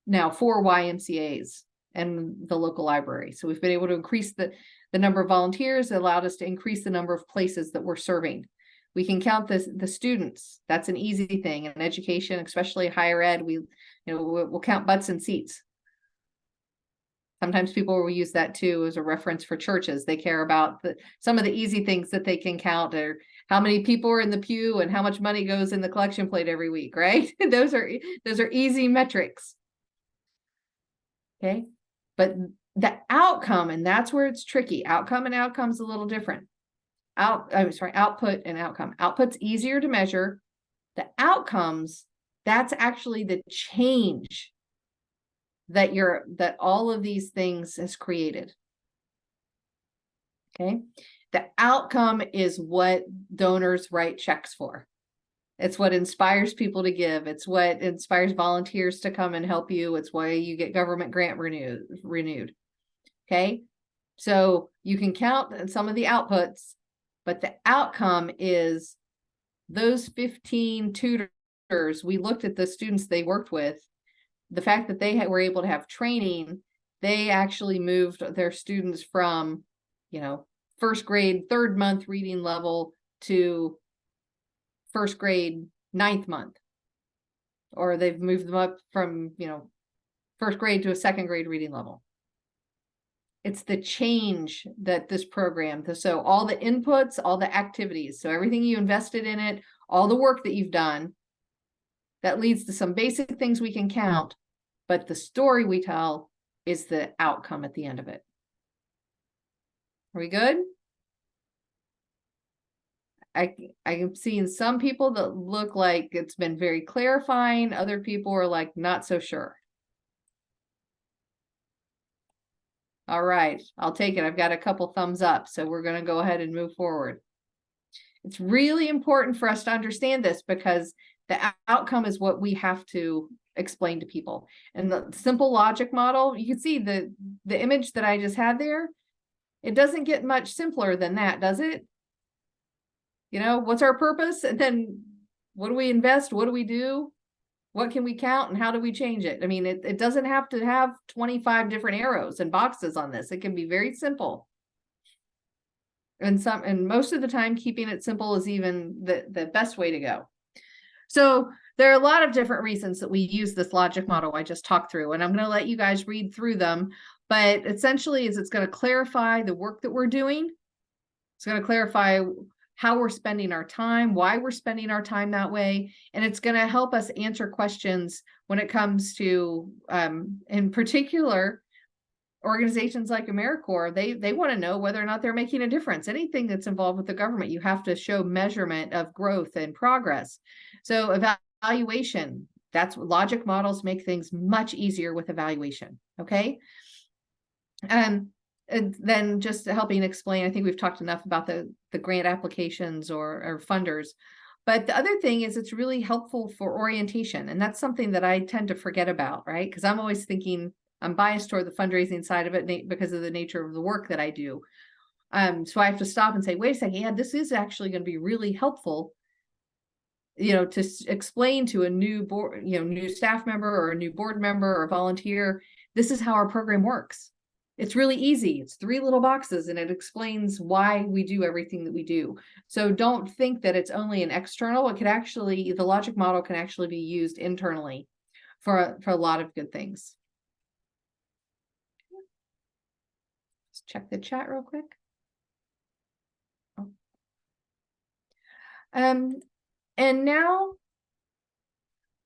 now 4 YMCAs and the local library. So we've been able to increase the number of volunteers. It allowed us to increase the number of places that we're serving. We can count the students. That's an easy thing in education, especially higher ed. We'll count butts and seats. Sometimes people will use that too as a reference for churches. They care about some of the easy things that they can count, or how many people are in the pew and how much money goes in the collection plate every week, right? Those are easy metrics. Okay, but the outcome, and that's where it's tricky. Outcome and outcome's a little different. Output and outcome. Output's easier to measure. The outcomes, that's actually the change that all of these things has created. Okay, the outcome is what donors write checks for. It's what inspires people to give. It's what inspires volunteers to come and help you. It's why you get government grant renewed. Okay, so you can count some of the outputs, but the outcome is those 15 tutors. We looked at the students they worked with. The fact that they were able to have training, they actually moved their students from, first grade, 3rd month reading level to 1st grade, 9th month. Or they've moved them up from, 1st grade to a 2nd grade reading level. It's the change that this program, so all the inputs, all the activities, so everything you invested in it, all the work that you've done, that leads to some basic things we can count, but the story we tell is the outcome at the end of it. Are we good? I'm seeing some people that look like it's been very clarifying. Other people are like, not so sure. All right, I'll take it. I've got a couple thumbs up, so we're going to go ahead and move forward. It's really important for us to understand this, because the outcome is what we have to explain to people. And the simple logic model, you can see the image that I just had there. It doesn't get much simpler than that, does it? What's our purpose? And then what do we invest? What do we do? What can we count, and how do we change it? I mean, it doesn't have to have 25 different arrows and boxes on this. It can be very simple. And most of the time, keeping it simple is even the best way to go. So there are a lot of different reasons that we use this logic model I just talked through, and I'm going to let you guys read through them. But essentially, it's going to clarify the work that we're doing. It's going to clarify how we're spending our time, why we're spending our time that way. And it's going to help us answer questions when it comes to, in particular, organizations like AmeriCorps. They want to know whether or not they're making a difference. Anything that's involved with the government, you have to show measurement of growth and progress. So evaluation, that's what logic models make things much easier with evaluation. Okay. And then just helping explain, I think we've talked enough about the grant applications or funders. But the other thing is it's really helpful for orientation. And that's something that I tend to forget about, right? Because I'm always thinking, I'm biased toward the fundraising side of it because of the nature of the work that I do. So I have to stop and say, wait a second, yeah, this is actually going to be really helpful, you know, to explain to a new board, you know, new staff member or a new board member or volunteer, this is how our program works. It's really easy. It's 3 little boxes and it explains why we do everything that we do. So don't think that it's only an external. It could actually, the logic model can actually be used internally for a lot of good things. Let's check the chat real quick. And now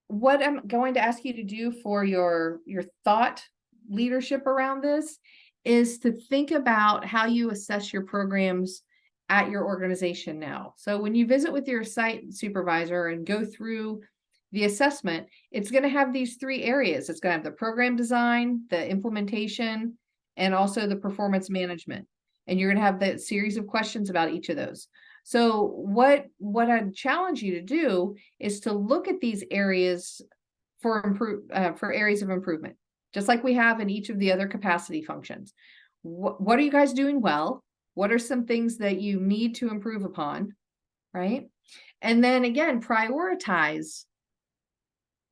what I'm going to ask you to do for your thought leadership around this is to think about how you assess your programs at your organization now. So when you visit with your site supervisor and go through the assessment, it's going to have these 3 areas. It's going to have the program design, the implementation, and also the performance management. And you're going to have that series of questions about each of those. So what I'd challenge you to do is to look at these areas for areas of improvement, just like we have in each of the other capacity functions. What are you guys doing well? What are some things that you need to improve upon, right? And then again, prioritize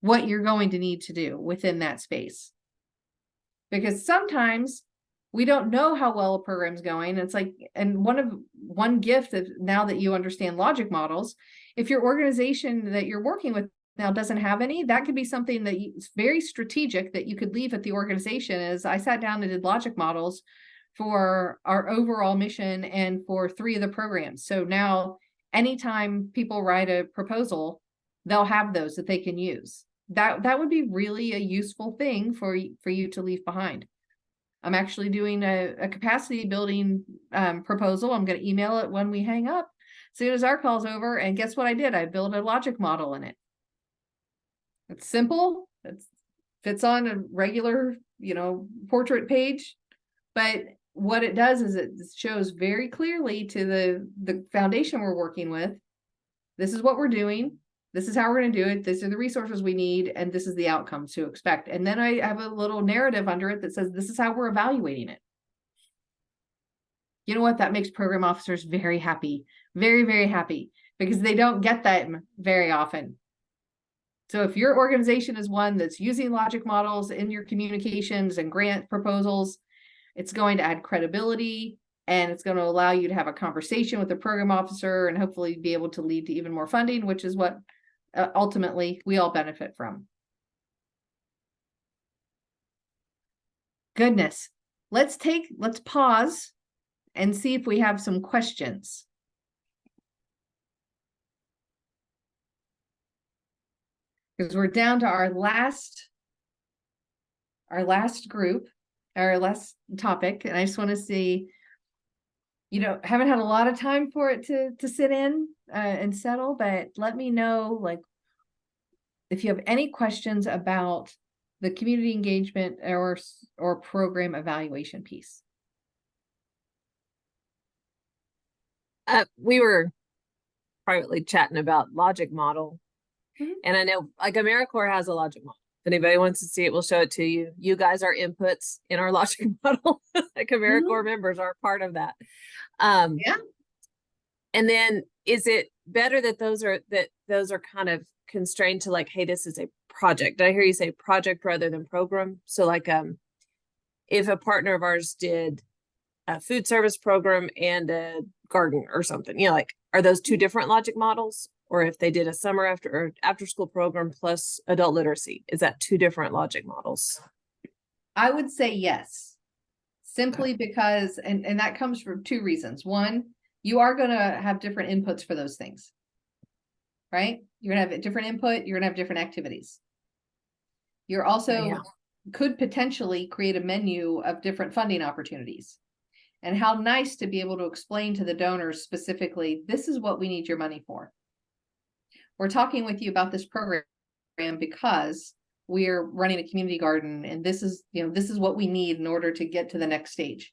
what you're going to need to do within that space. Because sometimes we don't know how well a program's going. It's like, and one gift of now that you understand logic models, if your organization that you're working with now doesn't have any, that could be something that is very strategic that you could leave at the organization. As I sat down and did logic models for our overall mission and for 3 of the programs. So now anytime people write a proposal, they'll have those that they can use. That would be really a useful thing for you to leave behind. I'm actually doing a capacity building proposal. I'm going to email it when we hang up as soon as our call's over. And guess what I did? I built a logic model in it. It's simple. It fits on a regular, you know, portrait page. But what it does is it shows very clearly to the foundation we're working with, this is what we're doing. This is how we're going to do it. These are the resources we need, and this is the outcomes to expect. And then I have a little narrative under it that says, this is how we're evaluating it. You know what? That makes program officers very happy, very, very happy, because they don't get that very often. So if your organization is one that's using logic models in your communications and grant proposals, it's going to add credibility, and it's going to allow you to have a conversation with the program officer and hopefully be able to lead to even more funding, which is what ultimately we all benefit from. Goodness. Let's pause and see if we have some questions. Because we're down to our last group, our last topic, and I just want to see, you know, haven't had a lot of time for it to sit in and settle, but let me know, like, if you have any questions about the community engagement or program evaluation piece. We were privately chatting about logic model, and I know like AmeriCorps has a logic model. If anybody wants to see it, we'll show it to you. You guys are inputs in our logic model. Like AmeriCorps members are part of that. Yeah. And then is it better that those are kind of constrained to like, hey, this is a project? I hear you say project rather than program. So like if a partner of ours did a food service program and a garden or something, you know, like, are those 2 different logic models? Or if they did a summer after school program plus adult literacy, is that 2 different logic models? I would say yes, simply because, and that comes from 2 reasons. One, you are going to have different inputs for those things, right? You're going to have a different input. You're going to have different activities. You're also could potentially create a menu of different funding opportunities. And how nice to be able to explain to the donors specifically, this is what we need your money for. We're talking with you about this program because we're running a community garden, and this is what we need in order to get to the next stage.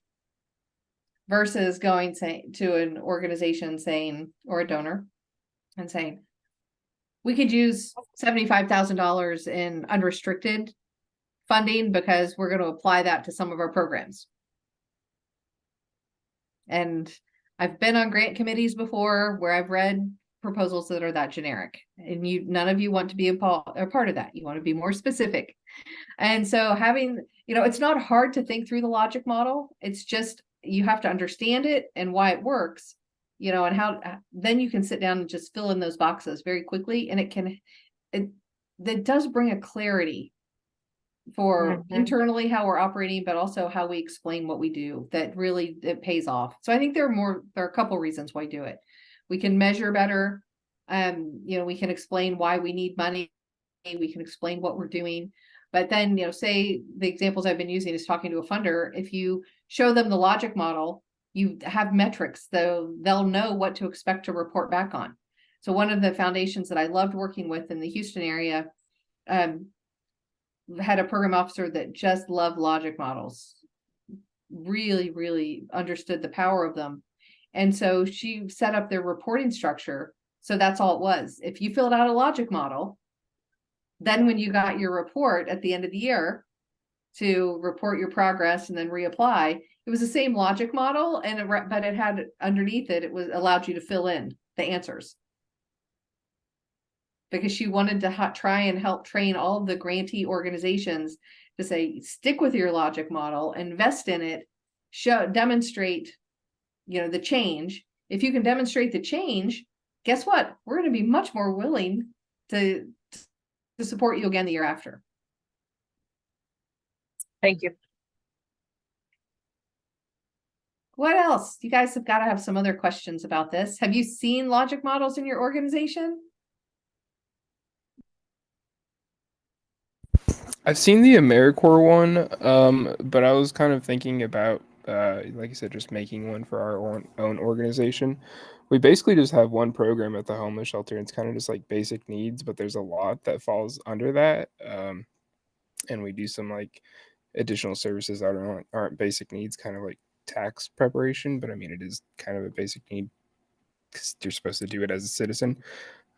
Versus going to an organization saying, or a donor, and saying, we could use $75,000 in unrestricted funding because we're going to apply that to some of our programs. And I've been on grant committees before where I've read proposals that are that generic, and none of you want to be a part of that. You want to be more specific. And so having, it's not hard to think through the logic model. It's just, you have to understand it and why it works, and how, then you can sit down and just fill in those boxes very quickly. And it does bring a clarity for internally how we're operating, but also how we explain what we do, that really it pays off. So I think there are a couple reasons why do it. We can measure better. We can explain why we need money. We can explain what we're doing. But then, say the examples I've been using is talking to a funder. If you show them the logic model, you have metrics, so they'll know what to expect to report back on. So one of the foundations that I loved working with in the Houston area, had a program officer that just loved logic models, really, really understood the power of them. And so she set up their reporting structure. So that's all it was. If you filled out a logic model, then when you got your report at the end of the year to report your progress and then reapply, it was the same logic model, but it had underneath it, allowed you to fill in the answers. Because she wanted to try and help train all of the grantee organizations to say, stick with your logic model, invest in it, demonstrate, the change. If you can demonstrate the change, guess what? We're going to be much more willing to support you again the year after. Thank you. What else? You guys have got to have some other questions about this. Have you seen logic models in your organization? I've seen the AmeriCorps one, but I was kind of thinking about, like you said, just making one for our own organization. We basically just have one program at the homeless shelter. And it's kind of just like basic needs, but there's a lot that falls under that. And we do some like additional services that aren't basic needs, kind of like tax preparation. But I mean, it is kind of a basic need because you're supposed to do it as a citizen.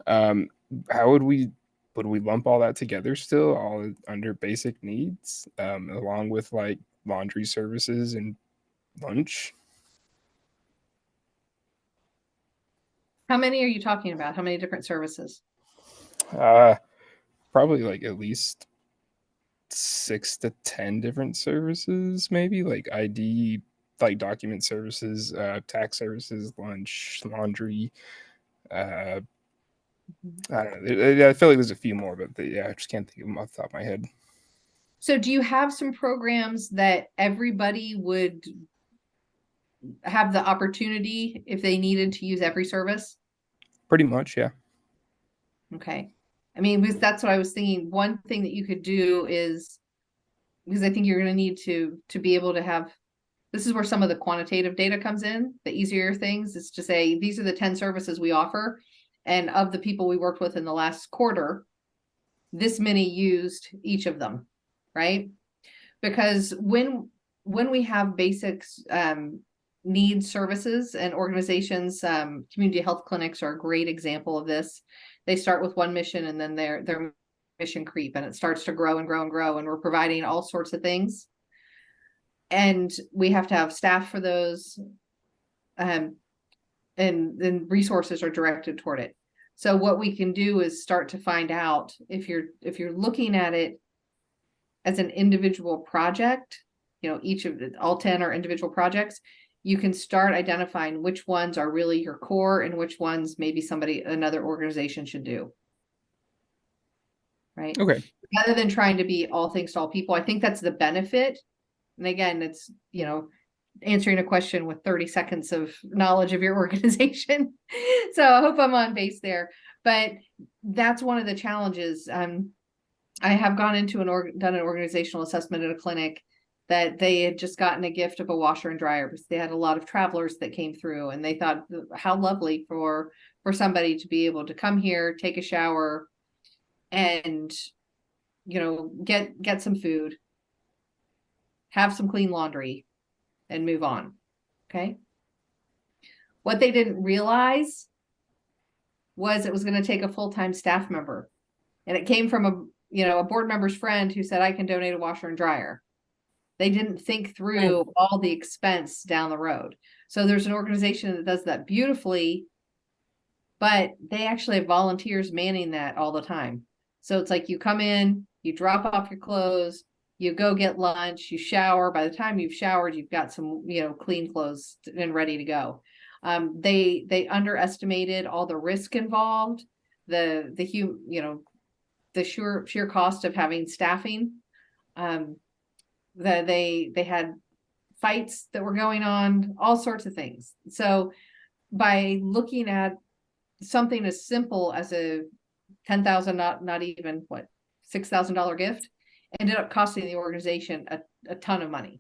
How would we lump all that together still, all under basic needs, along with like laundry services and lunch? How many are you talking about? How many different services? Probably like at least 6 to 10 different services, maybe like ID, like document services, tax services, lunch, laundry. I don't know. I feel like there's a few more, but I just can't think of them off the top of my head. So do you have some programs that everybody would have the opportunity if they needed to use every service? Pretty much, yeah. Okay. I mean, because that's what I was thinking. One thing that you could do is, because I think you're going to need to be able to have, this is where some of the quantitative data comes in. The easier things is to say, these are the 10 services we offer. And of the people we worked with in the last quarter, this many used each of them, right? Because when we have basics, need services and organizations, community health clinics are a great example of this. They start with one mission and then their mission creep, and it starts to grow and grow and grow, and we're providing all sorts of things. And we have to have staff for those, and resources are directed toward it. So what we can do is start to find out if you're looking at it as an individual project, all 10 are individual projects, you can start identifying which ones are really your core and which ones maybe another organization should do. Right? Okay. Rather than trying to be all things to all people. I think that's the benefit. And again, it's, answering a question with 30 seconds of knowledge of your organization. So I hope I'm on base there, but that's one of the challenges. I have gone into done an organizational assessment at a clinic that they had just gotten a gift of a washer and dryer because they had a lot of travelers that came through, and they thought how lovely for somebody to be able to come here, take a shower, and get some food, have some clean laundry, and move on. Okay. What they didn't realize was it was going to take a full-time staff member, and it came from a board member's friend who said, I can donate a washer and dryer. They didn't think through all the expense down the road. So there's an organization that does that beautifully, but they actually have volunteers manning that all the time. So it's like you come in, you drop off your clothes, you go get lunch, you shower. By the time you've showered, you've got some, clean clothes and ready to go. They underestimated all the risk involved, the sheer cost of having staffing. They had fights that were going on, all sorts of things. So by looking at something as simple as a $10,000, not even what, $6,000 gift, ended up costing the organization a ton of money,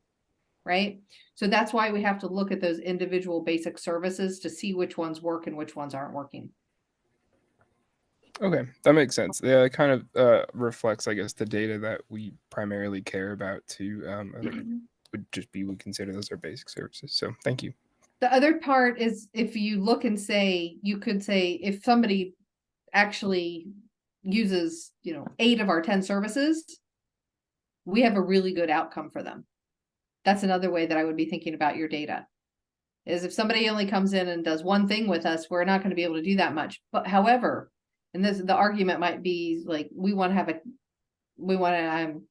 right? So that's why we have to look at those individual basic services to see which ones work and which ones aren't working. Okay, that makes sense. Yeah, it kind of reflects, I guess, the data that we primarily care about too. I think would consider those our basic services. So thank you. The other part is if you look and say, you could say if somebody actually uses, 8 of our 10 services, we have a really good outcome for them. That's another way that I would be thinking about your data. Is if somebody only comes in and does one thing with us, we're not going to be able to do that much. But however, and the argument might be like, we want to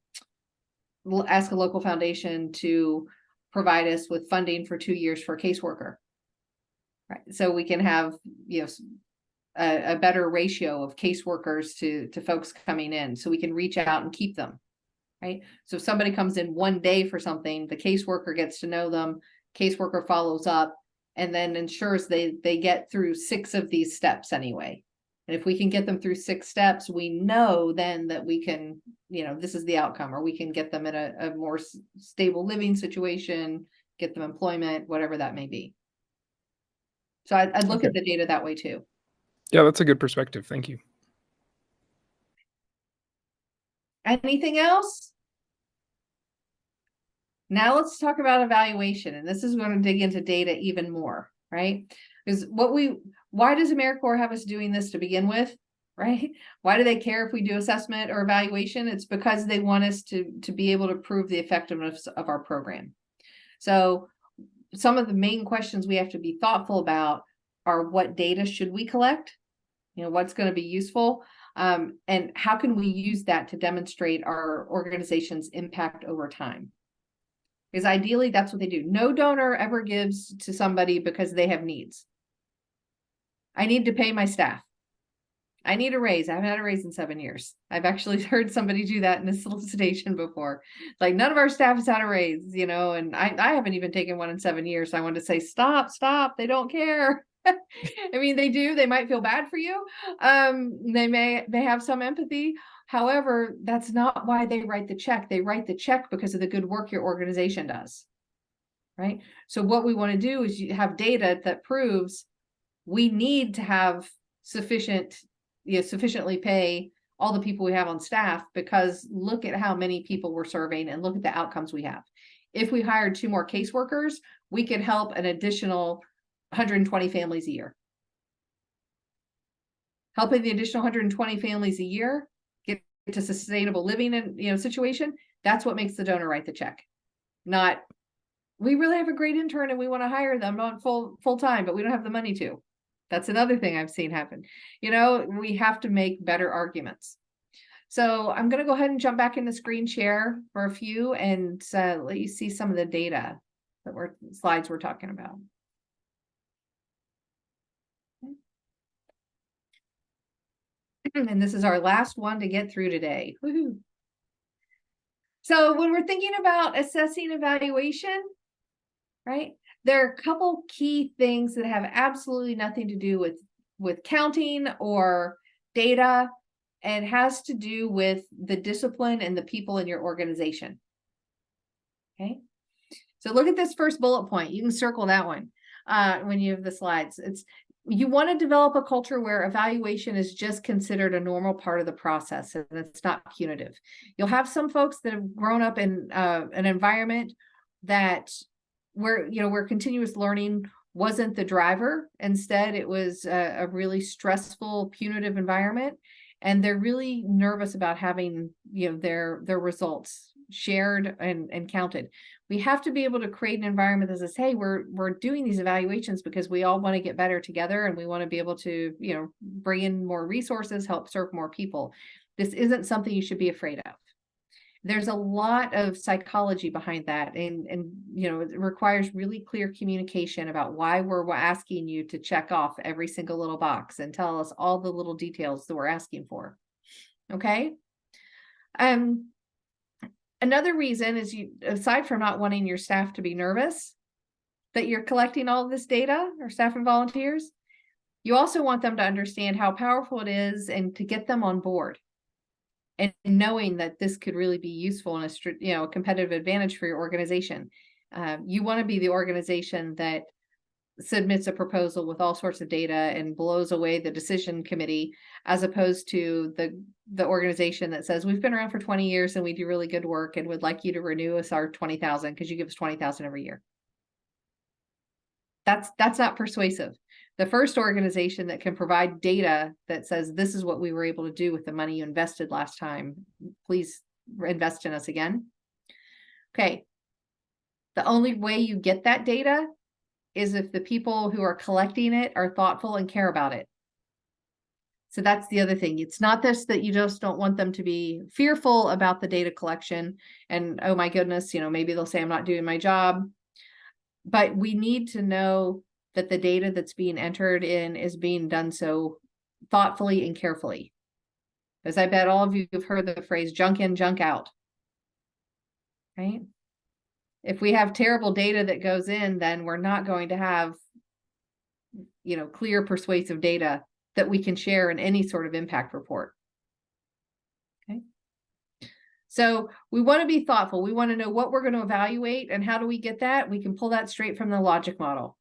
ask a local foundation to provide us with funding for 2 years for a caseworker. Right. So we can have, a better ratio of caseworkers to folks coming in, so we can reach out and keep them. Right. So if somebody comes in one day for something, the caseworker gets to know them, caseworker follows up, and then ensures they get through 6 of these steps anyway. And if we can get them through 6 steps, we know then that we can, this is the outcome, or we can get them in a more stable living situation, get them employment, whatever that may be. So I'd look at the data that way too. Yeah, that's a good perspective. Thank you. Anything else? Now let's talk about evaluation. And this is going to dig into data even more, right? Because why does AmeriCorps have us doing this to begin with, right? Why do they care if we do assessment or evaluation? It's because they want us to be able to prove the effectiveness of our program. So some of the main questions we have to be thoughtful about are, what data should we collect? What's going to be useful? And how can we use that to demonstrate our organization's impact over time? Because ideally, that's what they do. No donor ever gives to somebody because they have needs. I need to pay my staff. I need a raise. I haven't had a raise in 7 years. I've actually heard somebody do that in a solicitation before. Like, none of our staff has had a raise, and I haven't even taken one in 7 years. So I wanted to say, stop. They don't care. I mean, they do. They might feel bad for you. They may have some empathy. However, that's not why they write the check. They write the check because of the good work your organization does. Right. So what we want to do is you have data that proves we need to have sufficiently pay all the people we have on staff, because look at how many people we're serving and look at the outcomes we have. If we hired 2 more caseworkers, we could help an additional 120 families a year. Helping the additional 120 families a year get to sustainable living and situation, that's what makes the donor write the check. Not, we really have a great intern and we want to hire them on full time, but we don't have the money to. That's another thing I've seen happen. We have to make better arguments. So I'm going to go ahead and jump back in the screen share for a few and let you see some of the data slides we're talking about. And this is our last one to get through today. Woohoo. So when we're thinking about assessing evaluation, right, there are a couple key things that have absolutely nothing to do with counting or data, and has to do with the discipline and the people in your organization. Okay. So look at this first bullet point. You can circle that one when you have the slides. You want to develop a culture where evaluation is just considered a normal part of the process and it's not punitive. You'll have some folks that have grown up in an environment where continuous learning wasn't the driver. Instead, it was a really stressful, punitive environment. And they're really nervous about having their results shared and counted. We have to be able to create an environment that says, hey, we're doing these evaluations because we all want to get better together, and we want to be able to, bring in more resources, help serve more people. This isn't something you should be afraid of. There's a lot of psychology behind that, and it requires really clear communication about why we're asking you to check off every single little box and tell us all the little details that we're asking for. Okay. Another reason is, aside from not wanting your staff to be nervous that you're collecting all of this data, or staff and volunteers, you also want them to understand how powerful it is and to get them on board, and knowing that this could really be useful and a competitive advantage for your organization. You want to be the organization that submits a proposal with all sorts of data and blows away the decision committee, as opposed to the organization that says, we've been around for 20 years and we do really good work and would like you to renew us our 20,000 because you give us 20,000 every year. That's not persuasive. The first organization that can provide data that says, this is what we were able to do with the money you invested last time, please invest in us again. Okay. The only way you get that data is if the people who are collecting it are thoughtful and care about it. So that's the other thing. It's not this that you just don't want them to be fearful about the data collection and, oh my goodness, maybe they'll say I'm not doing my job. But we need to know that the data that's being entered in is being done so thoughtfully and carefully. As I bet all of you have heard the phrase junk in, junk out. Right? If we have terrible data that goes in, then we're not going to have, clear, persuasive data that we can share in any sort of impact report. Okay. So we want to be thoughtful. We want to know what we're going to evaluate, and how do we get that? We can pull that straight from the logic model.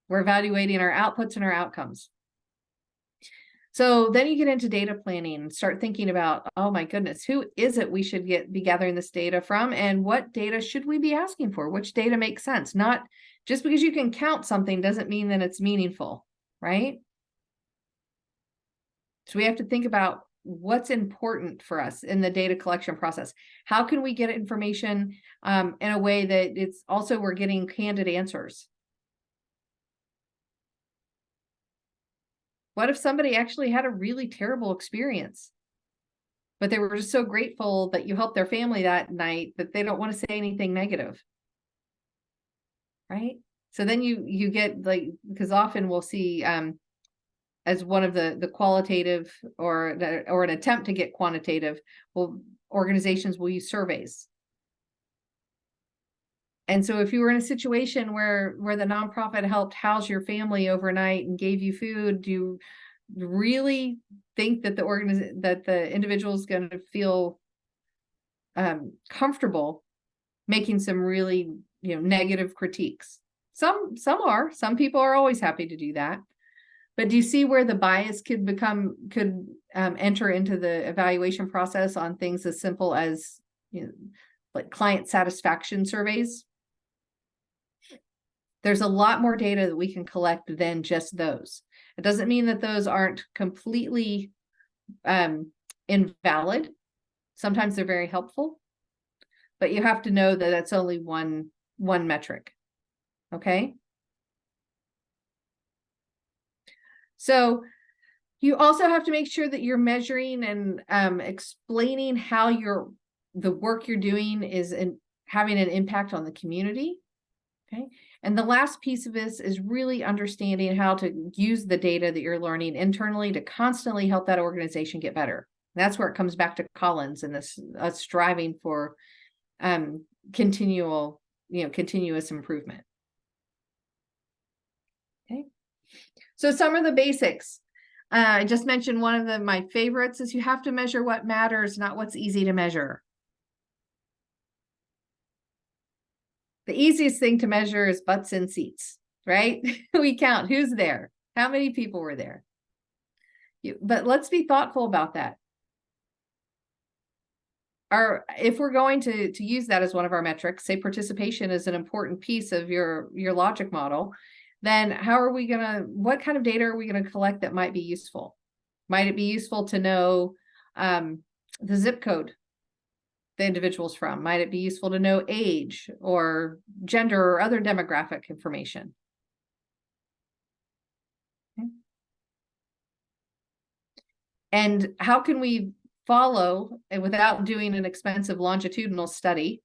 We're evaluating our outputs and our outcomes. So then you get into data planning and start thinking about, oh my goodness, who is it we should be gathering this data from, and what data should we be asking for? Which data makes sense? Not just because you can count something doesn't mean that it's meaningful, right? So we have to think about what's important for us in the data collection process. How can we get information in a way that it's also we're getting candid answers? What if somebody actually had a really terrible experience, but they were just so grateful that you helped their family that night that they don't want to say anything negative? Right? So then you get, because often we'll see as one of the qualitative or an attempt to get quantitative, organizations will use surveys. And so if you were in a situation where the nonprofit helped house your family overnight and gave you food, do you really think that the individual is going to feel comfortable making some really negative critiques? Some people are always happy to do that. But do you see where the bias could enter into the evaluation process on things as simple as like client satisfaction surveys? There's a lot more data that we can collect than just those. It doesn't mean that those aren't completely invalid. Sometimes they're very helpful, but you have to know that that's only one metric. Okay. So you also have to make sure that you're measuring and explaining how the work you're doing is having an impact on the community. Okay. And the last piece of this is really understanding how to use the data that you're learning internally to constantly help that organization get better. And that's where it comes back to Collins and us striving for continuous improvement. Okay. So some of the basics. I just mentioned one of my favorites is you have to measure what matters, not what's easy to measure. The easiest thing to measure is butts in seats, right? We count who's there, how many people were there. But let's be thoughtful about that. If we're going to use that as one of our metrics, say participation is an important piece of your logic model, then what kind of data are we going to collect that might be useful? Might it be useful to know the zip code the individual's from? Might it be useful to know age or gender or other demographic information? Okay. And how can we follow without doing an expensive longitudinal study?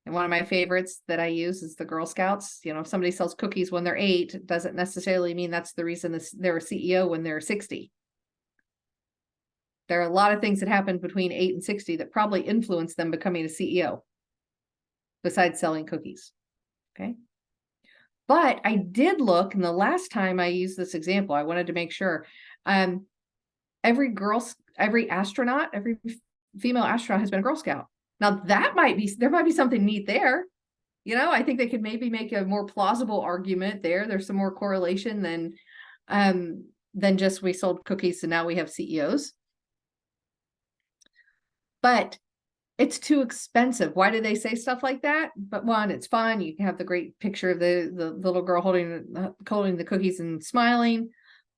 And one of my favorites that I use is the Girl Scouts. You know, if somebody sells cookies when they're 8, it doesn't necessarily mean that's the reason they're a CEO when they're 60. There are a lot of things that happen between 8 and 60 that probably influence them becoming a CEO, besides selling cookies. Okay. But I did look, and the last time I used this example, I wanted to make sure, every astronaut, every female astronaut has been a Girl Scout. Now there might be something neat there. You know, I think they could maybe make a more plausible argument there. There's some more correlation than just we sold cookies and now we have CEOs. But it's too expensive. Why do they say stuff like that? But one, it's fun. You can have the great picture of the little girl holding the cookies and smiling,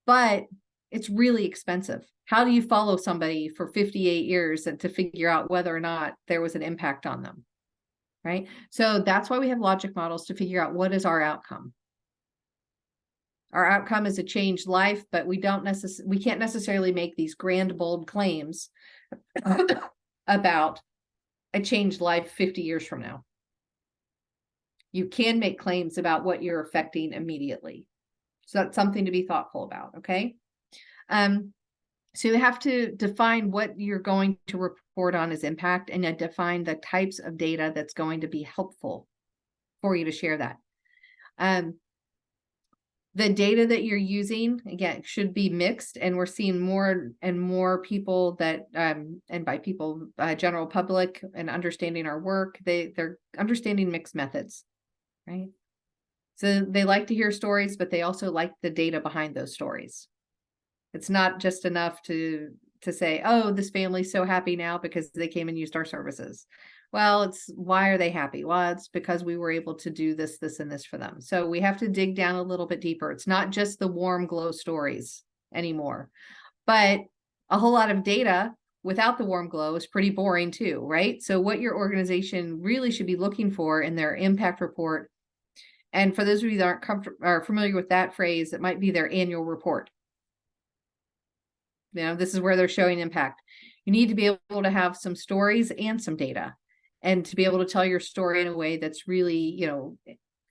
but it's really expensive. How do you follow somebody for 58 years and to figure out whether or not there was an impact on them? Right? So that's why we have logic models, to figure out what is our outcome. Our outcome is a changed life, but we can't necessarily make these grand, bold claims about a changed life 50 years from now. You can make claims about what you're affecting immediately. So that's something to be thoughtful about, okay? So you have to define what you're going to report on as impact, and then define the types of data that's going to be helpful for you to share that. The data that you're using, again, should be mixed, and we're seeing more and more people that, and by people, general public, and understanding our work, they're understanding mixed methods, right? So they like to hear stories, but they also like the data behind those stories. It's not just enough to say, oh, this family's so happy now because they came and used our services. Well, why are they happy? Well, it's because we were able to do this, this, and this for them. So we have to dig down a little bit deeper. It's not just the warm glow stories anymore, but a whole lot of data without the warm glow is pretty boring too, right? So what your organization really should be looking for in their impact report, and for those of you that are familiar with that phrase, it might be their annual report. You know, this is where they're showing impact. You need to be able to have some stories and some data, and to be able to tell your story in a way that's really, you know,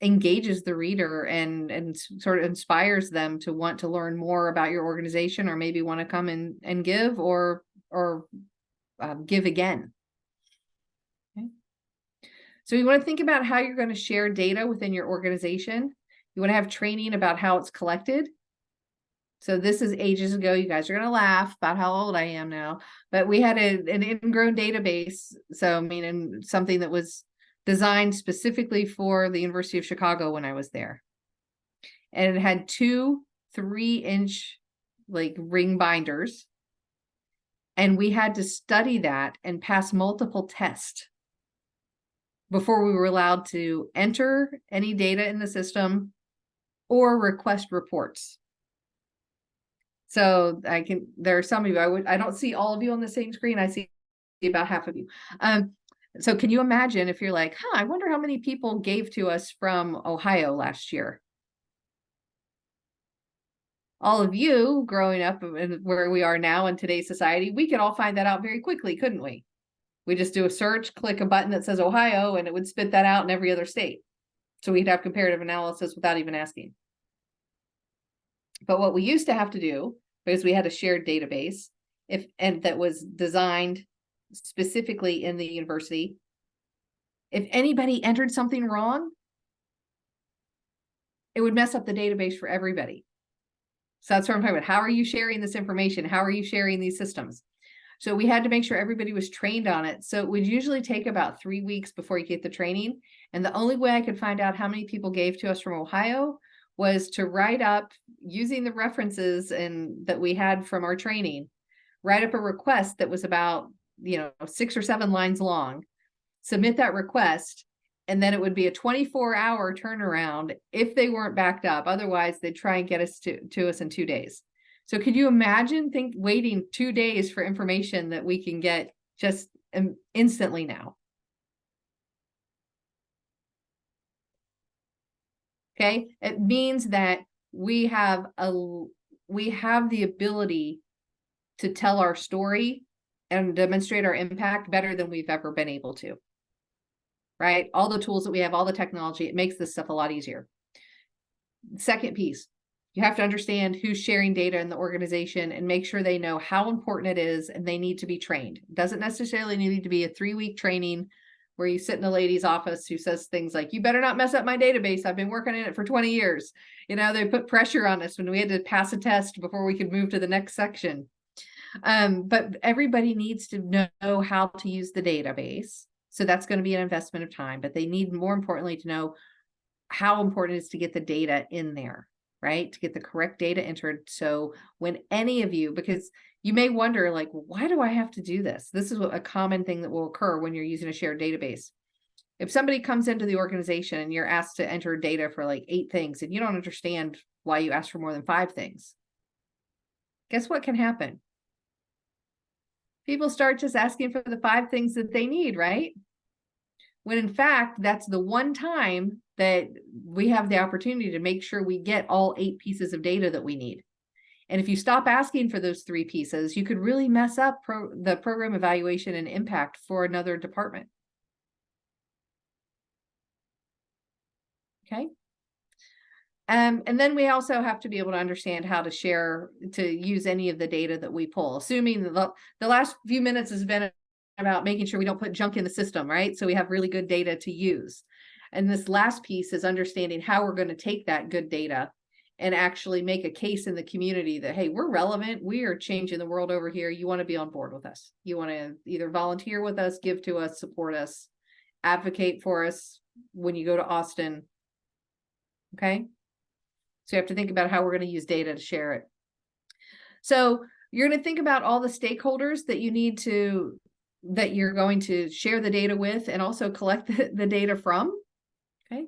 engages the reader and sort of inspires them to want to learn more about your organization, or maybe want to come and give or give again. Okay. So you want to think about how you're going to share data within your organization. You want to have training about how it's collected. So this is ages ago. You guys are going to laugh about how old I am now, but we had an ingrown database. So, I mean, and something that was designed specifically for the University of Chicago when I was there. And it had 2 3-inch like ring binders. And we had to study that and pass multiple tests before we were allowed to enter any data in the system or request reports. So there are some of you, I don't see all of you on the same screen. I see about half of you. So can you imagine if you're like, I wonder how many people gave to us from Ohio last year? All of you growing up and where we are now in today's society, we could all find that out very quickly, couldn't we? We just do a search, click a button that says Ohio, and it would spit that out in every other state. So we'd have comparative analysis without even asking. But what we used to have to do, because we had a shared database, and that was designed specifically in the university, if anybody entered something wrong, it would mess up the database for everybody. So that's what I'm talking about. How are you sharing this information? How are you sharing these systems? So we had to make sure everybody was trained on it. So it would usually take about 3 weeks before you get the training. And the only way I could find out how many people gave to us from Ohio was to write up, using the references that we had from our training, write up a request that was about, 6 or 7 lines long, submit that request, and then it would be a 24-hour turnaround if they weren't backed up. Otherwise, they'd try and get us to us in 2 days. So could you imagine waiting 2 days for information that we can get just instantly now. Okay, it means that we have the ability to tell our story and demonstrate our impact better than we've ever been able to. Right? All the tools that we have, all the technology, it makes this stuff a lot easier. Second piece, you have to understand who's sharing data in the organization and make sure they know how important it is and they need to be trained. It doesn't necessarily need to be a 3-week training where you sit in a lady's office who says things like, you better not mess up my database. I've been working in it for 20 years. You know, they put pressure on us when we had to pass a test before we could move to the next section. But everybody needs to know how to use the database. So that's going to be an investment of time, but they need, more importantly, to know how important it is to get the data in there, right? To get the correct data entered. So when any of you, because you may wonder, like, why do I have to do this? This is a common thing that will occur when you're using a shared database. If somebody comes into the organization and you're asked to enter data for like 8 things and you don't understand why you asked for more than 5 things, guess what can happen? People start just asking for the 5 things that they need, right? When in fact, that's the one time that we have the opportunity to make sure we get all 8 pieces of data that we need. And if you stop asking for those 3 pieces, you could really mess up the program evaluation and impact for another department. Okay. And then we also have to be able to understand how to use any of the data that we pull, assuming that the last few minutes has been about making sure we don't put junk in the system, right? So we have really good data to use. And this last piece is understanding how we're going to take that good data and actually make a case in the community that, hey, we're relevant. We are changing the world over here. You want to be on board with us. You want to either volunteer with us, give to us, support us, advocate for us when you go to Austin. Okay. So you have to think about how we're going to use data to share it. So you're going to think about all the stakeholders that you're going to share the data with and also collect the data from. Okay.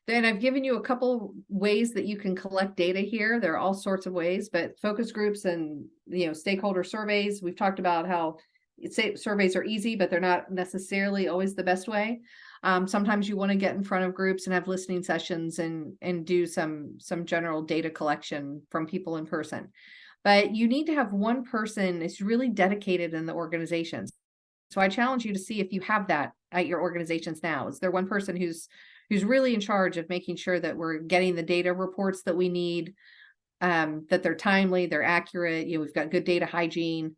Then I've given you a couple ways that you can collect data here. There are all sorts of ways, but focus groups and stakeholder surveys. We've talked about how surveys are easy, but they're not necessarily always the best way. Sometimes you want to get in front of groups and have listening sessions and do some general data collection from people in person. But you need to have one person that's really dedicated in the organizations. So I challenge you to see if you have that at your organizations now. Is there one person who's really in charge of making sure that we're getting the data reports that we need, that they're timely, they're accurate, we've got good data hygiene,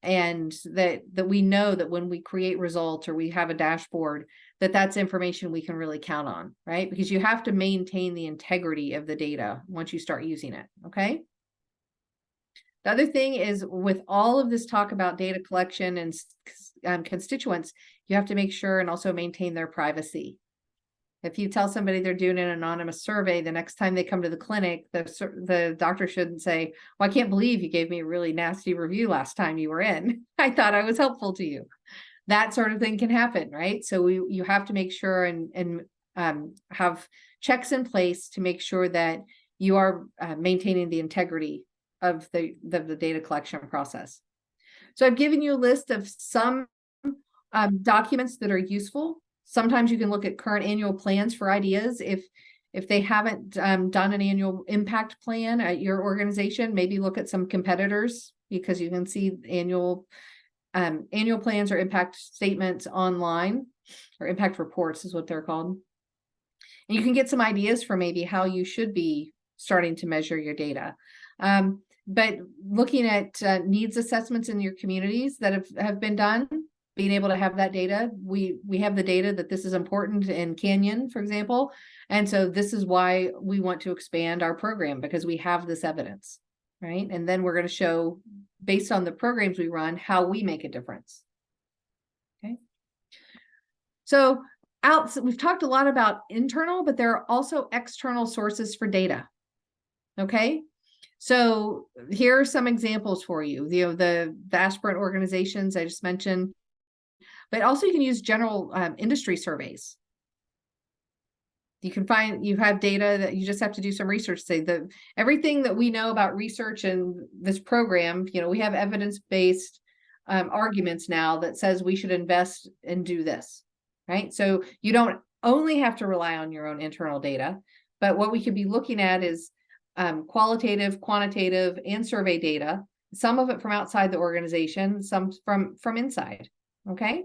and that we know that when we create results or we have a dashboard, that's information we can really count on, right? Because you have to maintain the integrity of the data once you start using it, okay? The other thing is, with all of this talk about data collection and constituents, you have to make sure and also maintain their privacy. If you tell somebody they're doing an anonymous survey, the next time they come to the clinic, the doctor shouldn't say, well, I can't believe you gave me a really nasty review last time you were in. I thought I was helpful to you. That sort of thing can happen, right? So you have to make sure and have checks in place to make sure that you are maintaining the integrity of the data collection process. So I've given you a list of some documents that are useful. Sometimes you can look at current annual plans for ideas. If they haven't done an annual impact plan at your organization, maybe look at some competitors, because you can see annual plans or impact statements online, or impact reports is what they're called. And you can get some ideas for maybe how you should be starting to measure your data. But looking at needs assessments in your communities that have been done, being able to have that data, we have the data that this is important in Canyon, for example. And so this is why we want to expand our program, because we have this evidence, right? And then we're going to show, based on the programs we run, how we make a difference. Okay. So we've talked a lot about internal, but there are also external sources for data. Okay. So here are some examples for you. The aspirant organizations I just mentioned, but also you can use general industry surveys. You have data that you just have to do some research. Say everything that we know about research and this program, we have evidence-based arguments now that says we should invest and do this, right? So you don't only have to rely on your own internal data, but what we could be looking at is qualitative, quantitative, and survey data, some of it from outside the organization, some from inside, okay?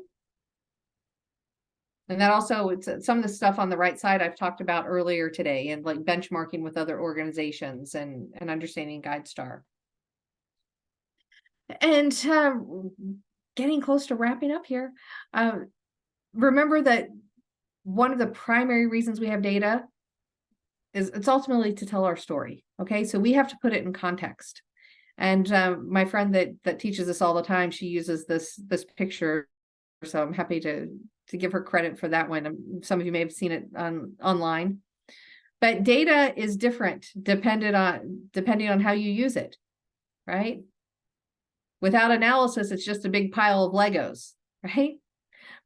And that also, it's some of the stuff on the right side I've talked about earlier today, and like benchmarking with other organizations and understanding GuideStar. And getting close to wrapping up here. Remember that one of the primary reasons we have data is it's ultimately to tell our story. Okay, so we have to put it in context. And my friend that teaches us all the time, she uses this picture, so I'm happy to give her credit for that one. Some of you may have seen it online, but data is different depending on how you use it, right? Without analysis, it's just a big pile of Legos, right?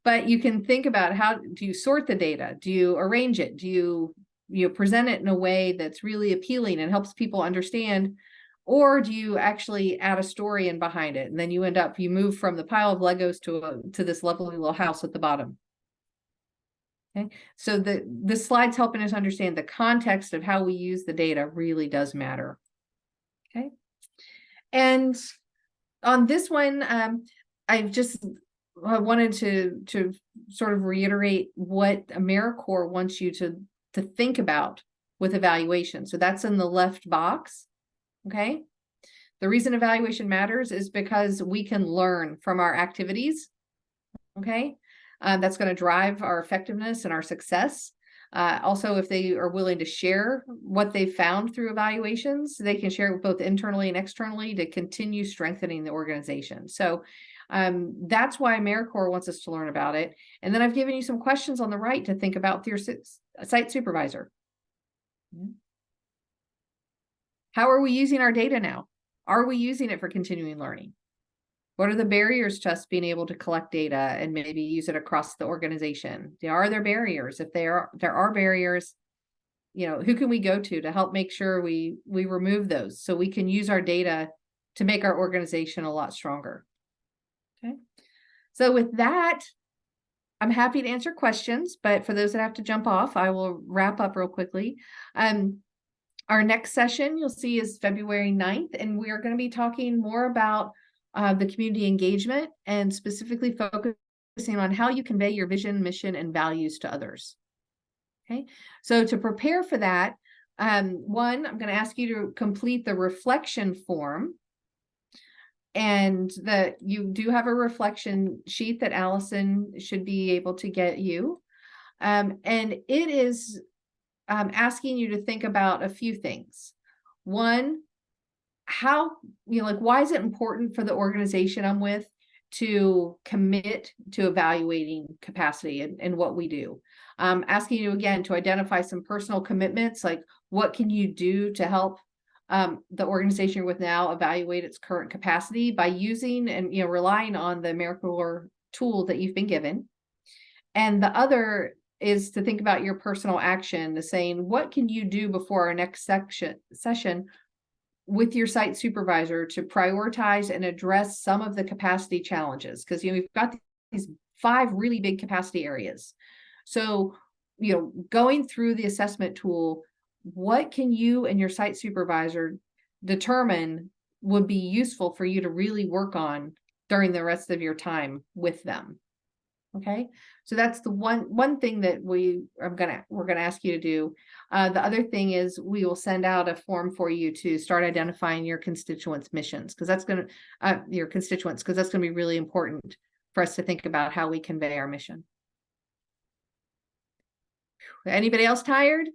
But you can think about, how do you sort the data? Do you arrange it? Do you present it in a way that's really appealing and helps people understand? Or do you actually add a story in behind it? And then you move from the pile of Legos to this lovely little house at the bottom. Okay, so this slide's helping us understand the context of how we use the data really does matter. Okay, and on this one, I've just wanted to sort of reiterate what AmeriCorps wants you to think about with evaluation. So that's in the left box. Okay, the reason evaluation matters is because we can learn from our activities. Okay, that's going to drive our effectiveness and our success. Also, if they are willing to share what they found through evaluations, they can share it both internally and externally to continue strengthening the organization. So that's why AmeriCorps wants us to learn about it. And then I've given you some questions on the right to think about with your site supervisor. How are we using our data now? Are we using it for continuing learning? What are the barriers to us being able to collect data and maybe use it across the organization? Are there barriers? If there are barriers, who can we go to help make sure we remove those so we can use our data to make our organization a lot stronger? Okay. So with that, I'm happy to answer questions, but for those that have to jump off, I will wrap up real quickly. Our next session you'll see is February 9th, and we are going to be talking more about the community engagement and specifically focusing on how you convey your vision, mission, and values to others. Okay, so to prepare for that, one, I'm going to ask you to complete the reflection form, and that you do have a reflection sheet that Allison should be able to get you. And it is asking you to think about a few things. One, how, why is it important for the organization I'm with to commit to evaluating capacity and what we do? Asking you again to identify some personal commitments, like what can you do to help the organization you're with now evaluate its current capacity by using and relying on the AmeriCorps tool that you've been given. And the other is to think about your personal action, to saying, what can you do before our next session with your site supervisor to prioritize and address some of the capacity challenges? Because we've got these 5 really big capacity areas. So, going through the assessment tool, what can you and your site supervisor determine would be useful for you to really work on during the rest of your time with them? Okay, so that's the one thing that we're gonna ask you to do. The other thing is we will send out a form for you to start identifying your constituents' missions, because that's gonna be really important for us to think about how we convey our mission. Anybody else tired?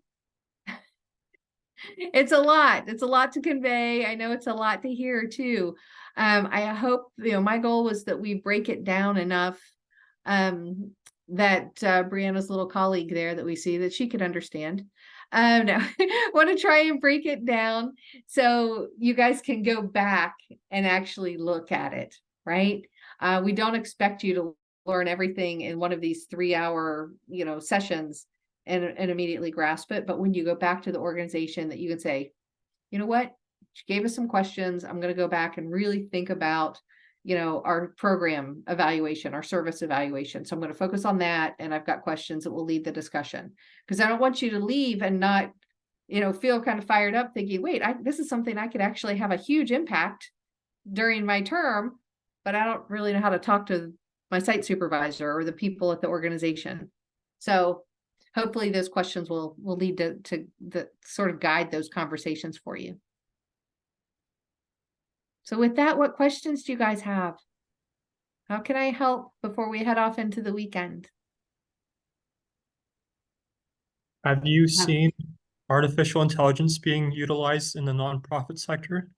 It's a lot to convey. I know it's a lot to hear too. I hope, my goal was that we break it down enough that Brianna's little colleague there that we see, that she could understand. No, want to try and break it down so you guys can go back and actually look at it, right? We don't expect you to learn everything in one of these 3-hour, sessions and immediately grasp it. But when you go back to the organization, that you can say, you know what, she gave us some questions. I'm going to go back and really think about, our program evaluation, our service evaluation. So I'm going to focus on that. And I've got questions that will lead the discussion, because I don't want you to leave and not, feel kind of fired up thinking, wait, this is something I could actually have a huge impact during my term, but I don't really know how to talk to my site supervisor or the people at the organization. So hopefully those questions will lead to the sort of guide those conversations for you. So with that, what questions do you guys have? How can I help before we head off into the weekend? Have you seen artificial intelligence being utilized in the nonprofit sector?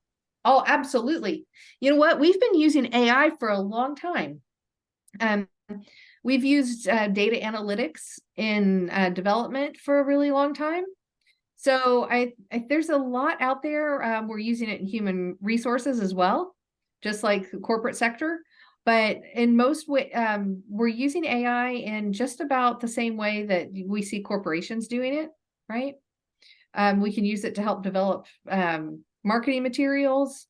Oh, absolutely. You know what? We've been using AI for a long time. We've used data analytics in development for a really long time. So I there's a lot out there. We're using it in human resources as well, just like the corporate sector. But in most way, we're using AI in just about the same way that we see corporations doing it, right? We can use it to help develop marketing materials,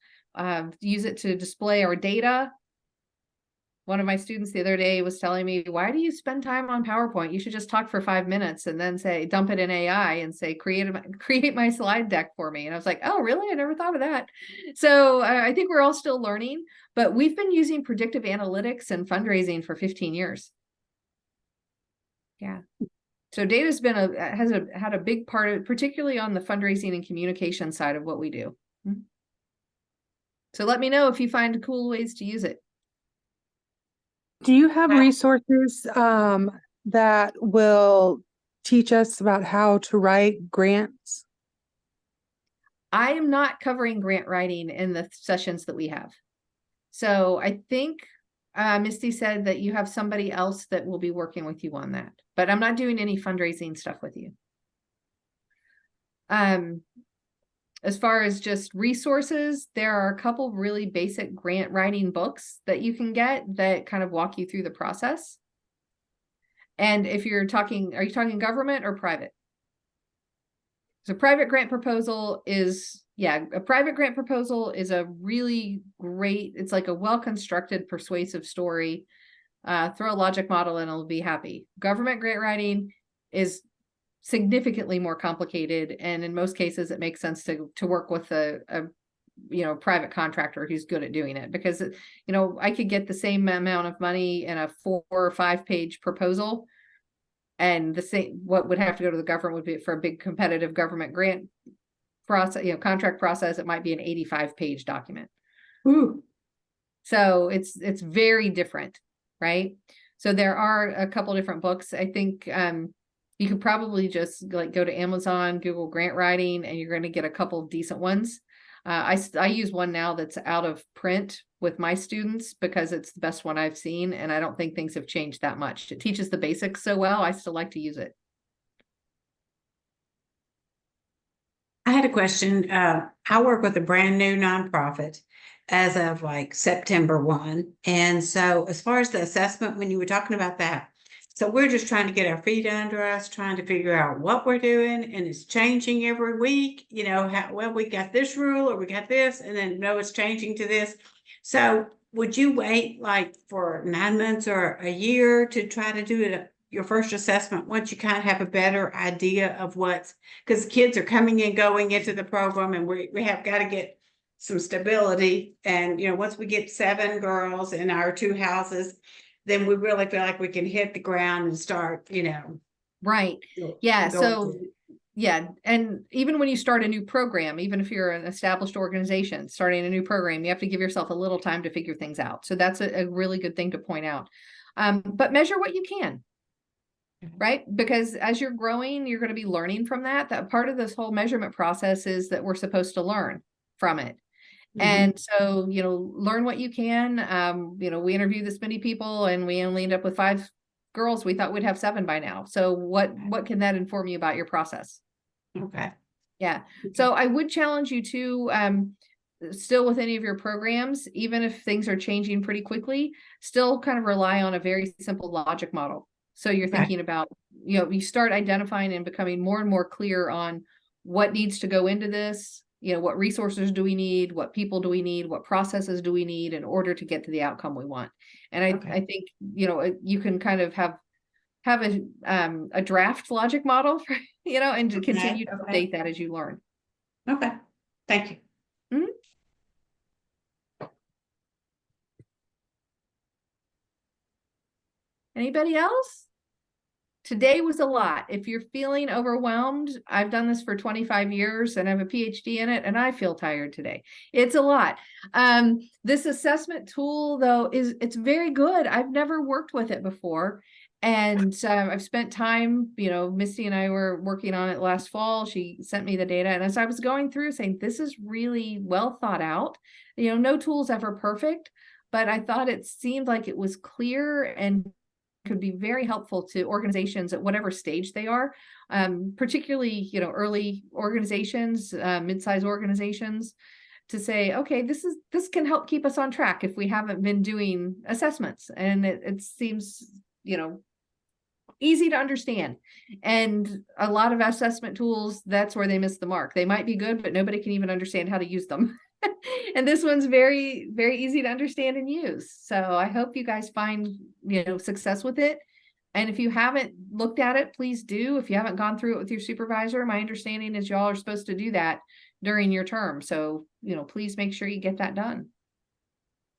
use it to display our data. One of my students the other day was telling me, why do you spend time on PowerPoint? You should just talk for 5 minutes and then say, dump it in AI and say, create my slide deck for me. And I was like, oh, really? I never thought of that. So I think we're all still learning, but we've been using predictive analytics and fundraising for 15 years. Yeah. So data's been had a big part of it, particularly on the fundraising and communication side of what we do. So let me know if you find cool ways to use it. Do you have resources that will teach us about how to write grants? I am not covering grant writing in the sessions that we have. So I think Misty said that you have somebody else that will be working with you on that, but I'm not doing any fundraising stuff with you. As far as just resources, there are a couple really basic grant writing books that you can get that kind of walk you through the process. And if you're talking, are you talking government or private? So private grant proposal is, a private grant proposal is a really great, it's like a well-constructed, persuasive story. Throw a logic model and it'll be happy. Government grant writing is significantly more complicated, and in most cases it makes sense to work with a private contractor who's good at doing it, because I could get the same amount of money in a 4 or 5 page proposal, and the same what would have to go to the government would be for a big competitive government grant process, contract process, it might be an 85 page document. Ooh. So it's very different, right? So there are a couple different books. I think you could probably just go to Amazon, Google grant writing, and you're going to get a couple of decent ones. I use one now that's out of print with my students because it's the best one I've seen, and I don't think things have changed that much. It teaches the basics so well, I still like to use it. I had a question. I work with a brand new nonprofit as of like September 1. And so as far as the assessment, when you were talking about that, so we're just trying to get our feet under us, trying to figure out what we're doing, and it's changing every week. Well, we got this rule or we got this, and then no, it's changing to this. So would you wait like for 9 months or a year to try to do your first assessment once you kind of have a better idea of because kids are coming and going into the program, and we have got to get some stability. And, once we get 7 girls in our 2 houses, then we really feel like we can hit the ground and start, Right. Yeah. So, and even when you start a new program, even if you're an established organization starting a new program, you have to give yourself a little time to figure things out. So that's a really good thing to point out. But measure what you can, right? Because as you're growing, you're going to be learning from that. That part of this whole measurement process is that we're supposed to learn from it. And so, learn what you can. We interview this many people and we only end up with 5 girls. We thought we'd have 7 by now. So what can that inform you about your process? Okay. Yeah. So I would challenge you to, still with any of your programs, even if things are changing pretty quickly, still kind of rely on a very simple logic model. So you're thinking about, you start identifying and becoming more and more clear on what needs to go into this, what resources do we need? What people do we need? What processes do we need in order to get to the outcome we want? And I think, you can kind of have a draft logic model for, and to continue to update that as you learn. Okay, thank you. Anybody else? Today was a lot. If you're feeling overwhelmed, I've done this for 25 years and I have a PhD in it, and I feel tired today. It's a lot. This assessment tool, though, it's very good. I've never worked with it before. And I've spent time, Misty and I were working on it last fall. She sent me the data. And as I was going through saying, this is really well thought out, no tool's ever perfect, but I thought it seemed like it was clear and could be very helpful to organizations at whatever stage they are, particularly, early organizations, mid-sized organizations, to say, okay, this can help keep us on track if we haven't been doing assessments. And it seems, easy to understand. And a lot of assessment tools, that's where they miss the mark. They might be good, but nobody can even understand how to use them. And this one's very, very easy to understand and use. So I hope you guys find, success with it. And if you haven't looked at it, please do. If you haven't gone through it with your supervisor, my understanding is y'all are supposed to do that during your term. So, please make sure you get that done.